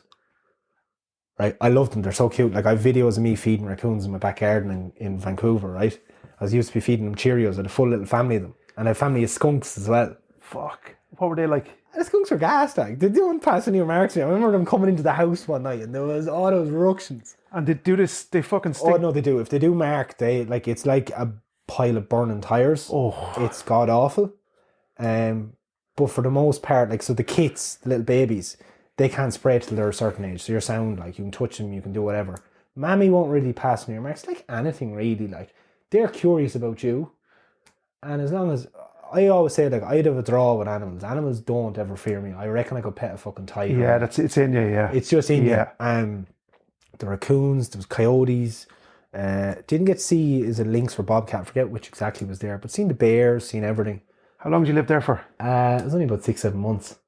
Right, I love them. They're so cute. Like I have videos of me feeding raccoons in my back garden in Vancouver. Right, I was used to be feeding them Cheerios. I had a full little family of them, and I have a family of skunks as well. Fuck, what were they like? And the skunks were gas, like they don't pass any remarks to me. I remember them coming into the house one night, and there was all those ructions. And they do this, they fucking stick. Oh no, they do. If they do mark, they like it's like a pile of burning tires. Oh, it's god awful. But for the most part, like so, the kids, the little babies, they can't spray till they're a certain age. So you're sound, like you can touch them, you can do whatever. Mammy won't really pass near marks, like anything really. Like they're curious about you, and as long as I always say, like I'd have a draw with animals. Animals don't ever fear me. I reckon I could pet a fucking tiger. Yeah, it's in you. Yeah, it's just in you. The raccoons, there was coyotes. Didn't get to see is a lynx or bobcat. I forget which exactly was there, but seen the bears, seen everything. How long did you live there for? It was only about 6-7 months.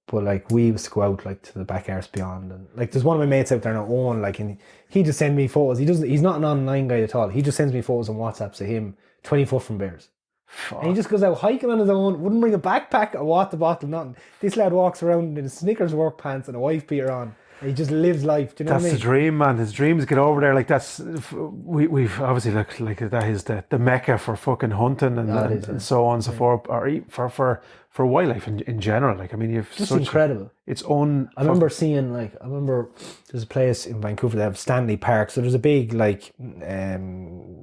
But like we used to go out like to the back arse beyond, and like there's one of my mates out there now, Owen, like, and he just sends me photos. He's not an online guy at all. He just sends me photos on WhatsApp of him 20 foot from bears. Fuck. And he just goes out hiking on his own, wouldn't bring a backpack, a water bottle, nothing. This lad walks around in Snickers work pants and a wife beater on. And he just lives life. Do you know what I mean? That's the dream, man. His dreams get over there. Like that's we've obviously like that is the mecca for fucking hunting and so on and so forth, or for wildlife in general. Like I mean, you've just incredible. Its own. I remember seeing there's a place in Vancouver they have Stanley Park. So there's a big like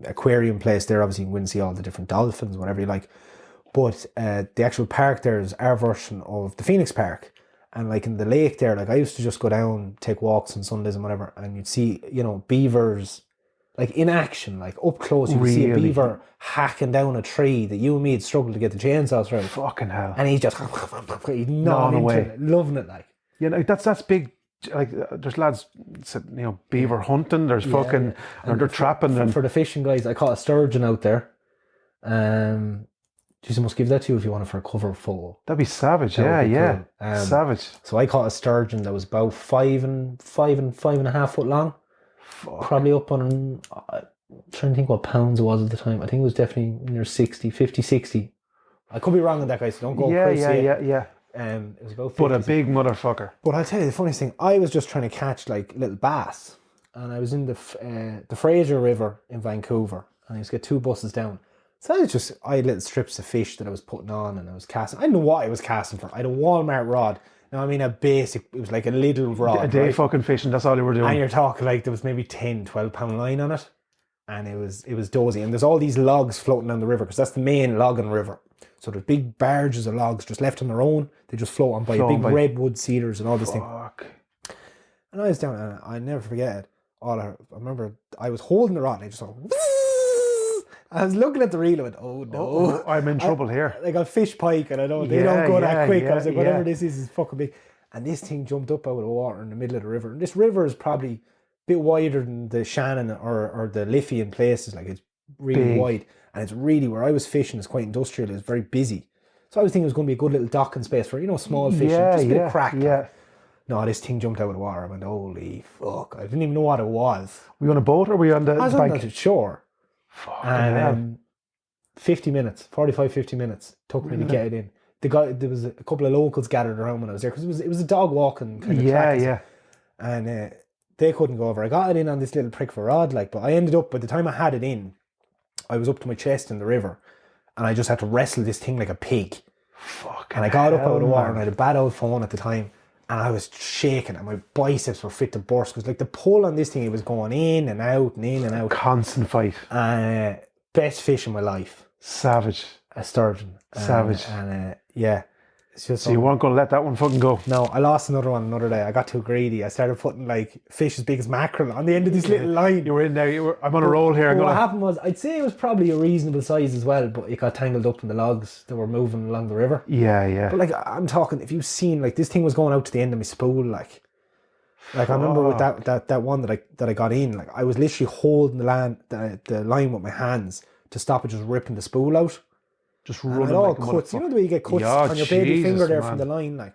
aquarium place there. Obviously, you can go and see all the different dolphins, whatever you like. But the actual park there is our version of the Phoenix Park. And like in the lake there, like I used to just go down, take walks on Sundays and whatever, and you'd see, beavers like in action, like up close. You'd see a beaver hacking down a tree that you and me had struggled to get the chainsaw through. Fucking hell. And he's just he's gnawing away, it, loving it. Like, yeah, like that's big. Like there's lads, beaver hunting. There's fucking, and they're trapping. For the fishing guys, I caught a sturgeon out there. Geez, I must give that to you if you want it for a cover photo. That'd be savage, cool. Savage. So I caught a sturgeon that was about 5.5 foot long. Fuck. Probably up on, I'm trying to think what pounds it was at the time. I think it was definitely near 50, 60. I could be wrong on that, guys, so don't go crazy. Yeah. It was about 50. But a big motherfucker. But I'll tell you the funniest thing, I was just trying to catch like little bass, and I was in the Fraser River in Vancouver, and I used to get 2 buses down. So I had little strips of fish that I was putting on and I was casting. I didn't know what I was casting for. I had a Walmart rod. Now, I mean, it was like a little rod. A day fucking fishing, that's all you were doing. And you're talking like there was maybe 10, 12 pound line on it. And it was dozy. And there's all these logs floating down the river because that's the main logging river. So there's big barges of logs just left on their own. They just float on by big redwood cedars and all this thing. And I was down and I never forget it. I remember I was holding the rod and I just thought, I was looking at the reel and went, oh no. I'm in trouble here. Like a fish pike and they don't go that quick. I was like, whatever this is fucking big. And this thing jumped up out of the water in the middle of the river. And this river is probably a bit wider than the Shannon or the Liffey in places. Like it's really big. Wide. And it's really, where I was fishing, it's quite industrial. It was very busy. So I was thinking it was going to be a good little docking space for, small fishing. Just a bit of crack. Yeah. No, this thing jumped out of the water. I went, holy fuck. I didn't even know what it was. Were you on a boat or were you on the bank? I was on the shore. Fuck. And 45, 50 minutes took me to get it in. There was a couple of locals gathered around when I was there because it was a dog walking kind of track. Yeah. And they couldn't go over. I got it in on this little prick of a rod, but I ended up, by the time I had it in, I was up to my chest in the river and I just had to wrestle this thing like a pig. Fuck. And I got up out of the water and I had a bad old phone at the time and I was shaking and my biceps were fit to burst because like the pull on this thing, it was going in and out and in and out. Constant fight. Best fish in my life. Savage. A sturgeon. Savage. And It's just So you weren't going to let that one fucking go. No, I lost another one another day. I got too greedy. I started putting like fish as big as mackerel on the end of this little line. You were in there. I'm on a roll here. What happened was, I'd say it was probably a reasonable size as well, but it got tangled up in the logs that were moving along the river. Yeah. But like, I'm talking, if you've seen, like, this thing was going out to the end of my spool, like I remember with that one that I got in, like, I was literally holding the line with my hands to stop it just ripping the spool out. Just And running it all like cuts. You know the way you get cuts on your baby finger there from the line? Like,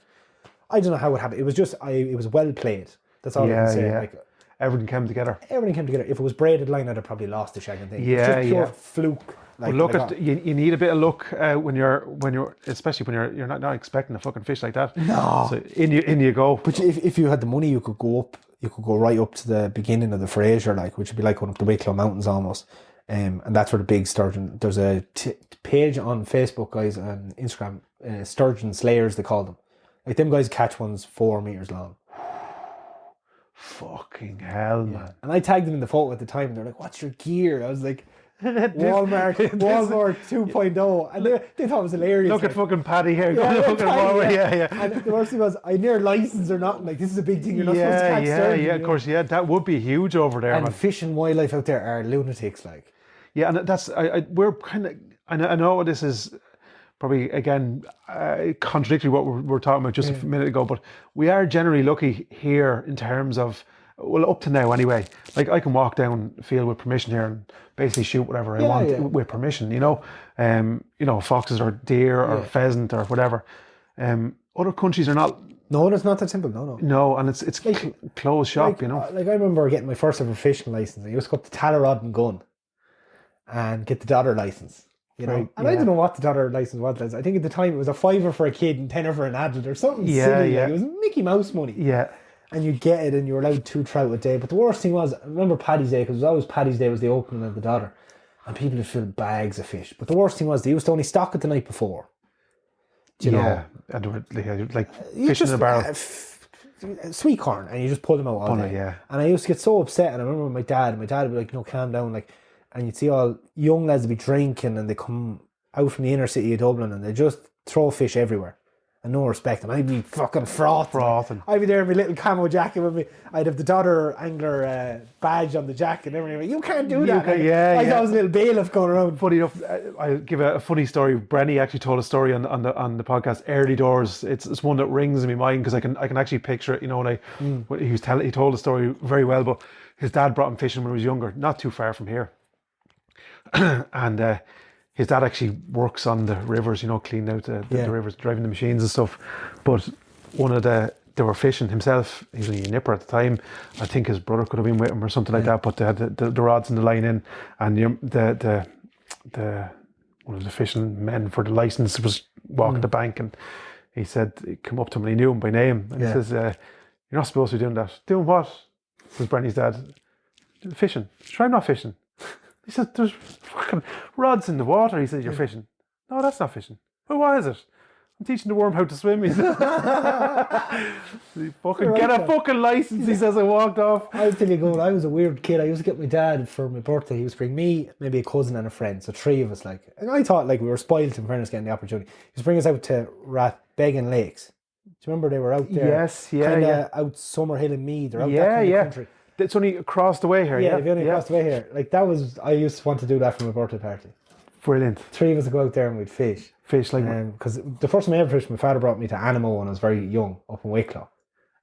I don't know how it happened. It was just, it was well played. That's all I can say. Yeah. Like, everything came together. Everything came together. If it was braided line, I'd have probably lost the shagging thing. Yeah, it was just pure fluke. But Like, look, you need a bit of luck when you're especially when you're not expecting a fucking fish like that. No. So in you go. But if you had the money, you could go up. You could go right up to the beginning of the Fraser, like, which would be like going up the Wicklow Mountains almost. And that's where the big sturgeon. There's a page on Facebook, guys, and Instagram. Sturgeon slayers, they call them. Like, them guys catch ones 4 meters long. Fucking hell, man. And I tagged them in the photo at the time. They're like, "What's your gear?" I was like, Walmart 2.0, and they thought it was hilarious. Look like, at fucking Paddy here. Yeah. And the worst thing was, I near license or not. Like, this is a big thing. You're not supposed to catch sturgeon. Yeah. Of course, that would be huge over there, and man. fish and wildlife out there are lunatics, like. Yeah, and that's we're kind of. I know this is probably again contradictory what we're talking about just a minute ago, but we are generally lucky here in terms of, well, up to now anyway. Like, I can walk down the field with permission here and basically shoot whatever I want with permission. You know, foxes or deer or pheasant or whatever. Other countries are not. No, it's not that simple. No. No, and it's like, closed shop. You know. Like, I remember getting my first ever fishing license. I used to go up to Tallaght and Gun and get the daughter license. You know, I don't know what the daughter license was. I think at the time it was a $5 for a kid and $10 for an adult or something silly. Like, it was Mickey Mouse money. Yeah. And you get it and you're allowed 2 trout a day. But the worst thing was, I remember Paddy's Day, because it was always Paddy's Day was the opening of the daughter. And people would fill bags of fish. But the worst thing was, they used to only stock it the night before. Do you know? And they had, like, fish in a barrel. Sweet corn, and you just pull them out all day. Yeah. And I used to get so upset. And I remember my dad would be like, "No, calm down." Like, and you'd see all young lads be drinking, and they come out from the inner city of Dublin, and they just throw fish everywhere. And no respect. And I'd be fucking frothing. I'd be there in my little camo jacket with me. I'd have the daughter angler badge on the jacket and everything. You can't do that. I thought I was a little bailiff going around. Funny enough, I'll give a funny story. Brenny actually told a story on the podcast, Early Doors. It's one that rings in my mind because I can actually picture it. You know, when he told the story very well. But his dad brought him fishing when he was younger, not too far from here, and. His dad actually works on the rivers, you know, cleaning out the rivers, driving the machines and stuff. But they were fishing himself. He was a nipper at the time. I think his brother could have been with him or something like that. But they had the rods and the line in, and the one of the fishing men for the license was walking the bank, and he said, he came up to him and he knew him by name, and he says, "You're not supposed to be doing that." "Doing what?" says Brenny's dad. "Fishing." "Sure, I'm not fishing." He said, "There's fucking rods in the water." He said, "You're fishing." "No, that's not fishing." "Well, what is it?" "I'm teaching the worm how to swim." He said, "Get a fucking license," he says. I walked off. I was telling you, when I was a weird kid, I used to get my dad for my birthday. He used to bring me, maybe a cousin and a friend. So 3 of us, like. And I thought, like, we were spoiled in fairness getting the opportunity. He used to bring us out to Rathbegan Lakes. Do you remember they were out there? Yes, yeah. Out Summerhill and Meath. They're out that kind of country. It's only across the way here. Yeah, they've only across the way here. Like, that was, I used to want to do that for my birthday party. Brilliant. 3 of us would go out there and we'd fish. Like, because the first time I ever fished, my father brought me to Animo when I was very young, up in Wicklow.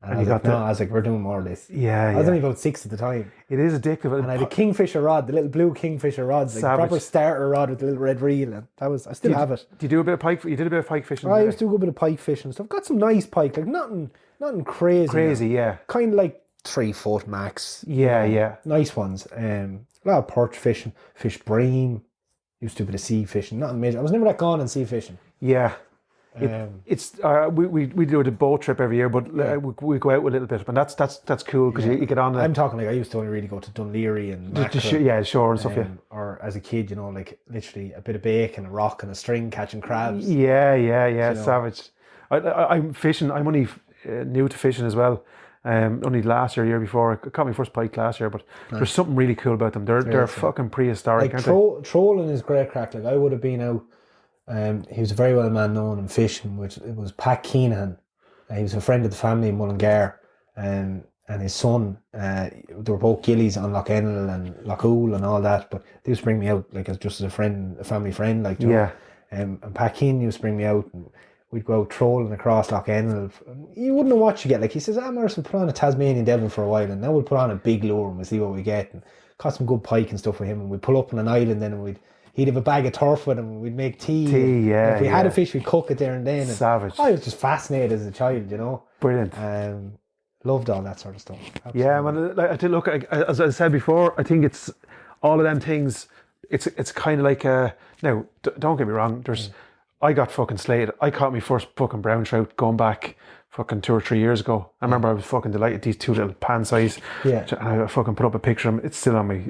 And I was like, we're doing more of this. Yeah, I was only about 6 at the time. It is addictive. And I had a kingfisher rod, the little blue kingfisher rods, like a proper starter rod with the little red reel. And that was, I still have it. Do you do a bit of pike? You did a bit of pike fishing? I used to do a good bit of pike fishing and stuff. Got some nice pike, like nothing crazy. Kind of like 3 foot max. Yeah. Nice ones. A lot of perch fishing, fish bream. Used to do a bit of sea fishing. Nothing major. I was never that gone on sea fishing. Yeah. It's we do a boat trip every year, but we go out a little bit, but that's cool because you get on. I'm talking like I used to only really go to Dunleary and shore and stuff. Or as a kid, you know, like literally a bit of bacon, a rock, and a string catching crabs. Yeah, you know. Savage. I'm fishing. I'm only new to fishing as well. Only last year before, I caught my first pike last year, but there's something really cool about them. They're fucking prehistoric, like aren't they? Trolling is great crack. Like I would have been out He was a very well man known in fishing, which it was Pat Keenan. He was a friend of the family in Mullingar, and his son, they were both gillies on Loch Ennell and Loch Ool and all that, but they used to bring me out like as just as a friend, a family friend, like, you know. And Pat Keenan used to bring me out, and we'd go out trolling across Loch Ennell. You wouldn't know what you get. Like, he says, Maurice, we'll put on a Tasmanian devil for a while, and now we'll put on a big lure and we'll see what we get. And caught some good pike and stuff with him, and we'd pull up on an island, and he'd have a bag of turf with him, and we'd make tea. And if we had a fish, we'd cook it there and then. Savage. I was just fascinated as a child, you know. Brilliant. Loved all that sort of stuff. Absolutely. Yeah, man. Like, I think, look, as I said before, I think it's all of them things. It's kind of like now. Don't get me wrong. I got fucking slated. I caught my first fucking brown trout going back fucking 2 or 3 years ago. I remember I was fucking delighted. These two little pan size. Yeah. And I fucking put up a picture of them. It's still on my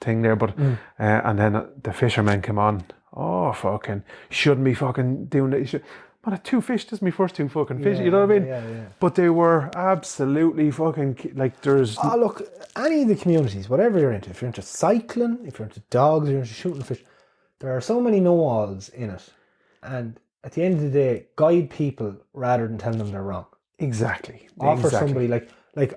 thing there. But and then the fishermen came on. Oh, fucking shouldn't be fucking doing it. Man, 2 fish. This is my first 2 fucking fish. You know what I mean? Yeah. But they were absolutely fucking like there's. Oh, look, any of the communities, whatever you're into, if you're into cycling, if you're into dogs, if you're into shooting fish, there are so many know-alls in it. And at the end of the day, guide people rather than telling them they're wrong. Exactly. Offer somebody like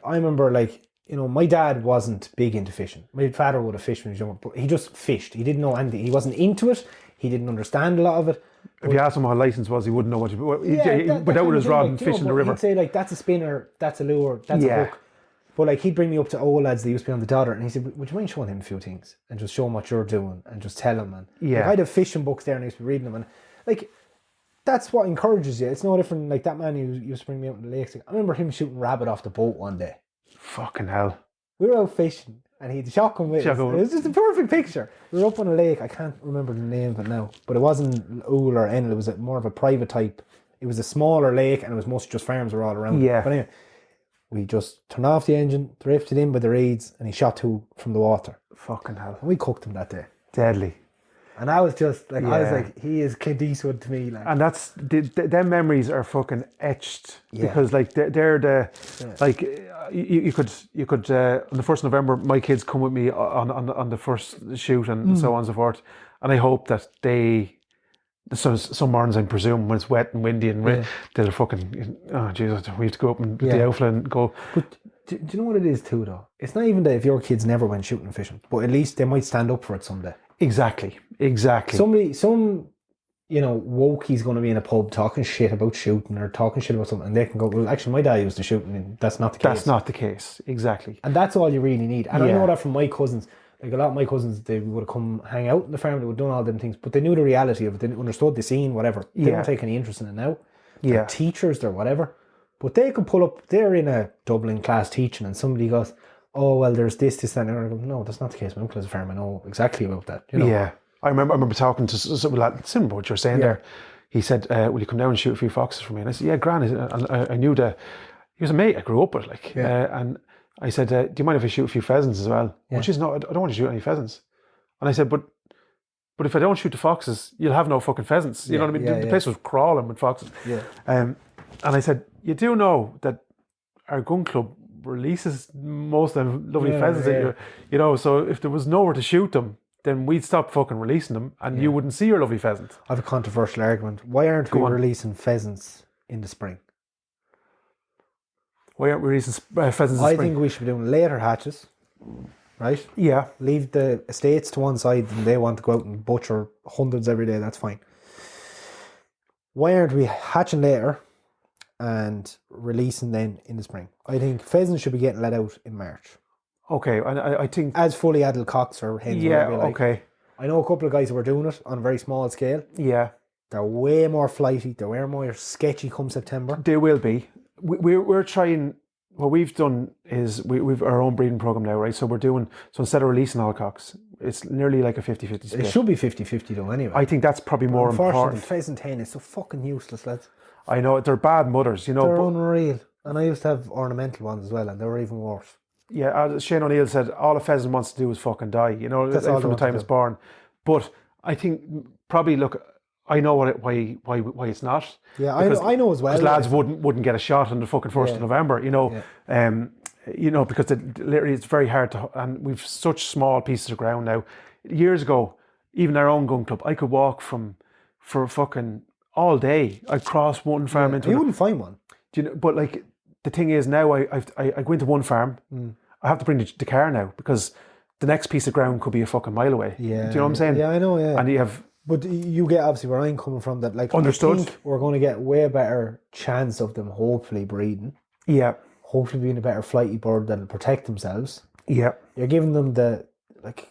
I remember, like, you know, my dad wasn't big into fishing. My father would have fished when he was younger, but he just fished. He didn't know anything. He wasn't into it. He didn't understand a lot of it. If you asked him what a license was, he wouldn't know what you. But that with his rod and fish in the river. He'd say, like, that's a spinner, that's a lure, that's a hook. But like, he'd bring me up to old lads that used to be on the Dodder, and he said, would you mind showing him a few things and just show him what you're doing and just tell him? And like, I'd have fishing books there and I used to be reading them, and like, that's what encourages you. It's no different. Like, that man who used to bring me out in the lakes. I remember him shooting rabbit off the boat one day. Fucking hell. We were out fishing and he'd shotgun with us. It was just a perfect picture. We were up on a lake. I can't remember the name of it now, but it wasn't Ool or Ennell. It was more of a private type. It was a smaller lake and it was mostly just farms were all around. Yeah. But anyway, we just turned off the engine, drifted in by the reeds, and he shot 2 from the water. Fucking hell. And we cooked him that day. Deadly. And I was just like, I was like, he is Clint Eastwood to me. Like. And that's, them memories are fucking etched. Because like, they're the, like, you could on the 1st of November, my kids come with me on the first shoot and so on and so forth. And I hope that some mornings, I presume, when it's wet and windy and they'll fucking, oh Jesus, we have to go up and the outfit and go. But do you know what it is too, though? It's not even that if your kids never went shooting and fishing, but at least they might stand up for it someday. Exactly. Some you know, wokey's going to be in a pub talking shit about shooting or talking shit about something, and they can go, well, actually, my dad used to shoot, and that's not the case. That's not the case. Exactly. And that's all you really need. And I know that from my cousins. Like, a lot of my cousins, they would have come hang out in the farm, they would have done all them things, but they knew the reality of it. They understood the scene, whatever. They don't take any interest in it now. They're teachers, they're whatever. But they could pull up, they're in a Dublin class teaching, and somebody goes, oh, well, there's this, that, and I go, no, that's not the case. My uncle is a farmer. I know exactly about that. You know? Yeah. I remember talking to some lad, similar what you're saying there. He said, will you come down and shoot a few foxes for me? And I said, yeah, grand. And I knew he was a mate I grew up with, like. And I said, do you mind if I shoot a few pheasants as well? Yeah. Well, she said, no, I don't want to shoot any pheasants. And I said, but if I don't shoot the foxes, you'll have no fucking pheasants. You know what I mean? The place was crawling with foxes. Yeah. And I said, you do know that our gun club releases most of them lovely pheasants that year. You know, so if there was nowhere to shoot them, then we'd stop fucking releasing them and you wouldn't see your lovely pheasant. I have a controversial argument. Why aren't we releasing pheasants in the spring? Why aren't we releasing pheasants in the spring? I think we should be doing later hatches, right? Yeah. Leave the estates to one side and they want to go out and butcher hundreds every day, that's fine. Why aren't we hatching later and releasing then in the spring? I think pheasants should be getting let out in March. Okay, and I think... As fully adult cocks or hens. Yeah, okay. I know a couple of guys who are doing it on a very small scale. Yeah. They're way more flighty, they're way more sketchy come September. They will be. We're trying... What we've done is we've our own breeding program now, right? So we're doing... So instead of releasing all cocks, it's nearly like a 50-50 split. It should be 50-50 though anyway. I think that's probably more important. Unfortunately, pheasant hen is so fucking useless, lads. I know, they're bad mothers, you know. They're unreal. And I used to have ornamental ones as well, and they were even worse. Yeah, as Shane O'Neill said, all a pheasant wants to do is fucking die, you know, that's from the time it's born. But I think probably, look, I know why it's not. Yeah, I know as well. Because lads wouldn't get a shot on the fucking 1st of November, you know. Yeah. You know, because literally it's very hard to, and we've such small pieces of ground now. Years ago, even our own gun club, I could walk from for fucking all day. I'd cross one farm into You another. wouldn't find one. Do you know, but like the thing is now I go into one farm. I have to bring the car now because the next piece of ground could be a fucking mile away. Yeah. Do you know what I'm saying? Yeah, I know, yeah. And you have... But you get obviously where I'm coming from, that like Understood. I think we're going to get way better chance of them hopefully breeding. Yeah. Hopefully being a better flighty bird that'll protect themselves. Yeah. You're giving them the, like,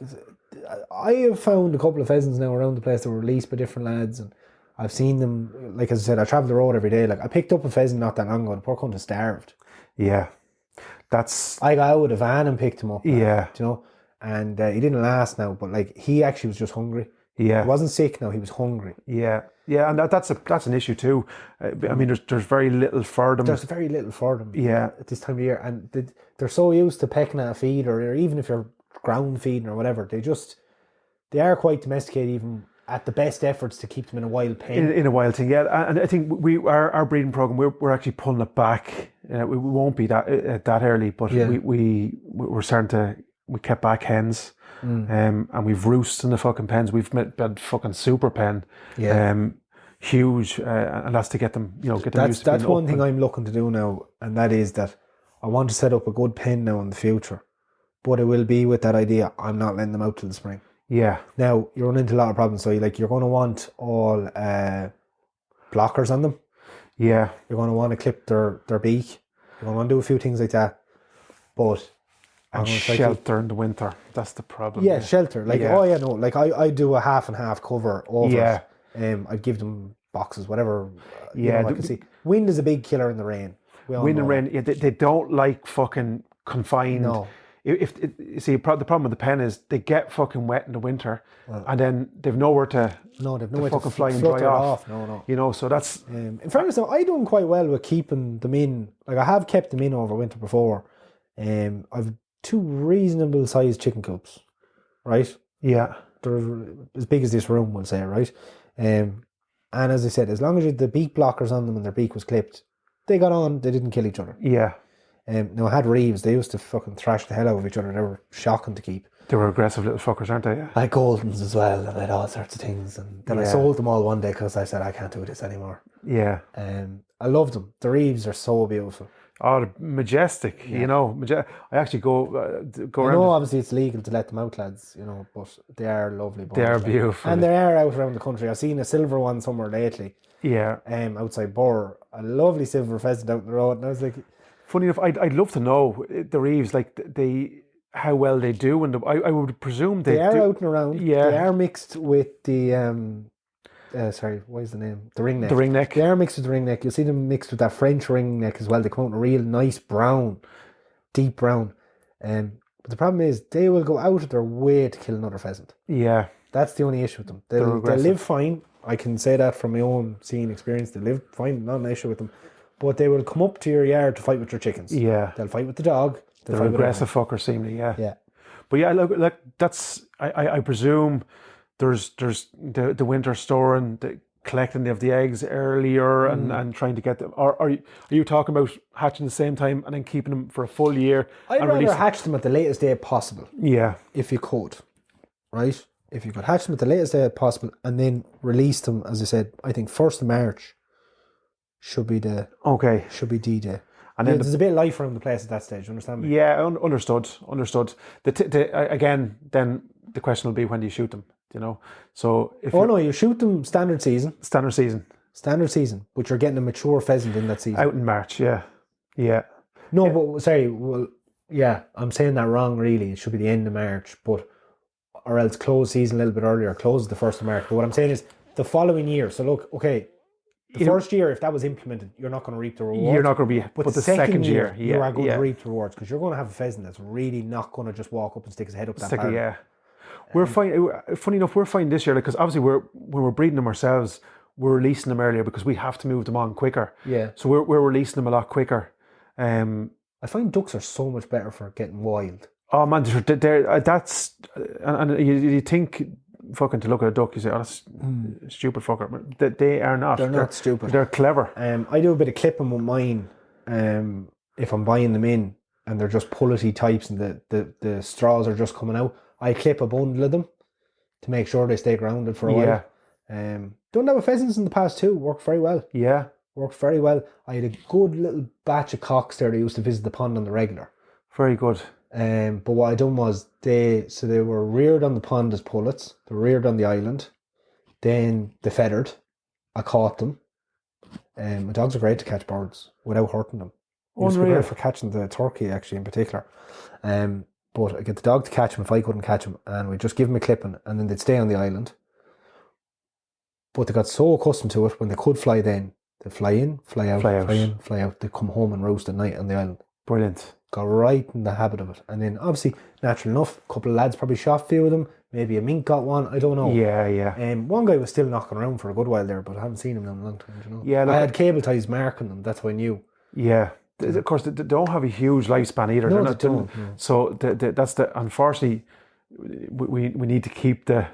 I have found a couple of pheasants now around the place that were released by different lads, and I've seen them, like as I said, I travel the road every day. Like I picked up a pheasant not that long ago, the poor cunt is starved. Yeah. That's... I got out with a van and picked him up. Yeah. You know, and he didn't last now, but like he actually was just hungry. Yeah. He wasn't sick now, he was hungry. Yeah. Yeah, and that's an issue too. I mean, there's very little for them. There's very little for them. Yeah. At this time of year, and they're so used to pecking at a feed, or even if you're ground feeding or whatever, they are quite domesticated even at the best efforts to keep them in a wild pen. In a wild thing, yeah. And I think our breeding program, we're actually pulling it back. We won't be that early, but we're starting to... We kept back hens, and we've roosts in the fucking pens. We've had fucking super pen, huge, and that's to get them, get them used to. That's one thing I'm looking to do now, and that is that I want to set up a good pen now in the future, but it will be with that idea. I'm not letting them out till the spring. Yeah. Now you run into a lot of problems. So you're going to want all blockers on them. Yeah. You're going to want to clip their beak. You're going to want to do a few things like that, but. And shelter in the winter. That's the problem. Yeah, shelter. Like, like I do a half and half cover over it. I'd give them boxes, whatever. I can see. Wind is a big killer in the rain. Wind and rain, they don't like fucking confined. No. The problem with the pen is they get fucking wet in the winter, and then they've nowhere to fucking fly and dry off. No. So that's... in fairness, I done quite well with keeping them in. Like, I have kept them in over winter before. I've 2 reasonable sized chicken coops, right? Yeah. They're as big as this room, we'll say, right? And as I said, as long as you had the beak blockers on them and their beak was clipped, they got on, they didn't kill each other. Yeah. Now, I had reeves, they used to fucking thrash the hell out of each other. They were shocking to keep. They were aggressive little fuckers, aren't they? Yeah. I had Goldens as well, and I had all sorts of things. And then I sold them all one day because I said, I can't do this anymore. Yeah. I love them. The reeves are so beautiful. Oh, they're majestic, I actually go around. I know obviously it's legal to let them out, lads, but they are lovely. They are beautiful. And they are out around the country. I've seen a silver one somewhere lately. Yeah. Outside Burr. A lovely silver pheasant out the road. And I was like... Funny enough, I'd love to know the reeves, like how well they do. And I would presume they are do. out and around. Yeah. They are mixed with the... what is the name? The ringneck. The ringneck. They are mixed with the ringneck. You'll see them mixed with that French ringneck as well. They come out in a real nice brown, deep brown. But the problem is they will go out of their way to kill another pheasant. Yeah. That's the only issue with them. They'll live fine. I can say that from my own seeing experience. They live fine, not an issue with them. But they will come up to your yard to fight with your chickens. Yeah. They'll fight with the dog. They're aggressive fuckers, seemingly, yeah. Yeah. But yeah, look, that's, I presume... There's the winter storing, the collecting of the eggs earlier and trying to get them. Or are you talking about hatching the same time and then keeping them for a full year? I'd rather hatch them at the latest day possible. Yeah. If you could. Right? If you could hatch them at the latest day possible and then release them, as I said, I think 1st of March should be D-Day. And then there's a bit of life around the place at that stage, you understand me? Yeah, understood. Again, then the question will be, when do you shoot them? So if you shoot them standard season, but you're getting a mature pheasant in that season out in March. Yeah. But sorry, I'm saying that wrong. Really, it should be the end of March, or else close season a little bit earlier. Close the 1st of March. But what I'm saying is the following year. So look, okay, the first year, if that was implemented, you're not going to reap the rewards. You're not going to be, but the second year, you are going to reap the rewards because you're going to have a pheasant that's really not going to just walk up and stick his head up that barrel. Yeah. We're funny enough, we're finding this year, because obviously when we're breeding them ourselves, we're releasing them earlier because we have to move them on quicker. Yeah. So we're releasing them a lot quicker. I find ducks are so much better for getting wild. Oh man, that's and you think fucking to look at a duck, you say, oh, that's stupid fucker. They are not. They're not stupid. They're clever. I do a bit of clipping with mine. If I'm buying them in and they're just pullety types and the straws are just coming out, I clip a bundle of them to make sure they stay grounded for a while. Done that with pheasants in the past too. Worked very well. Yeah. Worked very well. I had a good little batch of cocks there. They used to visit the pond on the regular. Very good. But what I done was they were reared on the pond as pullets. They were reared on the island. Then they feathered. I caught them. My dogs are great to catch birds without hurting them. Used to be great for catching the turkey actually in particular. But I get the dog to catch them if I couldn't catch them, and we just give them a clipping, and then they'd stay on the island. But they got so accustomed to it when they could fly. Then they fly in, fly out, fly in, fly out. They come home and roast at night on the island. Brilliant. Got right in the habit of it, and then obviously, natural enough, a couple of lads probably shot a few of them. Maybe a mink got one. I don't know. Yeah. One guy was still knocking around for a good while there, but I haven't seen him in a long time. You know. Yeah, look, I had cable ties marking them. That's how I knew. Yeah. Of course, they don't have a huge lifespan either. No, they don't. No. So that's unfortunately, we need to keep the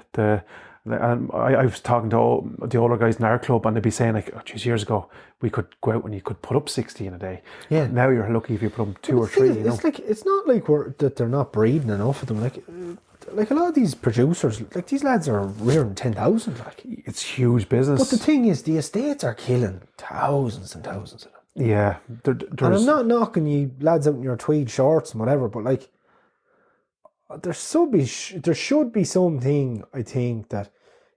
and I was talking to the older guys in our club, and they'd be saying like, oh, geez, years ago we could go out and you could put up 60 in a day. Yeah. Now you're lucky if you put up 2 or 3. It's like, it's not like that they're not breeding enough of them. Like a lot of these producers, like these lads are rearing 10,000. Like, it's huge business. But the thing is, the estates are killing thousands and thousands of them. Yeah. And I'm not knocking you lads out in your tweed shorts and whatever, but like, there should be something, I think, that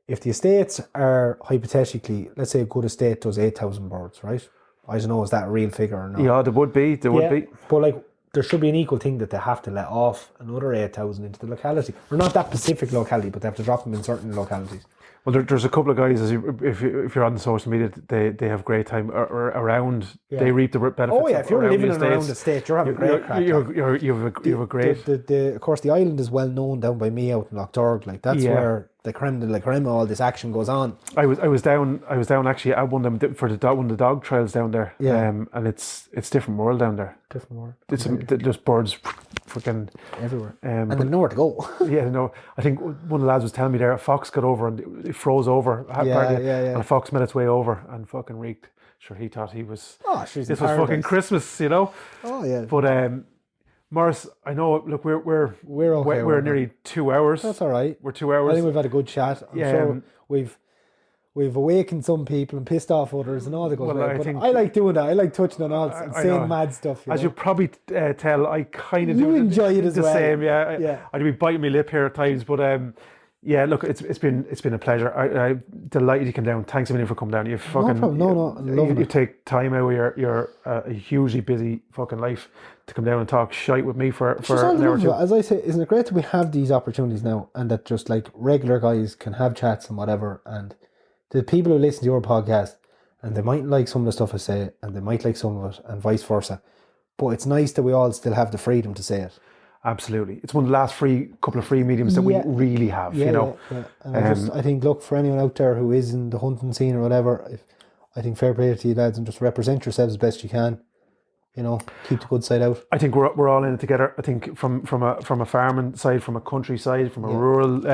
if the estates are hypothetically, let's say a good estate does 8,000 birds, right? I don't know, is that a real figure or not? Yeah, there would be. But like, there should be an equal thing that they have to let off another 8,000 into the locality. Or not that specific locality, but they have to drop them in certain localities. Well, there's a couple of guys, if you're on social media, they have great time around. Yeah. They reap the benefits. Oh yeah, if you're living around the state, you're having great crack. You have a great. Of course, the island is well known down by me out in Loughdorg. Like that's where the creme de la creme, all this action goes on. I was down actually at one of them for one of the dog trails down there. Yeah. And it's different world down there. Different world. It's just birds, freaking everywhere. And they know where to go. Yeah, no. I think one of the lads was telling me there, a fox got over and it froze over. And a fox made its way over and fucking reeked. Sure, he thought he was. Oh, this was fucking Christmas, you know. Oh yeah. But Maurice, I know. Look, we're okay. We're nearly 2 hours. That's all right. We're 2 hours. I think we've had a good chat. I'm sure we've awakened some people and pissed off others and all that goes well. I like doing that. I like touching on all and saying mad stuff. As you probably tell, I kind of do enjoy it as the well. Same. Yeah. I'd be biting my lip here at times, but yeah. Look, it's been a pleasure. I'm delighted you came down. Thanks a million for coming down. You fucking you take time out of your a hugely busy fucking life to come down and talk shite with me for an hour or two. As I say, isn't it great that we have these opportunities now, and that just like regular guys can have chats and whatever, and the people who listen to your podcast, and they might like some of the stuff I say, and they might like some of it, and vice versa. But it's nice that we all still have the freedom to say it. Absolutely. It's one of the last couple of free mediums that we really have, you know. Yeah. And I think, look, for anyone out there who is in the hunting scene or whatever, I think fair play to you lads, and just represent yourselves as best you can. You know, keep the good side out. I think we're all in it together. I think from a farming side, from a country side, from a rural,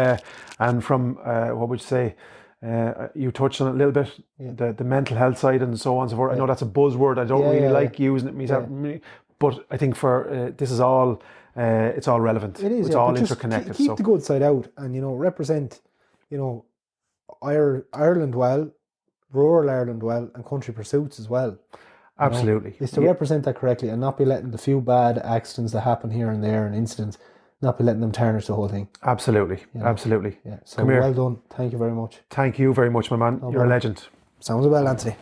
and from what would you say? You touched on it a little bit, the mental health side and so on and so forth. I know that's a buzzword. I don't really like using it myself, but I think for this is all it's all relevant. It is. It's all interconnected. Keep the good side out, and you know, represent, you know, Ireland well, rural Ireland well, and country pursuits as well. Absolutely, is to represent that correctly and not be letting the few bad accidents that happen here and there and incidents, not be letting them tarnish the whole thing. Absolutely, absolutely. Yeah. So well done. Thank you very much. Thank you very much, my man. You're a legend. Sounds well, Anthony.